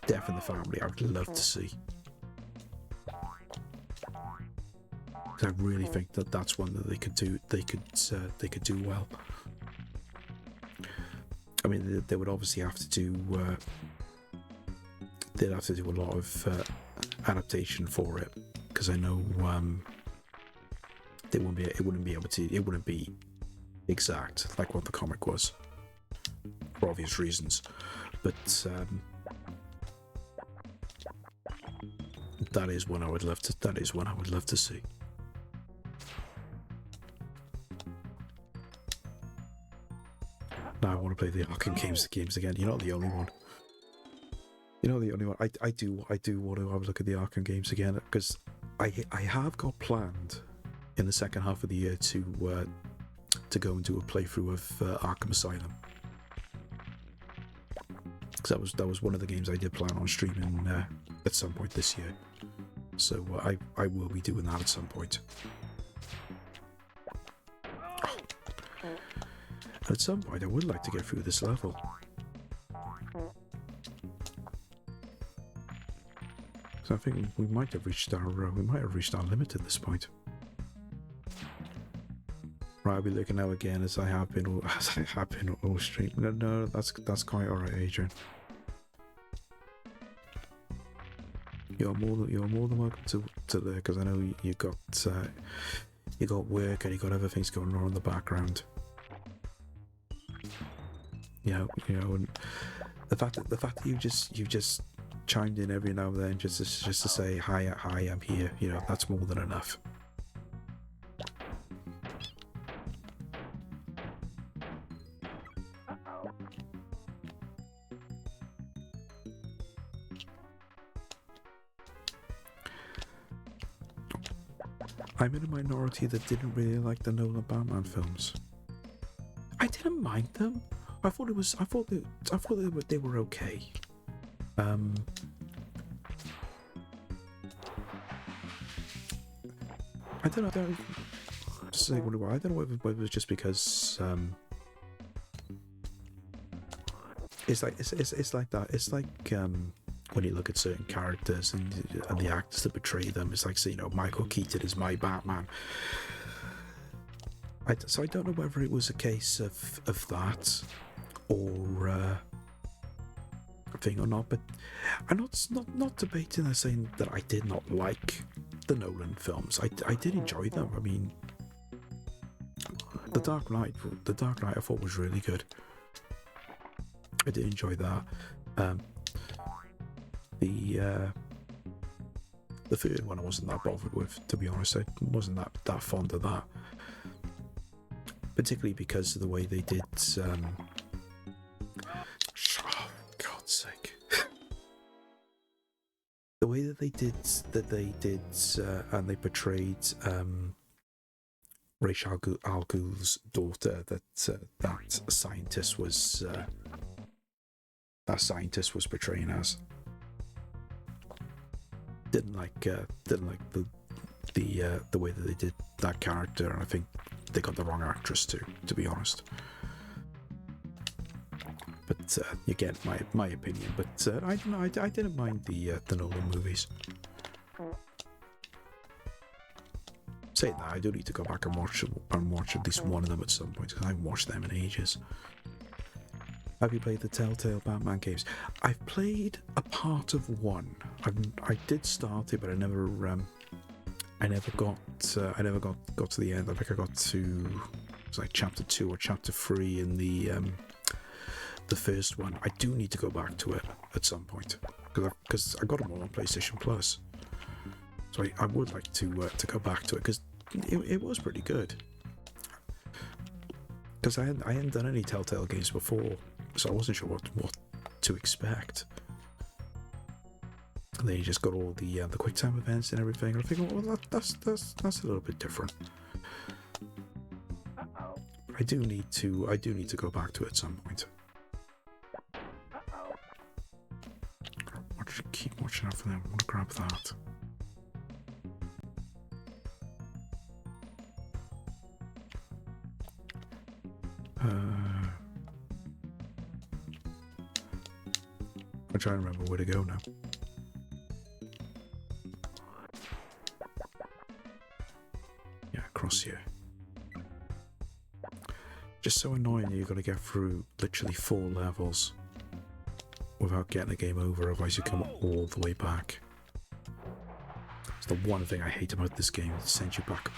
[SPEAKER 1] Death in the Family, I would love to see. I really think that that's one that they could do. They could do well. I mean, they would obviously have to do. They'd have to do a lot of adaptation for it, because I know they wouldn't be. It wouldn't be able to. It wouldn't be exact like what the comic was, for obvious reasons. But that is one I would love to. That is one I would love to see. Now I want to play the Arkham games again. You're not the only one. You're not the only one. I do want to have a look at the Arkham games again, because I have got planned in the second half of the year to go and do a playthrough of Arkham Asylum. Because that was one of the games I did plan on streaming at some point this year. So I will be doing that at some point. At some point, I would like to get through this level. So I think we might have reached our limit at this point. Right, I'll be looking out again as I have been all stream. No, that's quite all right, Adrian. You're more than welcome to there, because I know you got work and you got other things going on in the background. You know, and the fact that you just chimed in every now and then just to say hi, I'm here. You know, that's more than enough. I'm in a minority that didn't really like the Nolan Batman films. I didn't mind them. I thought they were okay. I don't know. I don't know whether it was just because it's like that. It's like when you look at certain characters and the actors that portray them. It's like, so, you know, Michael Keaton is my Batman. So I don't know whether it was a case of that or thing or not, but I'm not debating or saying that I did not like the Nolan films. I did enjoy them. I mean, The Dark Knight I thought was really good. I did enjoy that. The third one I wasn't that bothered with, to be honest. I wasn't that fond of that, particularly because of the way they did. Oh, God's sake! The way that they did, and they portrayed Ra's al Ghul's daughter. That scientist was portraying as. Didn't like the way that they did that character, and I think they got the wrong actress too, to be honest. But you get my opinion. But I don't know. I didn't mind the Nolan movies. Saying that, I do need to go back and watch at least one of them at some point, because I haven't watched them in ages. Have you played the Telltale Batman games? I've played a part of one. I did start it, but I never got to the end. I think I got to, it was like chapter 2 or chapter 3 in the first one. I do need to go back to it at some point, because I got them all on PlayStation Plus. So I would like to go back to it, because it was pretty good. Because I hadn't done any Telltale games before, so I wasn't sure what to expect. And then you just got all the quick time events and everything. And I'm thinking, well, that's a little bit different. I do need to go back to it at some point. Keep watching out for them. I want to grab that. I'm trying to remember where to go now. Yeah, across here. Just so annoying that you've got to get through literally 4 levels without getting the game over, otherwise you come all the way back. It's the one thing I hate about this game. It sends you back,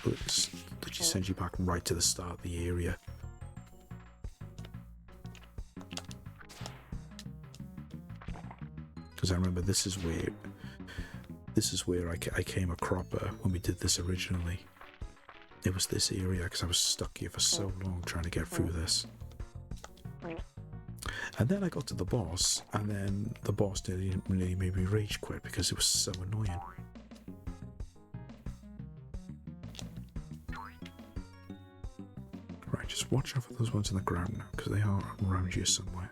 [SPEAKER 1] right to the start of the area. Because I remember this is where I came a cropper when we did this originally. It was this area, because I was stuck here for so long trying to get through this. And then I got to the boss, and then the boss nearly made me rage quit because it was so annoying. Right, just watch out for those ones in the ground now, because they are around you somewhere.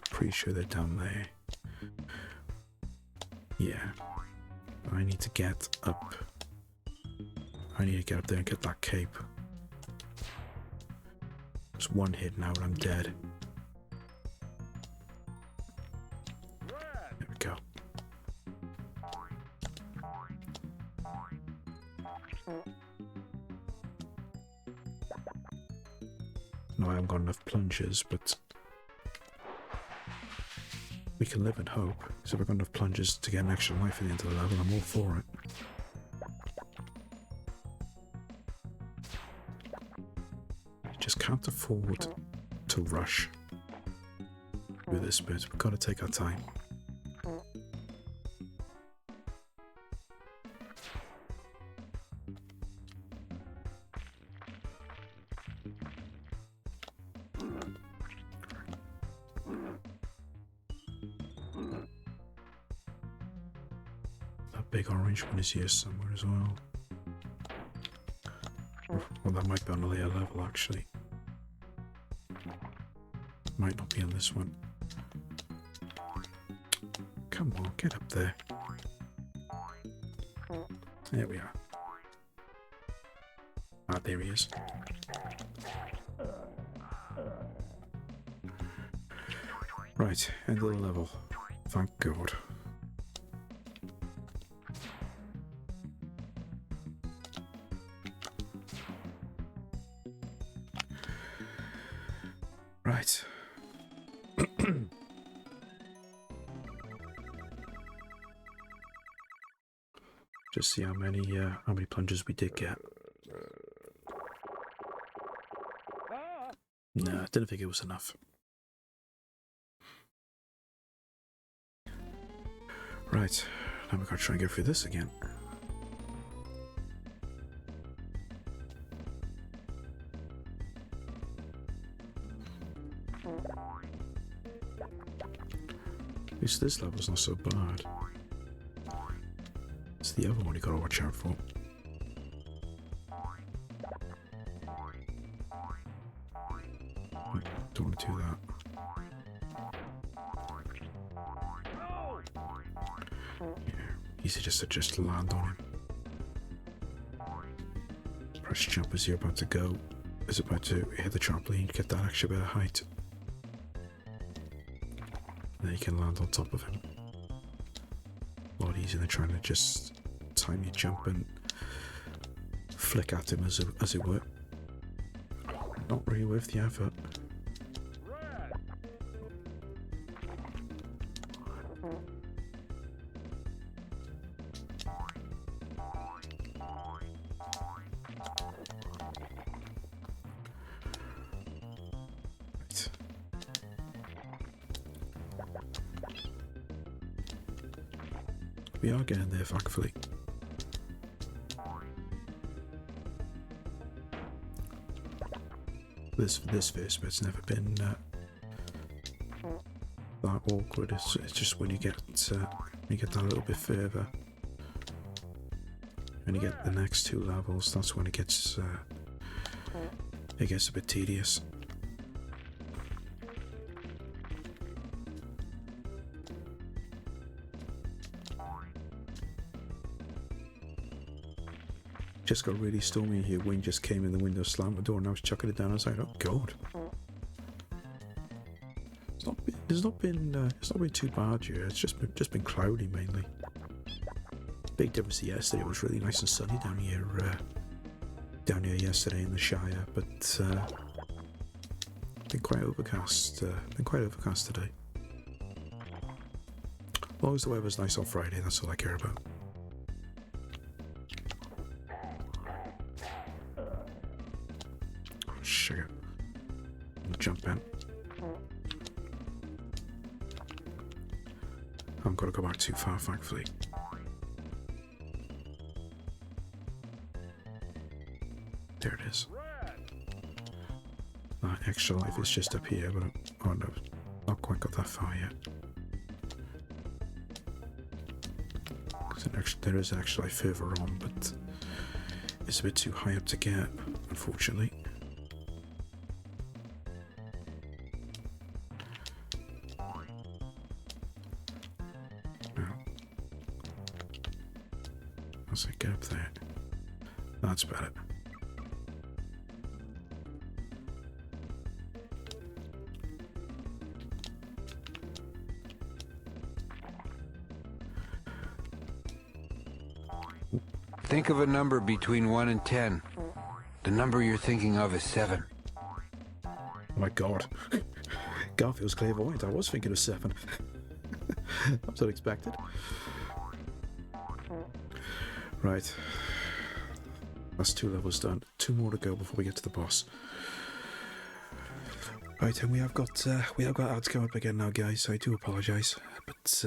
[SPEAKER 1] Pretty sure they're down there. Yeah. I need to get up. I need to get up there and get that cape. Just one hit now and I'm dead. There we go. No, I haven't got enough plunges, but we can live in hope. So we've got enough plunges to get an extra life at the end of the level. I'm all for it. Just can't afford to rush through this bit. We've got to take our time. Big orange one is here somewhere as well. Well, that might be on a later level actually. Might not be on this one. Come on, get up there. There we are. Ah, there he is. Right, end of the level. Thank God. Right. Just see how many plunges we did get. No, I didn't think it was enough. Right, now we've got to try and get through this again. At least this level's not so bad. It's the other one you gotta watch out for. Don't want to do that. Yeah, easy just to land on him. Press jump as you're about to go. is about to hit the trampoline, get that extra bit of height. Then you can land on top of him. A lot easier than trying to just time your jump and flick at him as it were. Not really worth the effort. We are getting there, thankfully. This first bit's never been that awkward. It's just when you get that little bit further, and you get the next two levels, that's when it gets a bit tedious. Just got really stormy here. Wind just came in, the window slammed the door, and I was chucking it down. I was like, "Oh God!" It's not been too bad here. It's just been cloudy mainly. Big difference to yesterday. It was really nice and sunny down here yesterday in the Shire, but been quite overcast. Been quite overcast today. As long as the weather's nice on Friday, that's all I care about. Sugar. Jump in. I've got to go back too far, thankfully. There it is. That extra life is just up here, but oh no, not quite got that far yet. There is actually further on, but it's a bit too high up to get, unfortunately. As I get up there, that's better.
[SPEAKER 6] Think of a number between 1 and 10. The number you're thinking of is 7.
[SPEAKER 1] Oh my God. Garfield's clairvoyant. I was thinking of 7. That's unexpected. Right. That's 2 levels done. 2 more to go before we get to the boss. Right, and we have got ads come up again now, guys. I do apologise, but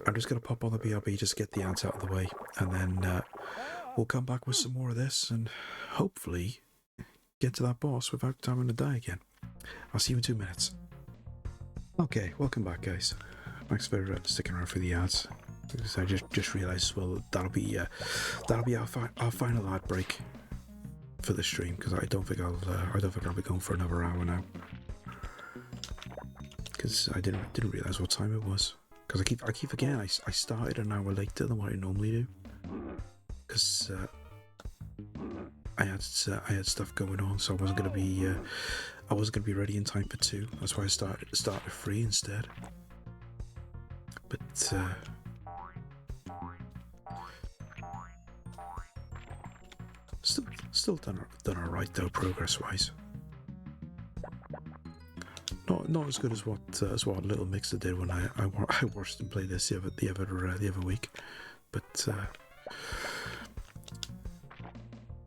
[SPEAKER 1] I'm just going to pop on the BRB, just get the ads out of the way, and then we'll come back with some more of this, and hopefully get to that boss without having to die again. I'll see you in 2 minutes. Okay, welcome back, guys. Thanks for sticking around for the ads. Because I just realised, well, that'll be our final ad break for the stream, because I don't think I'll be going for another hour now. Because I didn't realise what time it was. Because I keep forgetting I started an hour later than what I normally do. Because I had stuff going on, so I wasn't gonna be ready in time for 2. That's why I started at 3 instead. But still done alright though, progress wise. Not as good as what Little Mixer did when I watched him play this the other week, but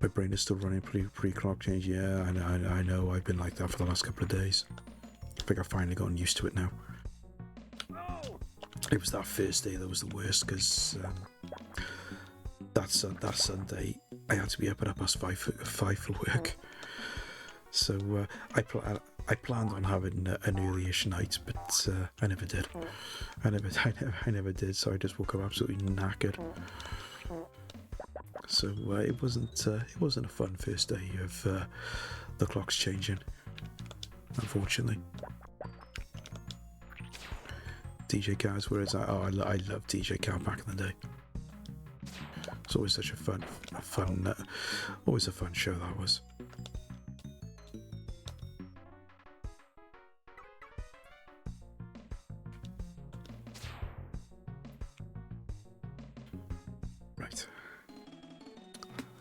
[SPEAKER 1] my brain is still running pre-clock change. Yeah, I know. I've been like that for the last couple of days. I think I've finally gotten used to it now. It was that first day that was the worst, because that Sunday I had to be up at 5 for work. So I planned on having an early-ish night, but I never did. I never did. So I just woke up absolutely knackered. So it wasn't a fun first day of the clocks changing, unfortunately. DJ Cars, where is that? Oh, I love DJ Car back in the day. It's always such a fun, always a fun show that was.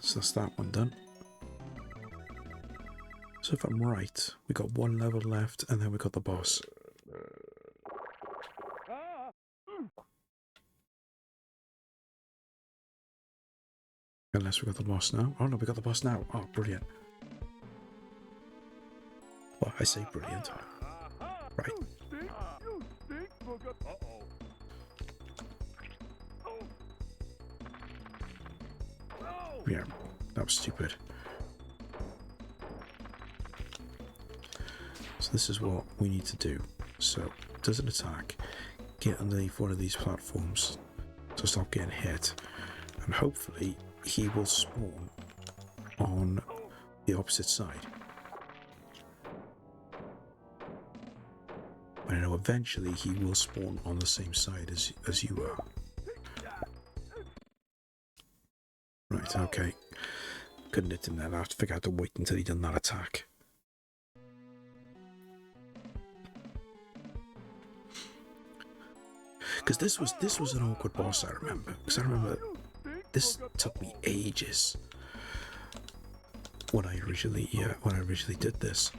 [SPEAKER 1] So that's that one done. So if I'm right, we got one level left, and then we got the boss. Unless we got the boss now. Oh no, we got the boss now. Oh, brilliant. Well, I say brilliant. Right. Yeah, that was stupid. So this is what we need to do. So, does an attack, get underneath one of these platforms to stop getting hit, and hopefully he will spawn on the opposite side. And I know eventually he will spawn on the same side as you are. Right, okay. Couldn't hit him there. I have to figure out to wait until he done that attack. Because this was an awkward boss, I remember. Because I remember this took me ages when I originally did this.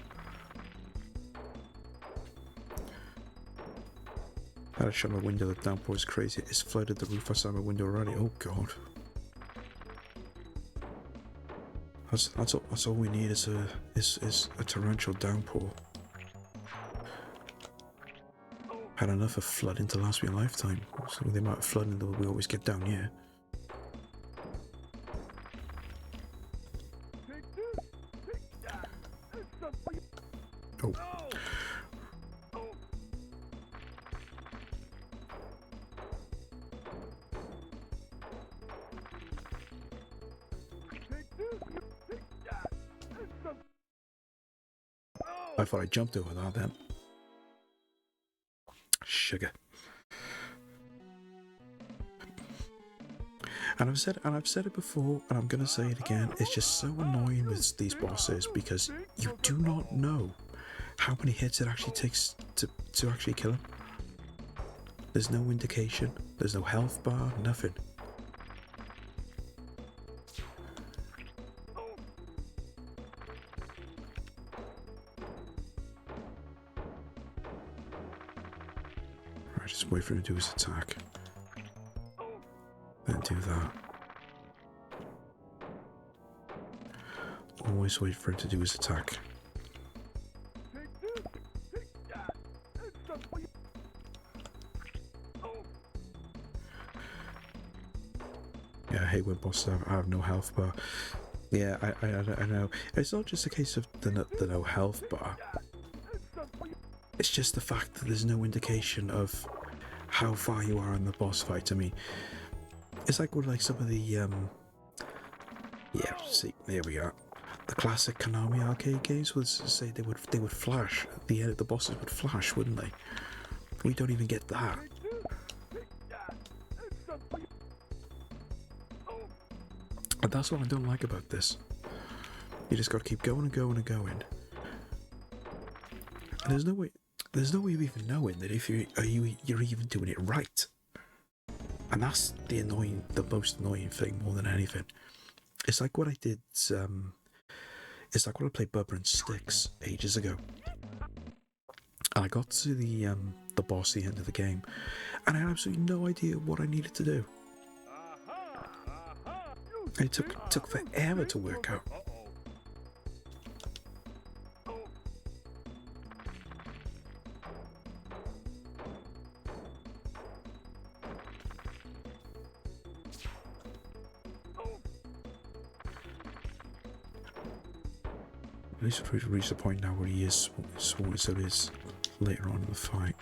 [SPEAKER 1] I had to shut my window. The downpour is crazy. It's flooded the roof outside my window already. Oh god. That's all we need is a torrential downpour. Had enough of flooding to last me a lifetime. So the amount of flooding that we always get down here. Oh. I thought I jumped over that then. Sugar. And I've said it before, and I'm gonna say it again. It's just so annoying with these bosses because you do not know how many hits it actually takes to actually kill him. There's no indication. There's no health bar. Nothing. Just wait for him to do his attack. Then do that. Always wait for him to do his attack. Yeah, I hate when bosses have no health bar. Yeah, I know. It's not just a case of the no health bar. It's just the fact that there's no indication of how far you are in the boss fight. I mean, it's like with some of the yeah, see, there we are. The classic Konami arcade games would say they would flash. The bosses would flash, wouldn't they? We don't even get that. And that's what I don't like about this. You just got to keep going and going and going. And there's no way of even knowing that if you're even doing it right. And that's the most annoying thing more than anything. It's like what I did. It's like when I played Bubba and Sticks ages ago. And I got to the boss at the end of the game, and I had absolutely no idea what I needed to do. And it took forever to work out. At least we've reached the point now where he is sworn as it is later on in the fight.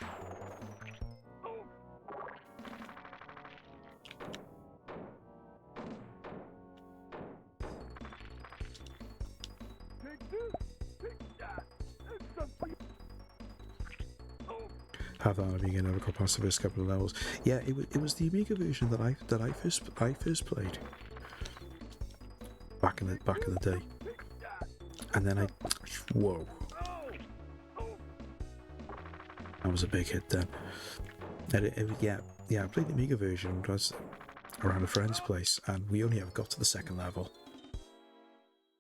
[SPEAKER 1] Have that if you can never go past the first couple of levels. Yeah, it was the Amiga version that I first played back in the day. And then whoa, that was a big hit then. And yeah, I played the Amiga version. It was around a friend's place, and we only ever got to the second level.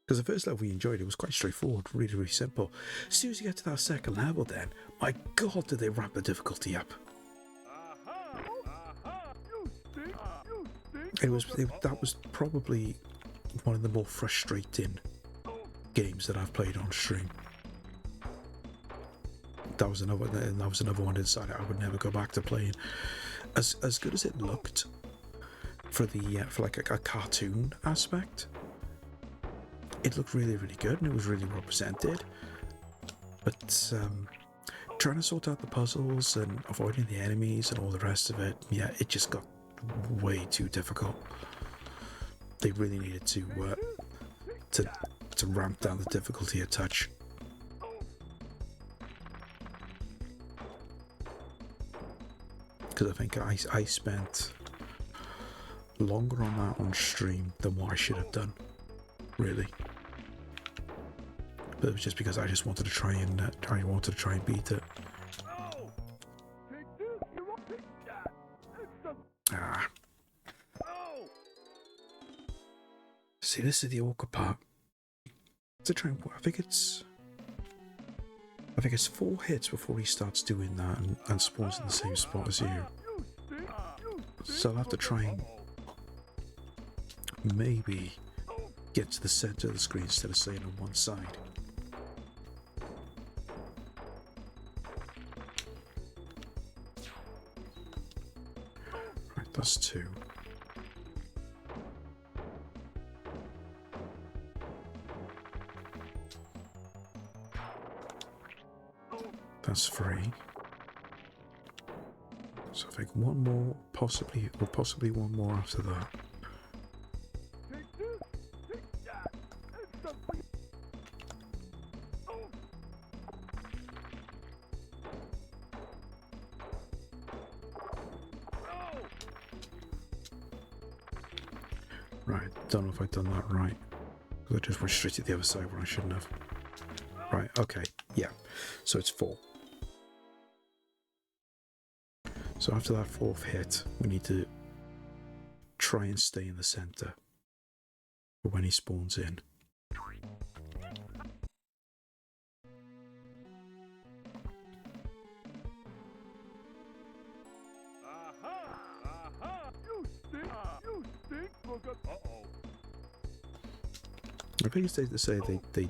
[SPEAKER 1] Because the first level we enjoyed, it was quite straightforward, really, really simple. As soon as you get to that second level then, my god, did they ramp the difficulty up. That was probably one of the more frustrating games that I've played on stream. That was another one that decided I would never go back to playing. As good as it looked for like a cartoon aspect, it looked really, really good and it was really well presented. But trying to sort out the puzzles and avoiding the enemies and all the rest of it, yeah, it just got way too difficult. They really needed to ramp down the difficulty a touch. Because I think I spent longer on that on stream than what I should have done, really. But it was just because I just wanted to try and beat it. See, this is the awkward part. To try and, I think it's 4 hits before he starts doing that and spawns in the same spot as you. So I'll have to try and maybe get to the center of the screen instead of staying on one side. Right, that's 2. That's 3. So I think one more, possibly one more after that. Right, don't know if I've done that right. I just went straight to the other side where I shouldn't have. Right, okay, yeah. So it's 4. So after that 4th hit, we need to try and stay in the center for when he spawns in. I think it's safe to say they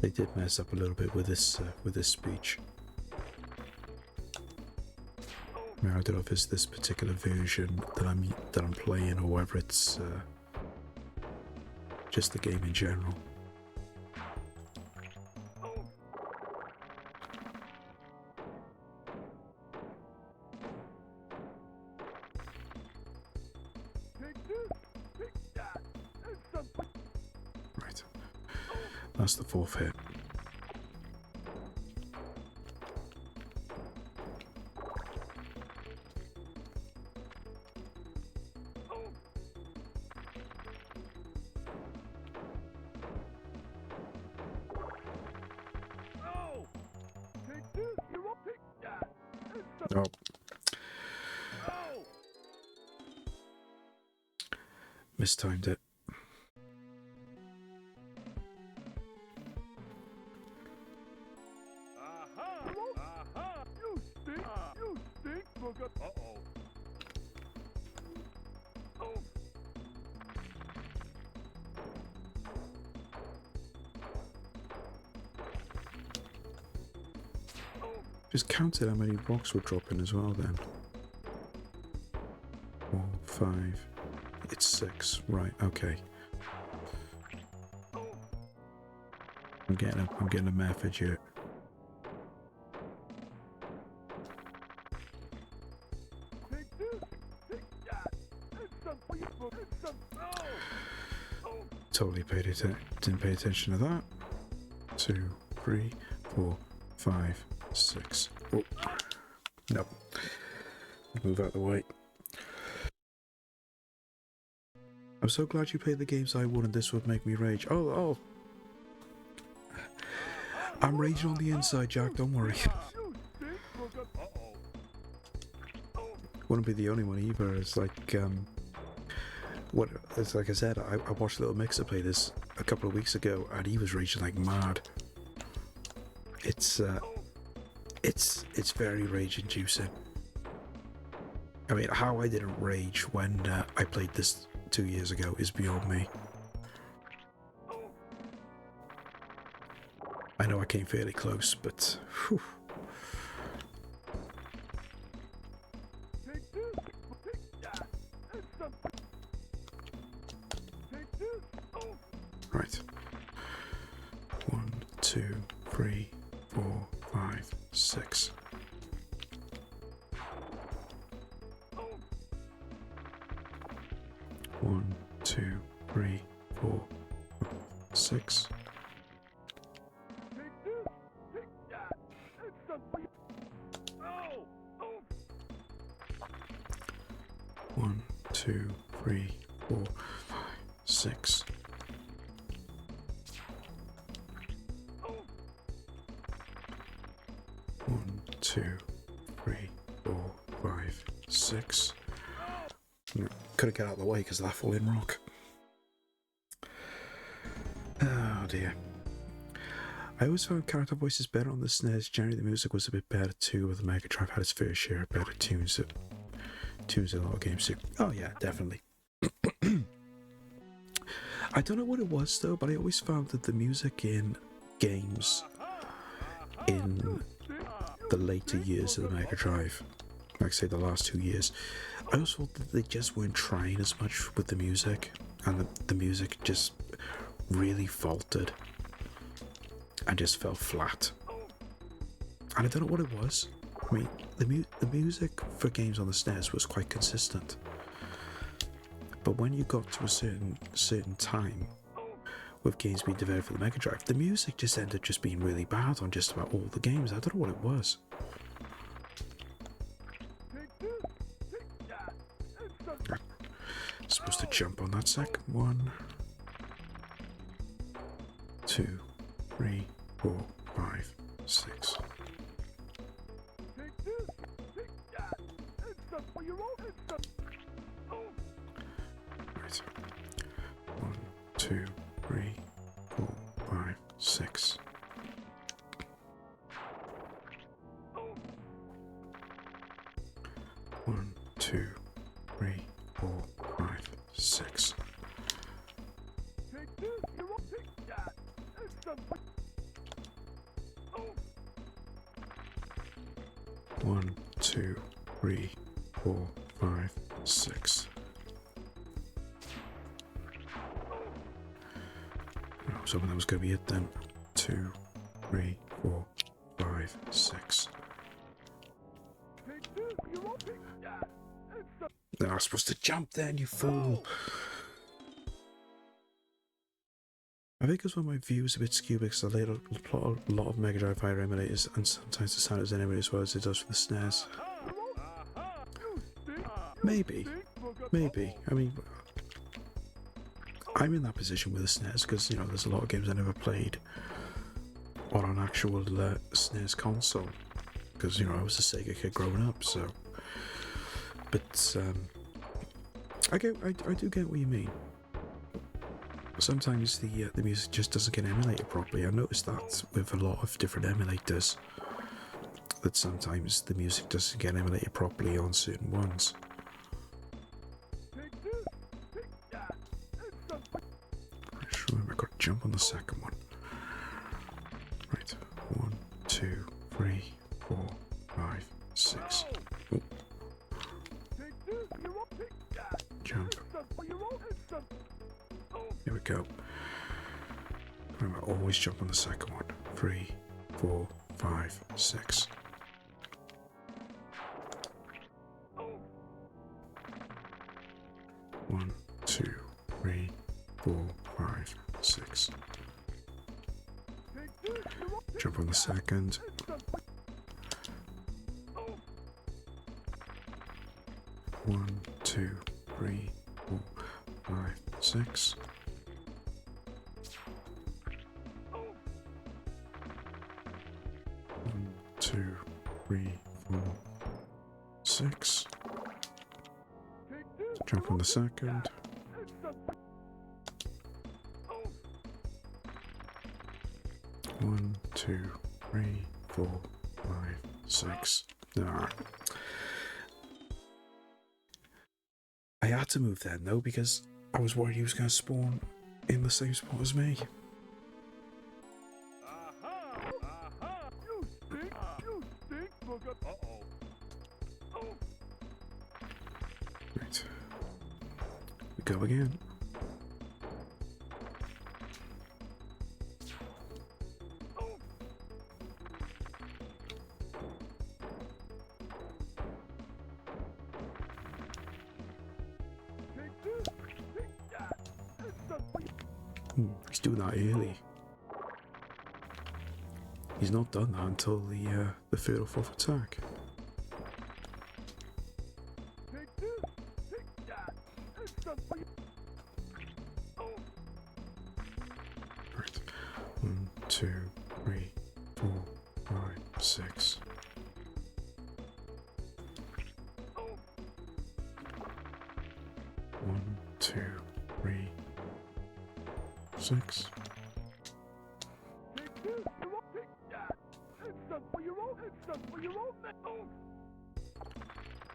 [SPEAKER 1] did mess up a little bit with this speech. I don't know if it's this particular version that I'm playing or whether it's just the game in general. Right, that's the 4th hit. Oh. Mistimed it. Just counted how many rocks were dropping as well then. 4, 5. It's 6. Right, okay. I'm getting a message here. Totally didn't pay attention to that. 2, 3, 4, 5, 6. Oh, no. Move out the way. I'm so glad you played the games I wanted. This would make me rage. Oh. I'm raging on the inside, Jack. Don't worry. Wouldn't be the only one either. It's like, what it's like I said, I watched Little Mixer play this a couple of weeks ago, and he was raging like mad. It's very rage inducing. I mean, how I didn't rage when I played this 2 years ago is beyond me. I know I came fairly close, but whew. Right. 1, 2, 3, 4, 5, 6. One, 2, 3, 4, 6. One, 2, 3, 4, 5, 6. One, 2, 3, 4, 5, 6. Couldn't get out of the way because of that falling rock. Oh dear. I always found character voices better on the SNES. Generally, the music was a bit better too, but the Mega Drive had its fair share of better tunes. Tunes in a lot of games too. Oh yeah, definitely. I don't know what it was though, but I always found that the music in games in the later years of the Mega Drive, like say the last 2 years, I always thought that they just weren't trying as much with the music, and the music just really faltered and just fell flat. And I don't know what it was. I mean, the music for games on the SNES was quite consistent, but when you got to a certain time with games being developed for the Mega Drive, the music just ended up just being really bad on just about all the games. I don't know what it was. Supposed to jump on that second one. 2, 3, 4, 5, 6. Right. 1, 2, 3, 4, 5, 6. One, 2, 3, 4, 5, 6. One, 2, 3, 4, 5, 6. I was hoping that was going to be it then. 2, 3, 4, 5, 6. No, I was supposed to jump then, you fool. I think it's when my view is a bit skewed because I laid a lot of Mega Drive Fire emulators, and sometimes the sound doesn't emulate as well as it does for the SNES. Maybe. I mean, I'm in that position with the SNES because, you know, there's a lot of games I never played on an actual SNES console because, you know, I was a Sega kid growing up, so. But I do get what you mean. Sometimes the music just doesn't get emulated properly. I noticed that with a lot of different emulators, that sometimes the music doesn't get emulated properly on certain ones. Just remember, I've got to jump on the second one. Right, 1, 2, 3, 4, 5, 6. Oh. Jump. Here we go. Remember, always jump on the second one. 3, 4, 5, 6. One, 2, 3, 4, 5, 6. Jump on the second. 1, 2, 3, 4, 5, 6. One, 2, 3, 4, 6. Jump on the second. 1, 2, 3, 4, 5, 6. Nah. I had to move then though because I was worried he was going to spawn in the same spot as me. Right. We go again. He's doing that early. He's not done that until the third or fourth attack. Right. 1, 2, 3, 4, 5, 6. One, 2, 3, 6.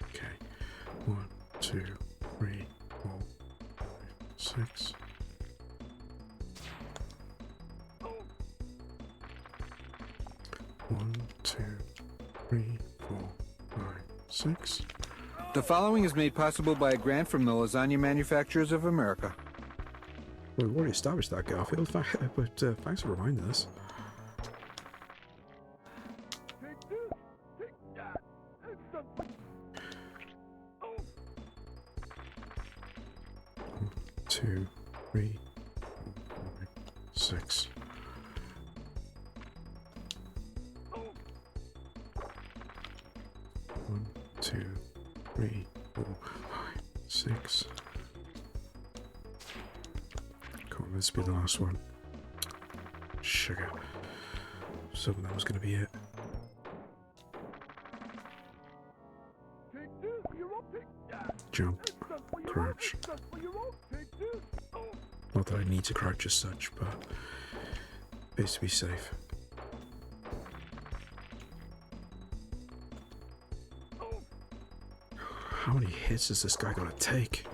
[SPEAKER 1] Okay. 1, 2, 3, 4, 5, 6. 1, 2, 3, 4, 5, 6.
[SPEAKER 6] The following is made possible by a grant from the Lasagna Manufacturers of America.
[SPEAKER 1] Well, we've already established that, Garfield, but thanks for reminding us. One, 2, 3, 4, 5, 6. One, 2, 3, 4, 5, 6. Come on, this will be the last one. Sugar. So that was going to be it. Jump. Crouch. Not that I need to crouch as such, but it's to be safe. How many hits is this guy gonna take?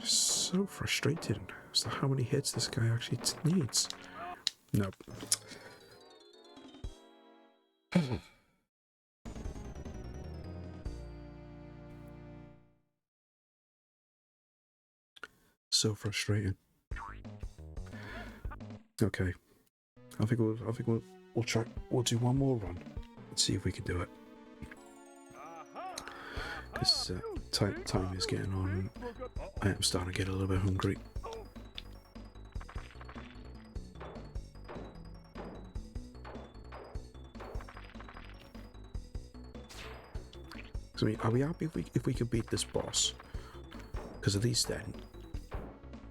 [SPEAKER 1] So frustrated as to how many hits this guy actually needs. Nope. So frustrating. Okay, I think we'll try. We'll do one more run. Let's see if we can do it. Because time is getting on. I am starting to get a little bit hungry. So, I mean, are we happy if we could beat this boss? Because at least then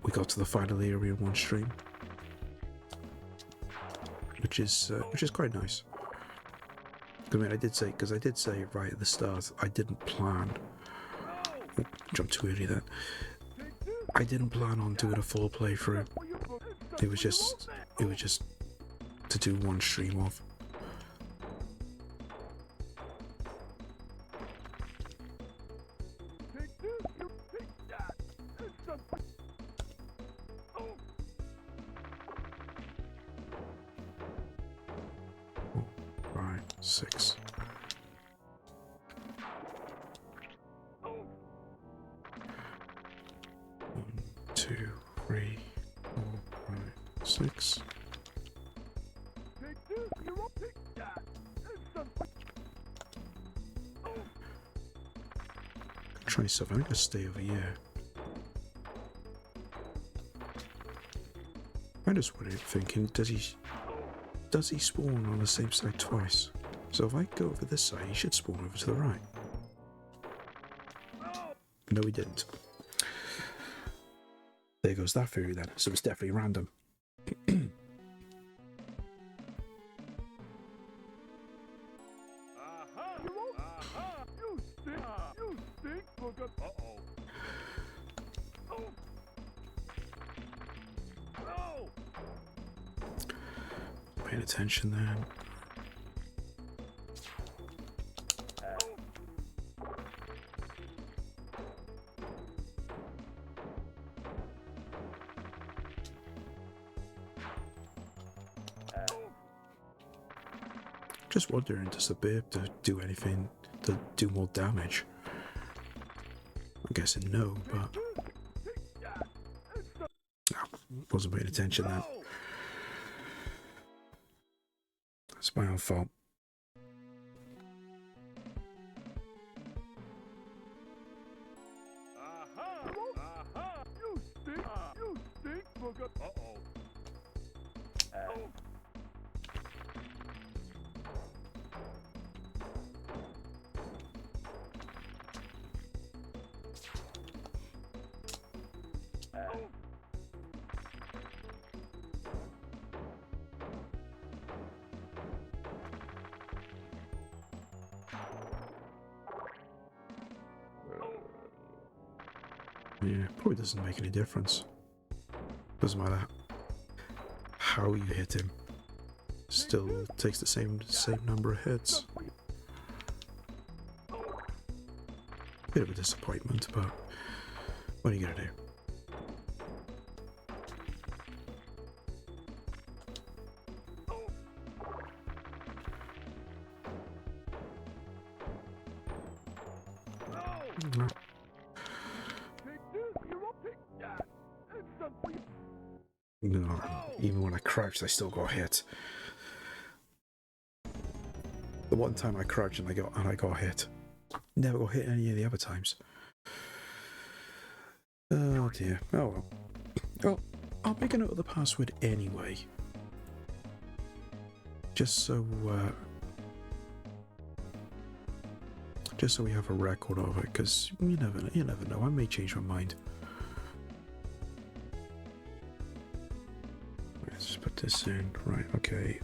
[SPEAKER 1] we got to the final area in one stream, which is quite nice. I mean, I did say right at the start, I didn't plan. Oh, jumped too early then. I didn't plan on doing a full playthrough. It was just to do one stream of. Six. One, 2, 3, 4, 5, 6. Try something. I'm gonna stay over here. I just wondering, thinking, does he spawn on the same side twice? So if I go over this side, he should spawn over to the right. No, he didn't. There goes that theory then. So it's definitely random. paying attention then. Just wondering, does the burp to do anything to do more damage? I'm guessing no, but wasn't paying attention then. That's my own fault.
[SPEAKER 8] You stink, Booger. Uh-oh.
[SPEAKER 1] Yeah, probably doesn't make any difference. Doesn't matter how you hit him. Still takes the same number of hits. Bit of a disappointment, but what are you gonna do? No. No, even when I crouched, I still got hit. The one time I crouched and I got hit. Never got hit any of the other times. Oh dear. Oh well. Well, I'll make a note of the password anyway. Just so we have a record of it, because you never know. I may change my mind. Let's just put this in. Right, okay.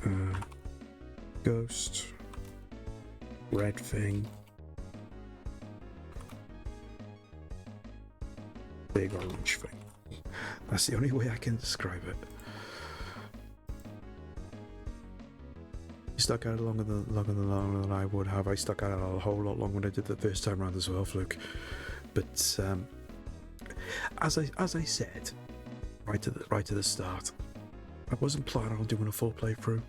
[SPEAKER 1] Ghost. Red thing. Big orange thing. That's the only way I can describe it. You stuck out longer than I would have. I stuck out a whole lot longer than I did the first time round as well, Fluke. But as I said right to the start, I wasn't planning on doing a full playthrough.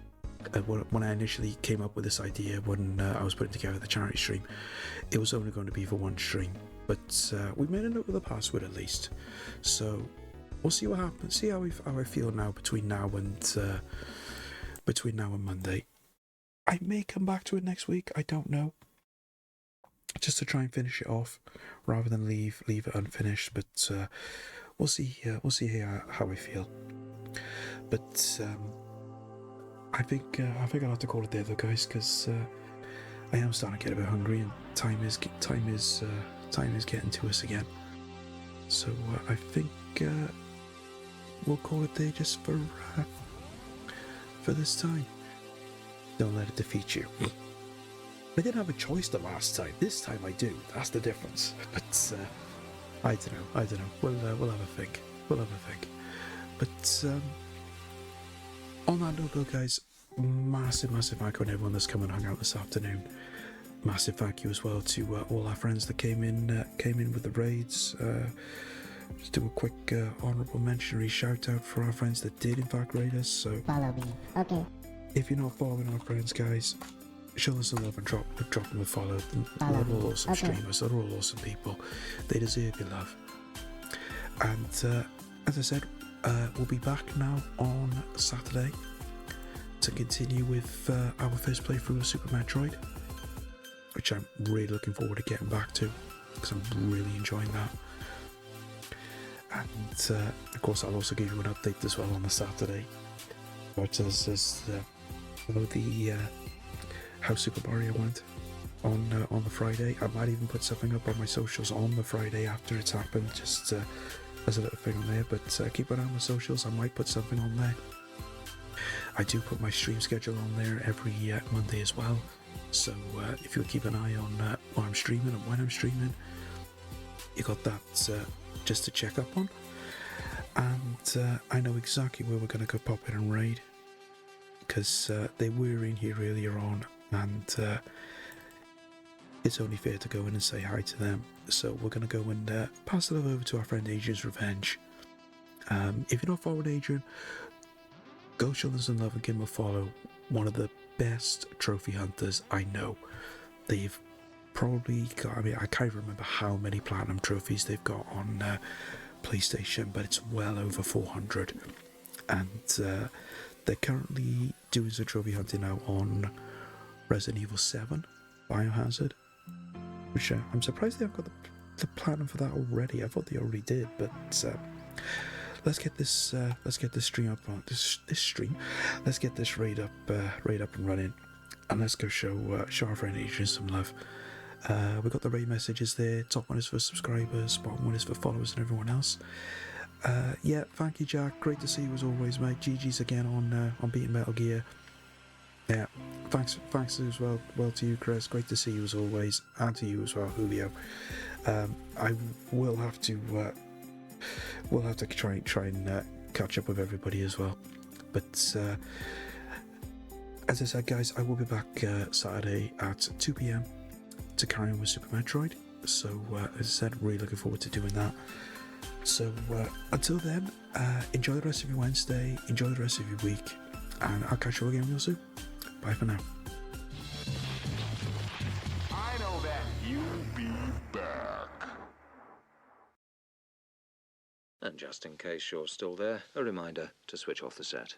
[SPEAKER 1] When I initially came up with this idea, when I was putting together the charity stream, it was only going to be for one stream. But we made a note of the password at least, so we'll see what happens. See how I feel now between now and Monday. I may come back to it next week. I don't know. Just to try and finish it off, rather than leave it unfinished. But we'll see. We'll see how I feel. But I think I'll have to call it there, though, guys, because I am starting to get a bit hungry, and time is getting to us again. So I think we'll call it there just for this time. Don't let it defeat you. I didn't have a choice the last time. This time I do. That's the difference. But I don't know. We'll have a think. But on that note, though, guys, massive thank you to everyone that's come and hung out this afternoon. Massive thank you as well to all our friends that came in with the raids. Just do a quick honourable mentionary shout out for our friends that did in fact raid us. So
[SPEAKER 5] Follow me. Okay.
[SPEAKER 1] if you're not following our friends, guys, show us some love and drop them a follow. They're all awesome streamers. They're all awesome people. They deserve your love. And as I said, we'll be back now on Saturday to continue with our first playthrough of Super Metroid, which I'm really looking forward to getting back to, because I'm really enjoying that. And of course, I'll also give you an update as well on the Saturday about how Super Mario went on the Friday. I might even put something up on my socials on the Friday after it's happened, just as a little thing on there. But keep an eye on my socials. I might put something on there. I do put my stream schedule on there every Monday as well. So if you'll keep an eye on what I'm streaming and when I'm streaming, you got that just to check up on. And I know exactly where we're going to go pop in and raid. because they were in here earlier on, and it's only fair to go in and say hi to them. So we're going to go and pass it over to our friend Adrian's Revenge. If you're not following Adrian, go show them some love and give him a follow. One of the best trophy hunters I know. They've probably got, I mean, I can't remember how many platinum trophies they've got on PlayStation, but it's well over 400. And they're currently doing some trophy hunting now on Resident Evil 7 Biohazard, which I'm surprised they've got the platinum for that already. I thought they already did, but let's get this stream up on this stream. Let's get this raid up and running, and let's go show our friend Adrian some love. We've got the raid messages there. Top one is for subscribers, bottom one is for followers and everyone else. Yeah, thank you, Jack. Great to see you as always, mate. GG's again on beating Metal Gear. Yeah, thanks as well to you, Chris. Great to see you as always, and to you as well, Julio. I will have to try and catch up with everybody as well. But as I said, guys, I will be back Saturday at 2 PM to carry on with Super Metroid. So as I said, really looking forward to doing that. So until then, enjoy the rest of your Wednesday, enjoy the rest of your week, and I'll catch you again real soon. Bye for now.
[SPEAKER 8] I know that. You be back.
[SPEAKER 9] And just in case you're still there, a reminder to switch off the set.